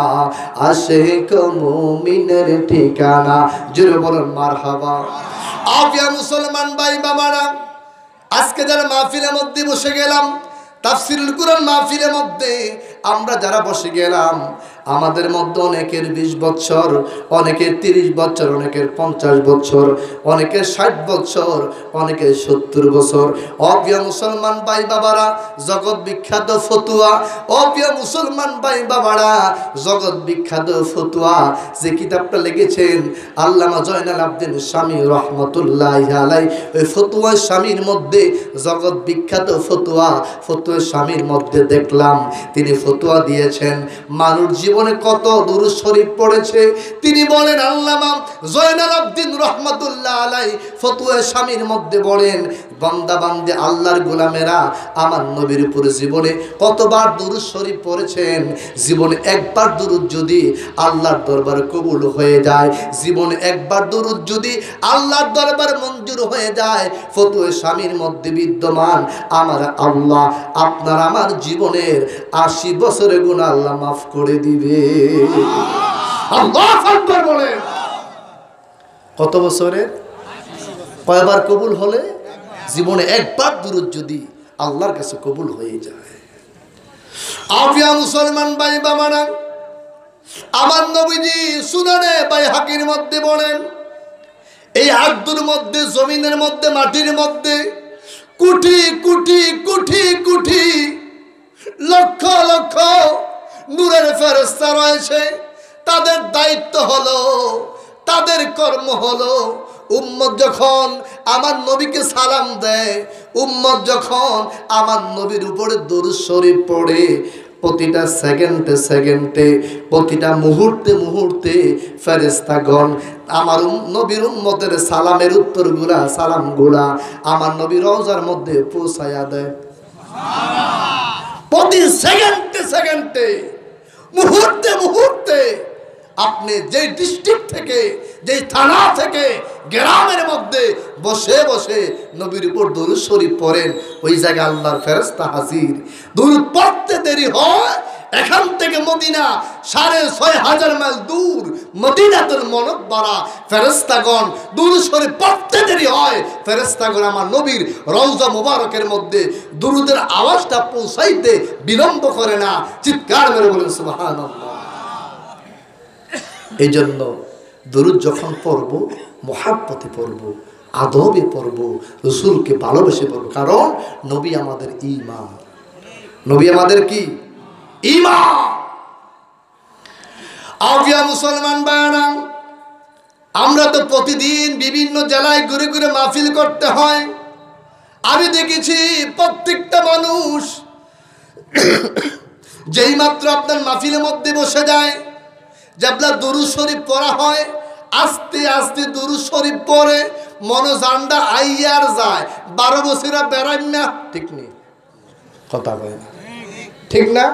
আশিক মুমিনের ঠিকানা জোরে বলুন মারহাবা। আফিয়া মুসলমান ভাই বাবারা, আজকে যারা মাহফিলের মধ্যে বসে গেলাম, তাফসীরুল কুরআন মাহফিলের মধ্যে আমরা যারা বসে গেলাম, আমাদের মধ্যে অনেকের 20 বছর, অনেকের 30 বছর, অনেকের 50 বছর, অনেকের 60 বছর, অনেকের 70 বছর। অপ্রিয় মুসলমান ভাই বাবারা, জগৎ বিখ্যাত ফতুয়া, অপ্রিয় মুসলমান ভাই বাবারা, জগৎ বিখ্যাত ফতুয়া যে কিতাবটা লিখেছেন আল্লামা জয়নাল আবদিন শামী রহমতুল্লাহি আলাইহি, ওই ফতুয়া শামীর মধ্যে জগৎ বিখ্যাত ফতুয়া শামীর মধ্যে দেখলাম তিনি ফতুয়া দিয়েছেন মানুষ জীবনে কত দুরূদ শরীফ পড়েছে। তিনি বলেন আল্লামা জয়নাল আবদিন রহমতুল্লাহ আলাইহি ফতুয়া শামীর মধ্যে বলেন বান্দা বান্দে আল্লাহর গোলামেরা আমার নবীর উপর জীবনে কতবার দুরূদ শরীফ পড়েছেন। জীবনে একবার দুরূদ যদি আল্লাহর দরবারে কবুল হয়ে যায়, জীবনে একবার দুরূদ যদি আল্লাহর দরবারে মঞ্জুর হয়ে যায়, ফতুয়া শামীর মধ্যে বিদ্যমান আমার আল্লাহ আপনার আমার জীবনের 80 বছরের গুনাহ আল্লাহ মাফ করে দিবে। আল্লাহু আকবার বলেন। কত বছরে কয়বার কবুল হলে? জীবনে একবার দুরূদ যদি আল্লাহর কাছে কবুল হয়ে যায়। আফিয়া মুসলমান ভাই বাবারা, আমার নবীজি সুনানে বাইহাকির মধ্যে বলেন এই আরদুর মধ্যে, জমিনের মধ্যে, মাটির মধ্যে কোটি কোটি কোটি কোটি লক্ষ লক্ষ নূরের ফেরেশতা রয়েছে। তাদের দায়িত্ব হলো, তাদের কর্ম হলো উম্মত যখন আমার নবীকে সালাম দেয়, উম্মত যখন আমার নবীর উপরে দরুদ শরীফ পড়ে, প্রতিটা সেকেন্ডে সেকেন্ডে, প্রতিটা মুহূর্তে মুহূর্তে ফেরেশতাগণ আমার নবীর উম্মতের সালামের উত্তরগুলা, সালামগুলা আমার নবীর রওজার মধ্যে পৌঁছায়া দেয়। প্রতি সেকেন্ডে সেকেন্ডে, মুহূর্তে মুহূর্তে আপনি যে ডিস্ট্রিক্ট থেকে, যে থানা থেকে, গ্রামের মধ্যে বসে বসে নবীর উপর দরুদ শরীফ পড়েন, ওই জায়গায় আল্লাহর ফেরেশতা হাজির। দরুদ পড়তে দেরি হয়, এখান থেকে মদিনা 6500 মাইল দূর মদিনাতুল মুনাওয়ারা, ফেরেশতাগণ দরুদ শরীফ পড়তে দেরি হয়, ফেরেশতাগণ আমার নবীর রওজা মুবারকের মধ্যে দরুদের আওয়াজটা পৌঁছাইতে বিলম্ব করে না। চিৎকার মেরে বলেন সুবহানাল্লাহ। এই জন্য দরুদ যখন পড়ব মুহাব্বতে পড়ব, আদবে পড়ব, রাসূলকে ভালোবেসে পড়ব, কারণ নবী আমাদের ঈমান। নবী আমাদের কি? ঈমান। আফিয়া মুসলমান ভাইরা, আমরা তো প্রতিদিন বিভিন্ন জেলায় ঘুরে ঘুরে মাহফিল করতে হয়। আমি দেখেছি প্রত্যেকটা মানুষ যেই মাত্র আপনার মাহফিলের মধ্যে বসে যায়, যেবলা দরুদ শরীফ পড়া হয়, আস্তে আস্তে দরুদ শরীফ পড়ে মনোজানটা আইয়ার যায়। 12 বছরা বেড়াই না, ঠিক নেই কথা কয় না, ঠিক না?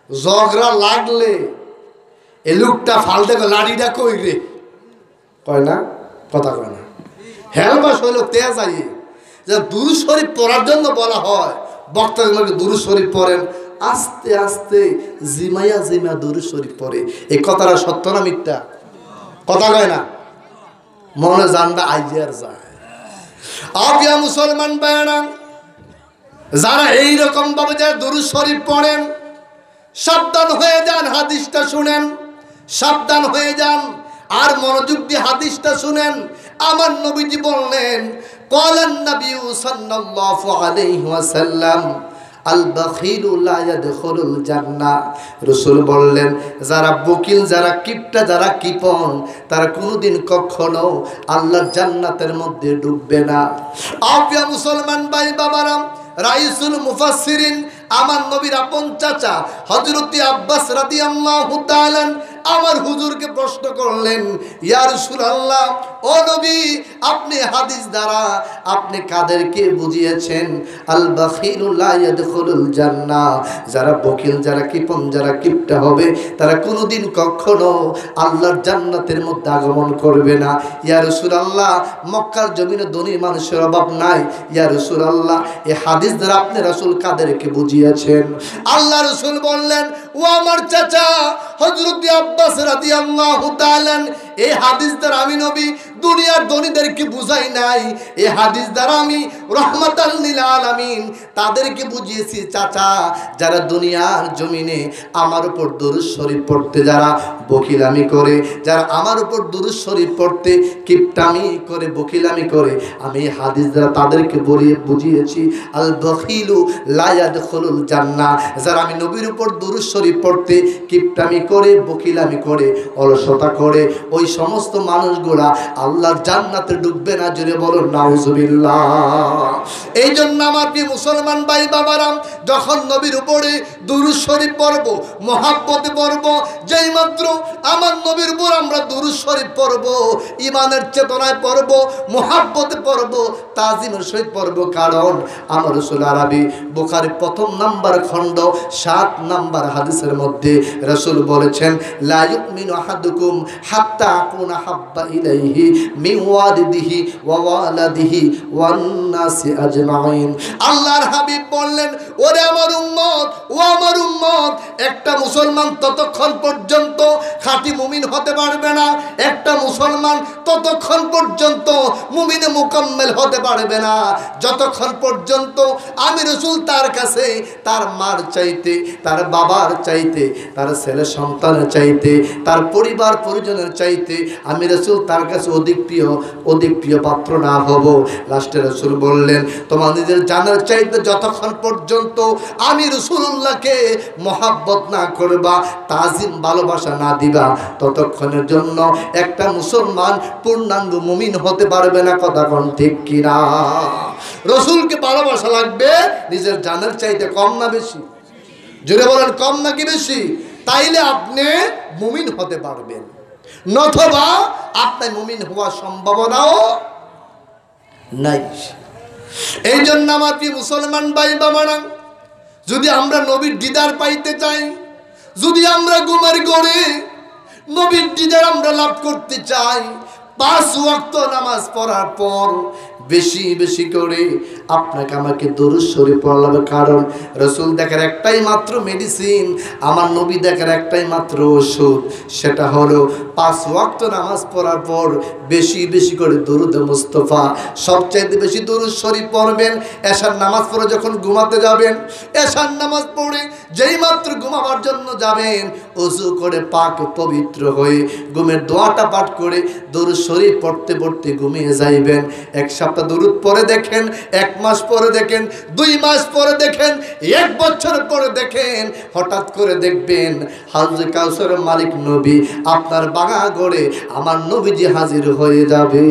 ঝগড়া লাগলে এ লোকটা ফালতে লাড়িটা কই রে কয় না, কথা কয় না। হেলবাস হইল তেজ আই যে দরুদ শরীফ পড়ার জন্য বলা হয়, বক্তা দরুদ শরীফ পড়েন, আস্তে আস্তে জিমাইয়া জিমা দরুদ শরীফ পড়ে। এই কথাটা সত্য না মিথ্যা? কথা কয় না, মনে জানটা আইয়ার যায়। আফিয়া মুসলমান ভাইরা, যারা এইরকম ভাবে যারা দরুদ শরীফ পড়েন, সাবধান হয়ে যান, হাদিসটা শুনেন, সাবধান হয়ে যান আর মনোযোগ দিয়ে হাদিসটা শুনেন। আমার নবীজি বললেন, ক্বালান নবী সাল্লাল্লাহু আলাইহি ওয়াসাল্লাম আল বাখিলু লা ইয়াদখুলুল জান্নাহ। রাসূল বললেন, যারা বকিল, যারা কিপটা, যারা কিপন, তারা কোনোদিন কখনো আল্লাহর জান্নাতের মধ্যে ঢুকবে না। আফিয়া মুসলমান ভাই বাবারা, রাইসুল মুফাসসিরিন আমার নবীর আপন চাচা হযরত আব্বাস রাদিয়াল্লাহু তাআলা আমার হুজুরকে প্রশ্ন করলেন, ইয়া রাসূলুল্লাহ, ও নবী, আপনি হাদিস দ্বারা আপনি কাদেরকে বুঝিয়েছেন আল বাখিলু লা ইয়াদখুলুল জান্নাহ, যারা বখিল, যারা কৃপণ, যারা কিপটা হবে তারা কোনোদিন কখনো আল্লাহর জান্নাতের মধ্যে আগমন করবে না। ইয়া রাসূলুল্লাহ, মক্কার জমিনে ধনী মানুষের অভাব নাই। ইয়া রাসূলুল্লাহ, এই হাদিস দ্বারা আপনি রাসূল কাদেরকে বুঝিয়েছেন? আল্লাহ রাসূল বললেন, ও আমার চাচা হযরত আব্বাস রাদিয়াল্লাহু তাআলা, এই হাদিস দ্বারা আমি নবী দুনিয়ার ধনীদেরকে বুঝাই নাই, এই হাদিস দ্বারা আমি রহমাতাল লিল আলামিন তাদেরকে বুঝিয়েছি চাচা, যারা দুনিয়ার জমিনে আমার উপর দুরূদ শরীফ পড়তে যারা বকিলামি করে, যারা আমার উপর দুরূদ শরীফ পড়তে কিপটামি করে, বকিলামি করে, আমি হাদিস দ্বারা তাদেরকে বুঝিয়েছি আল বখিলু লা ইয়াদখুলুল জান্নাহ, যারা আমি নবীর উপর দুরূদ শরীফ পড়তে কিপটামি করে, বকিলামি করে, অলসতা করে, ওই সমস্ত মানুষগুলা আল্লাহর জান্নাতে ঢুকবে না। জোরে বলুন নাউজুবিল্লাহ। এই জন্য আমার প্রিয় মুসলমান ভাই বাবারা, যখন নবীর উপরে দুরূদ শরীফ পড়ব, মহাব্বতে পড়ব, যেই মাত্র আমার নবীর উপর আমরা দুরূদ শরীফ পড়ব, ঈমানের চেতনায় পড়ব, মহাব্বতে পড়ব, তাজিমের সহিত পড়ব, কারণ আমার রাসূল আরবি বুখারী প্রথম নাম্বার খণ্ড 7 নাম্বার হাদিসের মধ্যে রাসূল বলেছেন, লা ইউমিনু আহাদুকুম হাত্তা আকুনা হাব্বা ইলাইহি মিন ওয়ালিদিহি ওয়া ওয়ালাদিহি ওয়ান নাসি আজমাইন। আল্লাহর হাবিব বললেন, ওরে আমার উম্মত, ও আমার উম্মত, একটা মুসলমান ততক্ষণ পর্যন্ত খাঁটি মুমিন হতে পারবে না, একটা মুসলমান ততক্ষণ পর্যন্ত মুমিনে মুকাম্মেল হতে পারবে না, যতক্ষণ পর্যন্ত আমি রাসূল তার কাছে তার মার চাইতে, তার বাবার চাইতে, তার ছেলে সন্তানের চাইতে, তার পরিবার পরিজনের চাইতে আমি রাসূল তার কাছে অধিক প্রিয় পাত্র না হব। লাস্টে রাসূল বললেন, তোমার নিজের জানের চাইতে যতক্ষণ পর্যন্ত আমি রাসূলুল্লাহকে মহাব্বত না করবা, তাজিম ভালোবাসা না দিবা, ততক্ষণের জন্য একটা মুসলমান পূর্ণাঙ্গ মুমিন হতে পারবে না। কথা কোন ঠিক কিনা? রাসূলকে ভালোবাসা লাগবে নিজের জানের চাইতে, কম না বেশি? জোরে বলেন, কম নাকি বেশি? তাইলে আপনি মুমিন হতে পারবেন, নতুবা আপনার মুমিন হওয়ার সম্ভাবনাও নাই। এই জন্য আমার প্রিয় মুসলমান ভাই বাবারা, যদি আমরা নবীর দিদার পাইতে চাই, যদি আমরা ঘুমের ঘরে নবীর দিদার আমরা লাভ করতে চাই, 5 ওয়াক্ত নামাজ পড়ার পর বেশি বেশি করে আপনাকে আমাকে দরুদ শরীফ পড়া লাগবে। কারণ রাসূল দেখার একটাই মাত্র মেডিসিন, আমার নবী দেখার একটাই মাত্র ওষুধ, সেটা হলো 5 ওয়াক্ত নামাজ পড়ার পর বেশি বেশি করে দরুদ মুস্তাফা, সবচাইতে বেশি দরুদ শরীফ পড়বেন। এশার নামাজ পড়ে যখন ঘুমাতে যাবেন, এশার নামাজ পড়ে যেই মাত্র ঘুমাবার জন্য যাবেন, ওযু করে পাক পবিত্র হয়ে ঘুমের দোয়াটা পাঠ করে দরুদ শরীফ পড়তে পড়তে ঘুমিয়ে যাইবেন। এক সপ্তাহ দরুদ পড়ে দেখেন, 1 মাস পরে দেখেন, 2 মাস পরে দেখেন, 1 বছর পরে দেখেন, হঠাৎ করে দেখবেন হাউজে কাউসারের মালিক নবী আপনার বাগা গড়ে আমার নবীজি হাজির হয়ে যাবে।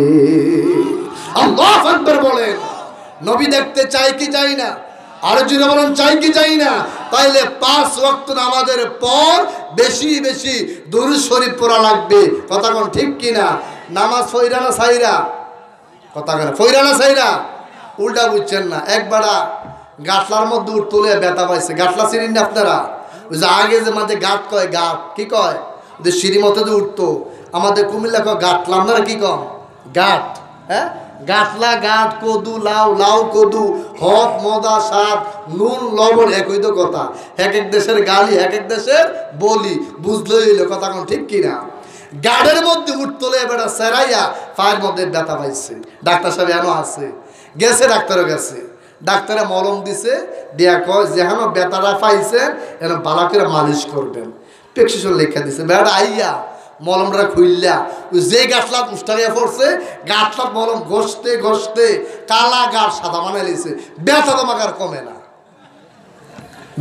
আল্লাহু আকবার বলেন। নবী দেখতে চাই কি চাই না? আর যদি বলেন চাই কি চাই না? তাইলে 5 ওয়াক্ত নামাজের পর বেশি বেশি দরুদ শরীফ পড়া লাগবে। কথা কোন ঠিক কিনা? নামাজ ফইরা না সাইরা? কথা কেন ফইরা না সাইরা? উল্টা বুঝছেন না। একবারা গাটলার মধ্যে উঠ তুলে ব্যথা পাইছে। গাটলা চিনেন না আপনারা? ওই যে আগে যে মাঝে গাট কয়, গাট কি কয়, যে সিঁড়ি মতো যে উঠতো, আমাদের কুমিল্লা কয় গাটলা, আপনারা কি কম? গাট। হ্যাঁ, গাটলা, গাট, কদু, লাউ, লাউ কদু, হক মদা সাত, নুন লবণ একই তো কথা। এক এক দেশের গালি, এক এক দেশের বলি, বুঝলেই হইলো। কথা কোন ঠিক কিনা? গাড়ের মধ্যে উঠ তোলে বেটা সেরাইয়া পায়ের মধ্যে ব্যথা পাইছে। ডাক্তার সাহেব এনো আছে, গেছে ডাক্তারও গেছে, ডাক্তারে মলম দিছে, দিয়া কয় যেহেন ব্যথাটা পাইছেন এন ভালো করে মালিশ করবেন। প্রেসক্রিপশন লেখা দিছে। বেটা আইয়া মলমটা খুললা যে গাছলাত উষ্টাইয়া পড়ছে, গাছলাত মলম ঘষতে ঘষতে কালা গাছ সাদা বানাই লিছে। ব্যথা তোমাকে আর কমে না।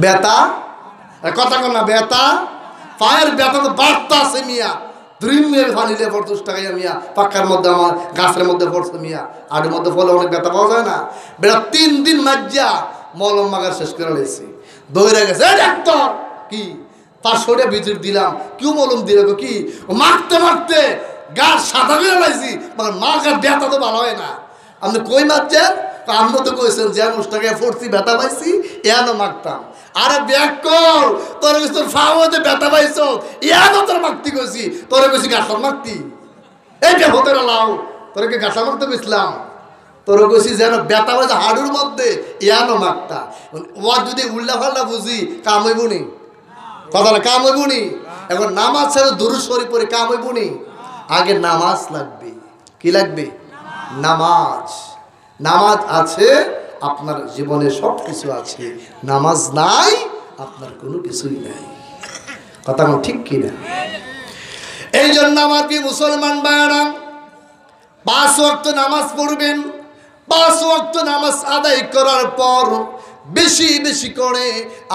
ব্যথা কথা কন না, ব্যথা পায়ের ব্যথা তো বাড়তা আছে মিয়া। দ্রিমের ফানিলে পড়তো টাকাইয়া মিয়া, পাক্কার মধ্যে আমার গাছের মধ্যে পড়ছে মিয়া, আটের মধ্যে ফলে অনেক ব্যথা পাওয়া যায় না। বেড়া 3 দিন মাজ্জা মলম মাগার শেষ করে লেছি। দৌড়ে গেছে, ডাক্তার কি 500 টাকা ভিজিট দিলাম, কেউ মলম দিলে কি ও মারতে মারতে গাছ সাদা করে লাইছি, মানে মা গাছ ব্যথা তো ভালো হয় না। আপনি কই মারছেন? আমরা তো কইছেন যে অনুষ্ঠানে পড়ছি ব্যথা পাইছি এনো মারতাম। আরে ব্যাক কর, তোর কাছে তোর ফাওয়াতে ব্যথা পাইছ এনো তোর মারতি কইছি, তোর কইছি গাছর মারতি। এই যে হতে লাও তোরকে গাছা মারতে গেছিলাম, তোর কইছি যেন ব্যথা পাইছে হাড়ুর মধ্যে এনো মারতা। ও যদি উল্টা ফাল্টা বুঝি কাম হইব নি, কথা না কাম হইব নি। এখন নামাজ ছাড়া দুরূদ শরীফ পড়ে কাম হইব নি? আগে নামাজ লাগবে। কি লাগবে? নামাজ। নামাজ আছে আপনার জীবনে সব কিছু আছে, নামাজ নাই আপনার কোনো কিছুই নাই। কথা ঠিক কিনা? এই জন্য আমার কি মুসলমান ভাইরা 5 ওয়াক্ত নামাজ পড়বেন। 5 ওয়াক্ত নামাজ আদায় করার পর বেশি বেশি করে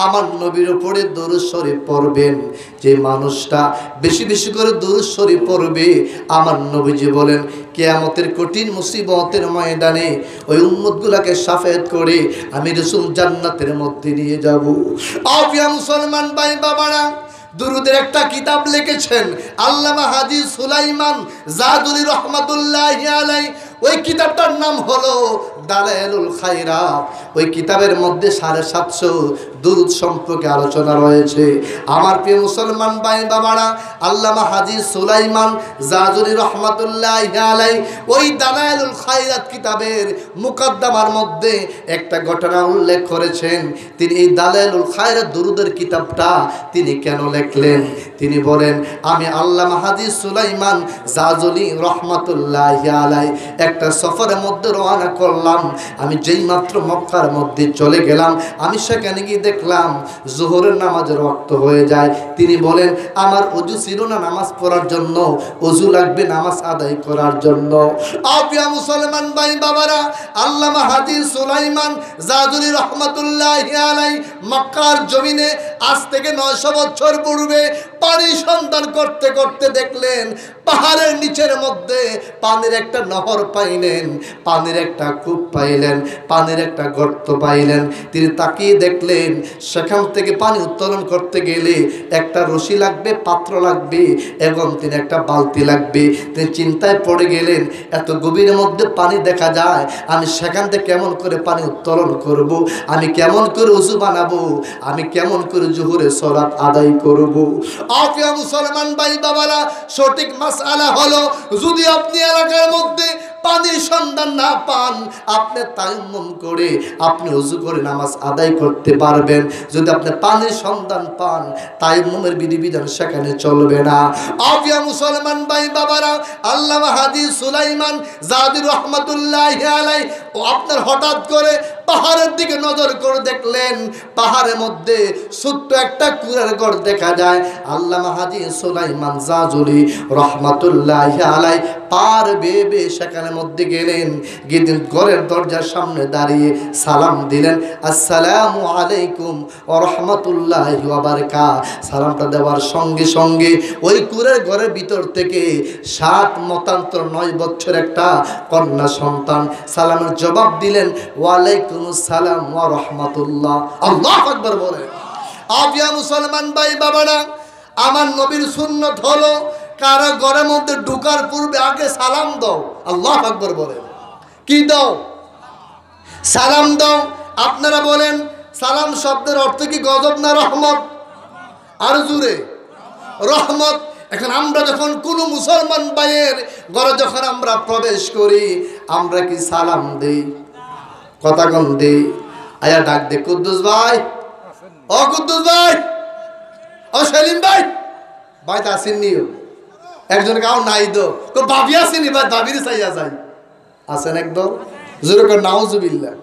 আমার নবীর উপরে দরুদ শরীফ পড়বেন। যে মানুষটা বেশি বেশি করে দরুদ শরীফ পড়বে, আমার নবীজি বলেন কিয়ামতের কঠিন মুসিবতের ময়দানে ওই উম্মতগুলোকে শাফায়াত করে আমি রাসূল জান্নাতের মধ্যে নিয়ে যাব। আফিয়া মুসলমান ভাই বাবারা, দুরুদের একটা কিতাব লিখেছেন আল্লামা হাজী সুলাইমান জাদুলি রহমাতুল্লাহি আলাইহি। ওই কিতাবটার নাম হলো দালাইলুল খায়রাত। ওই কিতাবের মধ্যে 750 দুরুদ সম্পর্কে আলোচনা রয়েছে। আমার প্রিয় মুসলমান ভাই বাবারা, আল্লামা হাজী সুলাইমান জাদুলি রহমাতুল্লাহি আলাইহি ওই দালাইলুল খায়রাত কিতাবের মুকদ্দমার মধ্যে একটা ঘটনা উল্লেখ করেছেন। তিনি এই দালাইলুল খায়রাত দুরুদের কিতাবটা তিনি কেন লিখলেন? তিনি বলেন, আমি আল্লামা হাজী সুলাইমান জাদুলি রহমাতুল্লাহি আলাইহি একটা সফরের মধ্যে রওনা করলাম। আমি যেই মাত্র মক্কার মধ্যে চলে গেলাম, আমি সেখানে গিয়ে দেখলাম জোহরের নামাজের ওয়াক্ত হয়ে যায়। তিনি বলেন, আমার ওযু ছিল না নামাজ পড়ার জন্য, ওযু লাগবে নামাজ আদায় করার জন্য। আপিয়া মুসলমান ভাই বাবারা, আল্লামা হাজী সুলাইমান জাদুলি রহমাতুল্লাহি আলাইহি মক্কার জমিনে আজ থেকে 900 বছর পূর্বে পানি সন্ধান করতে করতে দেখলেন পাহাড়ের নিচের মধ্যে পানির একটা নহর পাইলেন, পানির একটা কূপ পাইলেন, পানির একটা গর্ত পাইলেন। তিনি তাকিয়ে দেখলেন সেখান থেকে পানি উত্তোলন করতে গেলে একটা রশি লাগবে, পাত্র লাগবে এবং তিনি একটা বালতি লাগবে। তিনি চিন্তায় পড়ে গেলেন, এত গভীরের মধ্যে পানি দেখা যায়, আমি সেখান থেকে কেমন করে পানি উত্তোলন করব, আমি কেমন করে ওযু বানাবো, আমি কেমন করে জোহরের সালাত আদায় করব। আফিয়া মুসলমান ভাই বাবারা, সঠিক মাসআলা হলো যদি আপনি এলাকার মধ্যে পানির সন্ধান না পান, আপনি তায়াম্মুম করে আপনি ওযু করে নামাজ আদায় করতে পারবেন। যদি আপনি পানির সন্ধান পান, তায়াম্মুমের বিধিবিধান সেখানে চলবে না। আফিয়া মুসলমান ভাই বাবারা, আল্লামা হাজী সুলাইমান জাদুলি রহমাতুল্লাহি আলাইহি ও আপনার হঠাৎ করে পাহাড়ের দিকে নজর করে দেখলেন পাহাড়ের মধ্যে ছোট্ট একটা কুঁড়ার ঘর দেখা যায়। আল্লামা হাজী সুলাইমান জাদুলি রহমাতুল্লাহি আলাইহি পার বেয়ে সেখানে মধ্যে গেলেন, গিয়ে ঘরের দরজার সামনে দাঁড়িয়ে সালাম দিলেন, আসসালামু আলাইকুম ওয়া রাহমাতুল্লাহি ওয়া বারাকাতুহু। সালামটা দেওয়ার সঙ্গে সঙ্গে ওই কুঁড়ার ঘরের ভিতর থেকে 7 মতান্তর 9 বছর একটা কন্যা সন্তান সালামের জবাব দিলেন, ওয়ালাইকুম আসসালাম ওয়া রাহমাতুল্লাহ। আল্লাহু আকবার বলে। আফিয়া মুসলমান ভাই বাবারা, আমার নবীর সুন্নত হলো কারো ঘরের মধ্যে ঢোকার পূর্বে আগে সালাম দাও। আল্লাহু আকবার বলেন। কি দাও? সালাম দাও। আপনারা বলেন সালাম শব্দের অর্থ কি গজব না রহমত? আর জোরে রহমত। এখন আমরা যখন কোনো মুসলমান ভাইয়ের ঘরে যখন আমরা প্রবেশ করি, আমরা কি সালাম দেই? কথা কম দেই? আয়া ডাক দে, কুদ্দুস ভাই, ও কুদ্দুস ভাই, ও সেলিম ভাই, ভাই তা আসেননিও। একজন কাউ নাই দো, ভাবি আসেনি ভাই, ভাবির চাইয়া যাই আছেন একদম জোরে করে নাউজুবিল্লাহ।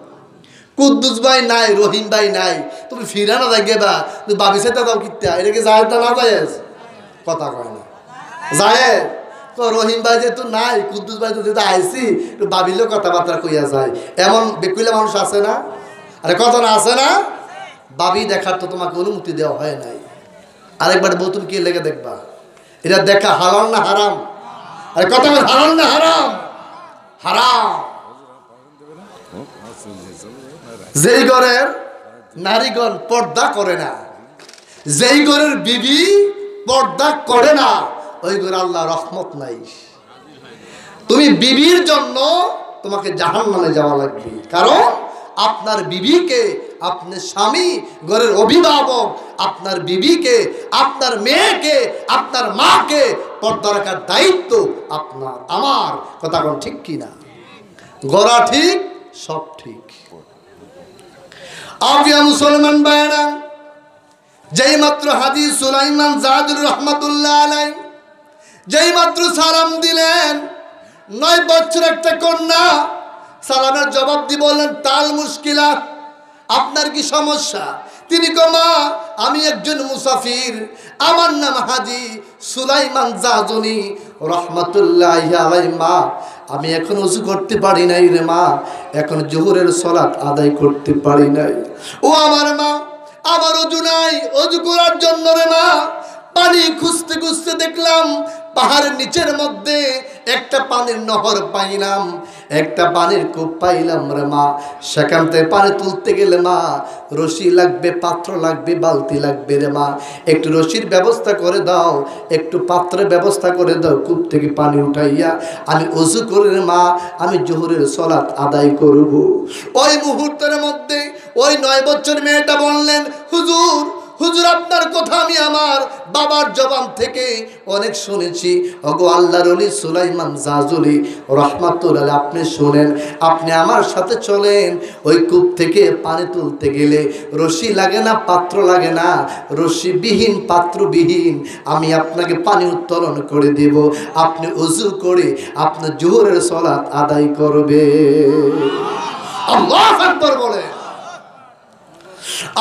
কুদ্দুস ভাই নাই, রহিম ভাই নাই, তুমি ফিরা না যাই বা তুই ভাবি চাইতে দাও কিতা, এটাকে যায় না যায়? কথা কয় না যায় তো। রহিম ভাই যেহেতু নাই, কুদ্দুস ভাই যেহেতু আইসি, একটু ভাবিলেও কথাবার্তা কইয়া যায়। এমন বেকুলে মানুষ আছে না? আরে কথা না আছে না? ভাবি দেখার তো তোমাকে অনুমতি দেওয়া হয় নাই। আরেকবার বোতল কি লেগে দেখবা, এটা দেখা হালাল না হারাম? আরে কথা বল, হালাল না হারাম? হারাম। যেই ঘরের নারীগণ পর্দা করে না, যেই ঘরের বিবি পর্দা করে না ওই ঘরে আল্লাহ রহমত নাই। তুমি বিবির জন্য তোমাকে জাহান্নামে যাওয়া লাগবে, কারণ আপনার বিবিকে, আপনার স্বামী ঘরের অভিভাবক, আপনার বিবিকে, আপনার মেয়েকে, আপনার মাকে পর্দা রাখার দায়িত্ব আপনার আমার। কথা কোন ঠিক কিনা? গড়া ঠিক, সব ঠিক। আবিয়া মুসলমান ভাইরা, যেই মাত্র হাজী সুলাইমান জাদুর রহমাতুল্লাহ আলাইহি যেই মাত্র সালাম দিলেন, 9 বছর একটা কন্যা সালামের জবাব দিয়ে বললেন, তাল মুশকিলা, আপনার কি সমস্যা? তিনি কো, মা আমি একজন মুসাফির, আমার নাম হাজী সুলাইমান জাজুনি রহমাতুল্লাহি আলাইহি। মা আমি এখন ওযু করতে পারি নাই রে মা, এখন জোহরের সালাত আদায় করতে পারি নাই। ও আমার মা, আমার ওযু নাই, ওযু করার জন্য রে মা পানি খুঁজতে খুঁজতে দেখলাম পাহাড়ের নিচের মধ্যে একটা পানির নহর পাইলাম, একটা পানির কূপ পাইলাম রে মা। সেখান থেকে পানি তুলতে গেলে মা রশি লাগবে, পাত্র লাগবে, বালতি লাগবে রে মা। একটু রশির ব্যবস্থা করে দাও, একটু পাত্রের ব্যবস্থা করে দাও, কূপ থেকে পানি উঠাইয়া আমি ওযু করে রে মা আমি জোহরের সালাত আদায় করব। ওই মুহূর্তের মধ্যে ওই 9 বছর মেয়েটা বললেন, হুজুর হুজুর আপনার কথা আমি আমার বাবার জবান থেকে অনেক শুনেছি। ওগো আল্লাহর ওলি সুলাইমান জাজুলি রহমাতুল্লাহ, আপনি শুনেন, আপনি আমার সাথে চলেন। ওই কূপ থেকে পানি তুলতে গেলে রশি লাগে না, পাত্র লাগে না, রশিবিহীন পাত্রবিহীন আমি আপনাকে পানি উত্তোলন করে দেব। আপনি ওযু করে আপনার জোহরের সালাত আদায় করবে। আল্লাহু আকবার বলে।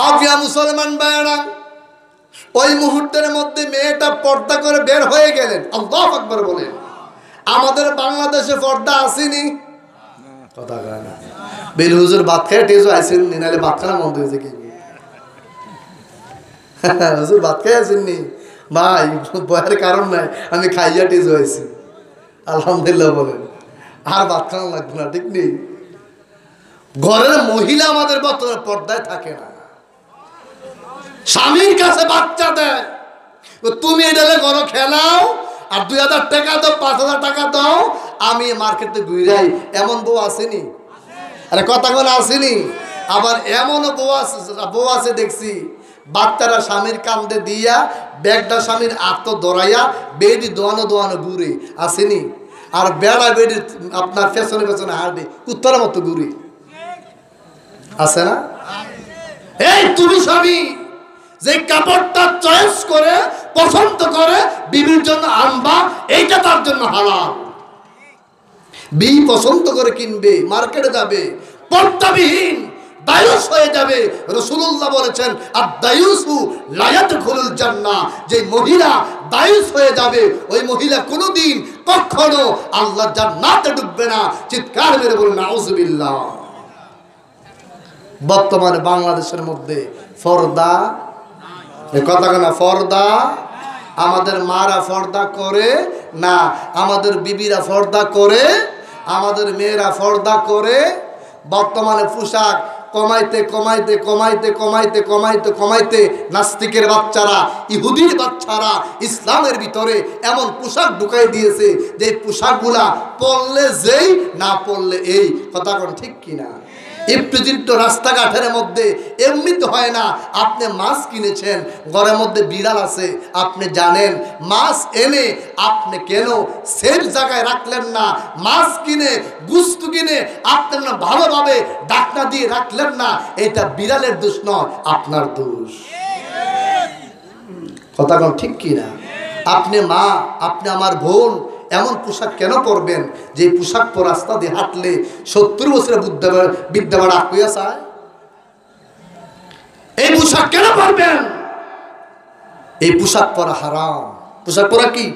আবিয়া মুসলমান ভাইরা, ওই মুহূর্তের মধ্যে মেয়েটা পর্দা করে বের হয়ে গেলেন। আল্লাহু আকবার বলেন। আমাদের বাংলাদেশে পর্দা আসেনি, কথা কয় না। বেল হুজুর ভাত খেয়ে টেজো আইছেন নি, নাহলে ভাত খানা বন্ধ হয়েছে কি? হুজুর ভাত খেয়ে আসেননি ভাই, বয়ার কারণ নাই, আমি খাইয়া টেজো আইছি আলহামদুলিল্লাহ বলেন। আর ভাত খানা লাগবে না, ঠিক নেই? ঘরের মহিলা আমাদের বর্তমানে পর্দায় থাকে না, স্বামীর কাছে বাচ্চা দেয়, তুমি এটালে ঘর খেলাও আর 2000 টাকা দাও, 5000 টাকা দাও, আমি মার্কেটে ঘুরাই। এমন বউ আসেনি? আরে কথা কোন আসেনি? আবার এমনও বউ আছে দেখছি, বাচ্চারা স্বামীর কান্দে দিয়া ব্যাগটা স্বামীর আত্ম দৌড়াইয়া বেডি দোয়ানো দোয়ানো ঘুরে, আসেনি? আর বেড়া বেডি আপনার পেছনে পেছনে হাঁটবে, কুত্তার মতো ঘুরে, আছে না? এই তুমি স্বামী যে কাপড়টা চয়েস করে পছন্দ করে বিবির জন্য আনবা, এইটা তার জন্য হালাল। বিবি পছন্দ করে কিনবে, মার্কেটে যাবে, পর্দাবিহীন দায়ুস হয়ে যাবে। রাসূলুল্লাহ বলেছেন, আদ-দায়ুসু লা ইয়াদখুলুল জান্নাহ, যে মহিলা দায়ুস হয়ে যাবে ওই মহিলা কোনোদিন কখনো আল্লাহর জান্নাতে ঢুকবে না। চিৎকার মেরে বলুন নাউযুবিল্লাহ। বর্তমানে বাংলাদেশের মধ্যে পর্দা, কথা না, পর্দা আমাদের মারা পর্দা করে না, আমাদের বিবিরা পর্দা করে, আমাদের মেয়েরা পর্দা করে। বর্তমানে পোশাক কমাইতে কমাইতে কমাইতে কমাইতে কমাইতে কমাইতে নাস্তিকের বাচ্চারা, ইহুদির বাচ্চারা ইসলামের ভিতরে এমন পোশাক ঢুকাই দিয়েছে যে পোশাকগুলা পরলে যেই, না পরলে এই। কথা কোন ঠিক কিনা? ইফতিজিত রাস্তাঘাটের মধ্যে এমনিতে হয় না। আপনি মাছ কিনেছেন, ঘরের মধ্যে বিড়াল আছে, আপনি জানেন, মাছ এনে আপনি কেন সেফ জায়গায় রাখলেন না? মাছ কিনে, গুস্তু কিনে আপনি না ভালোভাবে ঢাকনা দিয়ে রাখলেন না, এটা বিড়ালের দোষ নয়, আপনার দোষ। কথা কোন ঠিক কিনা? আপনি মা, আপনি আমার বোন, এমন পোশাক কেন পরবেন যে পোশাক পরে রাস্তা দিয়ে হাঁটলে 70 বছরের বিদ্যা বাড়া হইয়া যায়? এই পোশাক কেন পরবেন? এই পোশাক পরা হারাম। পোশাক পরা কি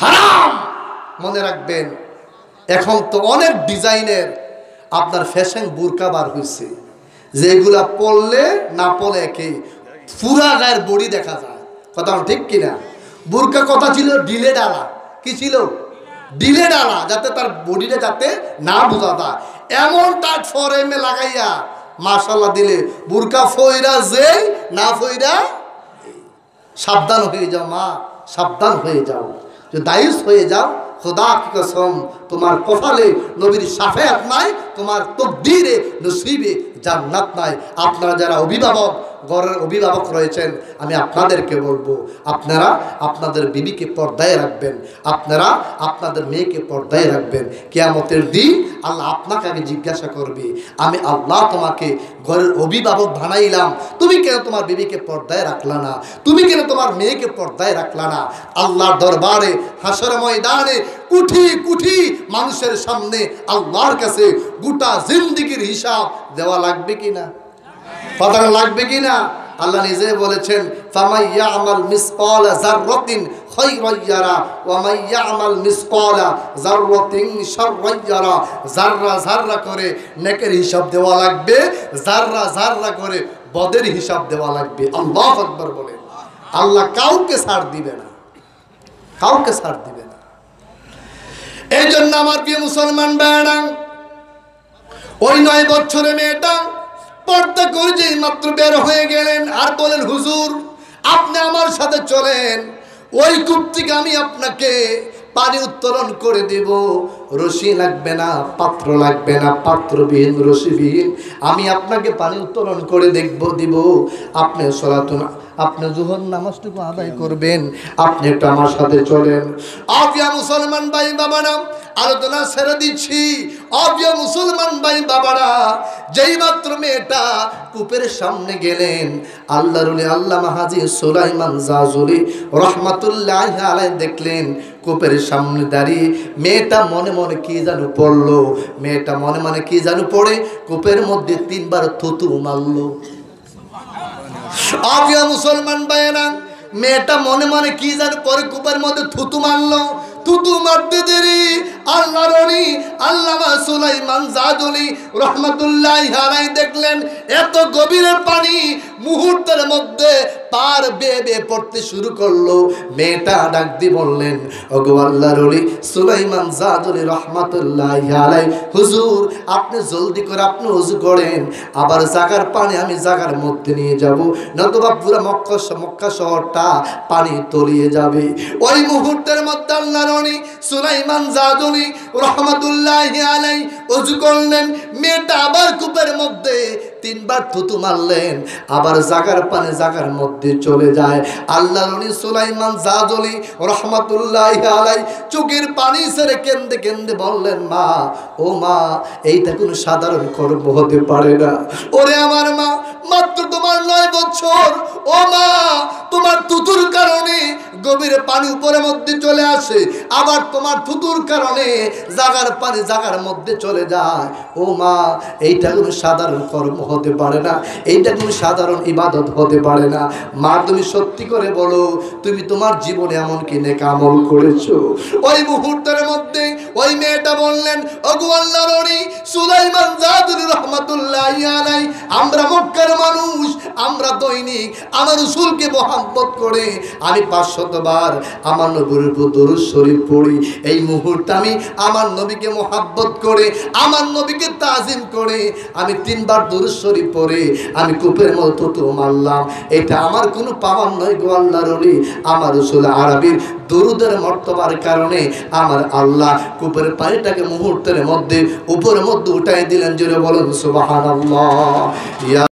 হারাম, মনে রাখবেন। এখন তো অনেক ডিজাইনের আপনার ফ্যাশন বোরকা বার হয়েছে, যেগুলা পরলে না পরলে একই, পুরা গায়ের বডি দেখা যায়। কথা ঠিক কিনা? বোরকা কথা ছিল ডিলে ডালা, কি ছিল? ডিলে ডালা, যাতে তার বডিটা যাতে না বোঝা যায়। এমন টাইট ফরেমে লাগাইয়া মাশাআল্লাহ দিলে বুরকা ফইরা যে না ফইরা সাবধান হয়ে যাও মা, সাবধান হয়ে যাও, যে দায়ুস হয়ে যাও। খোদা কি কসম, তোমার কপালে নবীর শাফায়াত নাই, তোমার তকদিরে নসিবে জান্নাত নাই। আপনারা যারা অভিভাবক, ঘরের অভিভাবক রয়েছেন, আমি আপনাদেরকে বলবো, আপনারা আপনাদের বিবিকে পর্দায় রাখবেন, আপনারা আপনাদের মেয়েকে পর্দায় রাখবেন। কিয়ামতের দিন আল্লাহ আপনাকে আগে জিজ্ঞাসা করবে, আমি আল্লাহ তোমাকে ঘরের অভিভাবক বানাইলাম, তুমি কেন তোমার বিবিকে পর্দায় রাখলা না, তুমি কেন তোমার মেয়েকে পর্দায় রাখলা না? আল্লাহর দরবারে হাসর ময়দানে কুঠি কুঠি মানুষের সামনে আল্লাহর কাছে গোটা জিন্দেগির হিসাব দেওয়া লাগবে কিনা? কথা লাগবে কিনা? আল্লাহ নিজে বলেছেন, ফামাইয়া আমাল মিসকালা যাররাতিন খায়রান ইয়ারা ওয়া মাইয়া আমাল মিসকালা যাররাতিন শাররান ইয়ারা। যাররা যাররা করে নেকের হিসাব দেওয়া লাগবে, যাররা যাররা করে বদের হিসাব দেওয়া লাগবে। আল্লাহু আকবার বলেন। আল্লাহ কাউকে ছাড় দিবে না, কাউকে ছাড় দিবে না। এই জন্য আমার প্রিয় মুসলমান ভাইরা, ওই 9 বছরের মেয়েটা পর্দা করে যেই মাত্র বের হয়ে গেলেন আর বলেন, হুজুর আপনি আমার সাথে চলেন, ওই কূপ থেকে আমি আপনাকে পানি উত্তোলন করে দেব, রশি লাগবে না, পাত্র লাগবে না, পাত্রবিহীন রশিবিহীন আমি আপনাকে পানি উত্তোলন করে দিব। আপনি আপনি জোহর নামাজটুকু আদায় করবেন, আপনি একটু আমার সাথে চলেন। আপিয়া মুসলমান ভাই বাবারা, আলোচনা ছেড়ে দিচ্ছি। আপিয়া মুসলমান ভাই বাবারা, যেই মাত্র মেয়েটা কূপের সামনে গেলেন, আল্লাহর ওলি আল্লামা হাজী সুলাইমান জাজুলি রহমাতুল্লাহি আলাইহি দেখলেন কূপের সামনে দাঁড়িয়ে মেয়েটা মনে মনে কি যেন পড়লো, মেয়েটা মনে মনে কি যেন পড়ে কূপের মধ্যে 3 বার থুতু মারলো। আপিয়া মুসলমান ভাইয়েরা, মেয়েটা মনে মনে কি যেন পরে কূপের মধ্যে থুতু মারলো। থুতু মারতে দেরি আল্লাহর ওলি আল্লামা সুলাইমান জাজুলি রহমাতুল্লাহি আলাইহি দেখলেন এত গভীরের পানি মুহূর্তের মধ্যে পার বেয়ে বেয়ে পড়তে শুরু করলো। মেয়েটা ডাক দিয়ে বললেন, ওগো আল্লাহর ওলি সুলাইমান জাজুলি রহমাতুল্লাহি আলাইহি, হুজুর আপনি জলদি করে আপনি ওযু করেন, আবার জাগার পানি আমি জাগার মধ্যে নিয়ে যাব, নতুবা পুরো মক্কা শহরটা পানি তলিয়ে যাবে। ওই মুহূর্তের মধ্যে আল্লাহর ওলি সুলাইমান জাজুলি রহমাতুল্লাহি আলাইহি ওযু করলেন, মেয়েটা আবার কূপের মধ্যে 3 বার থুতু মারলেন, আবার জাগার পানি জাগার মধ্যে চলে যায়। আল্লাহর ওলি সুলাইমান জাজুলি রহমাতুল্লাহি আলাইহি চোখের পানি ছেড়ে কেঁদে কেঁদে বললেন, মা ও মা, এইটা কোনো সাধারণ কর্ম হতে পারে না। ওরে আমার মা, মাত্র তোমার 9 বছর, ও মা তোমার থুতুর কারণে গভীর পানি উপরের মধ্যে চলে আসে, আবার তোমার থুতুর কারণে জাগার পানি জাগার মধ্যে চলে যায়। ও মা, এইটা কোনো সাধারণ কর্ম হতে পারে না, এইটা কোনো সাধারণ ইবাদত হতে পারে না। মা তুমি সত্যি করে বলো, তুমি তোমার জীবনে এমন কি নেক আমল করেছো? ওই মুহূর্তের মধ্যে ওই মেয়েটা বললেন, ওগো আল্লাহর ওলি সুলাইমান জাজুলি রহমাতুল্লাহি আলাইহি, আমরা মক্কার মানুষ, আমরা দৈনিক আমার রাসূলকে মহব্বত করে আমি 500 বার আমার নবীর উপর দরুদ শরীফ পড়ি। এই মুহূর্তে আমি আমার নবীকে মহব্বত করে, আমার নবীকে তাজিম করে আমি 3 বার দরুদ শরীফ পড়ে আমি কূপের মতো তো মারলাম। এটা আমার কোনো পাওয়ার নয় গো আল্লাহর ওলি, আমার রাসূল আরবীর দরুদের মর্তবার কারণে আমার আল্লাহ কূপের পানিটাকে মুহূর্তের মধ্যে উপরের মধ্যে উঠাই দিলেন। জোরে বলেন সুবহানাল্লাহ।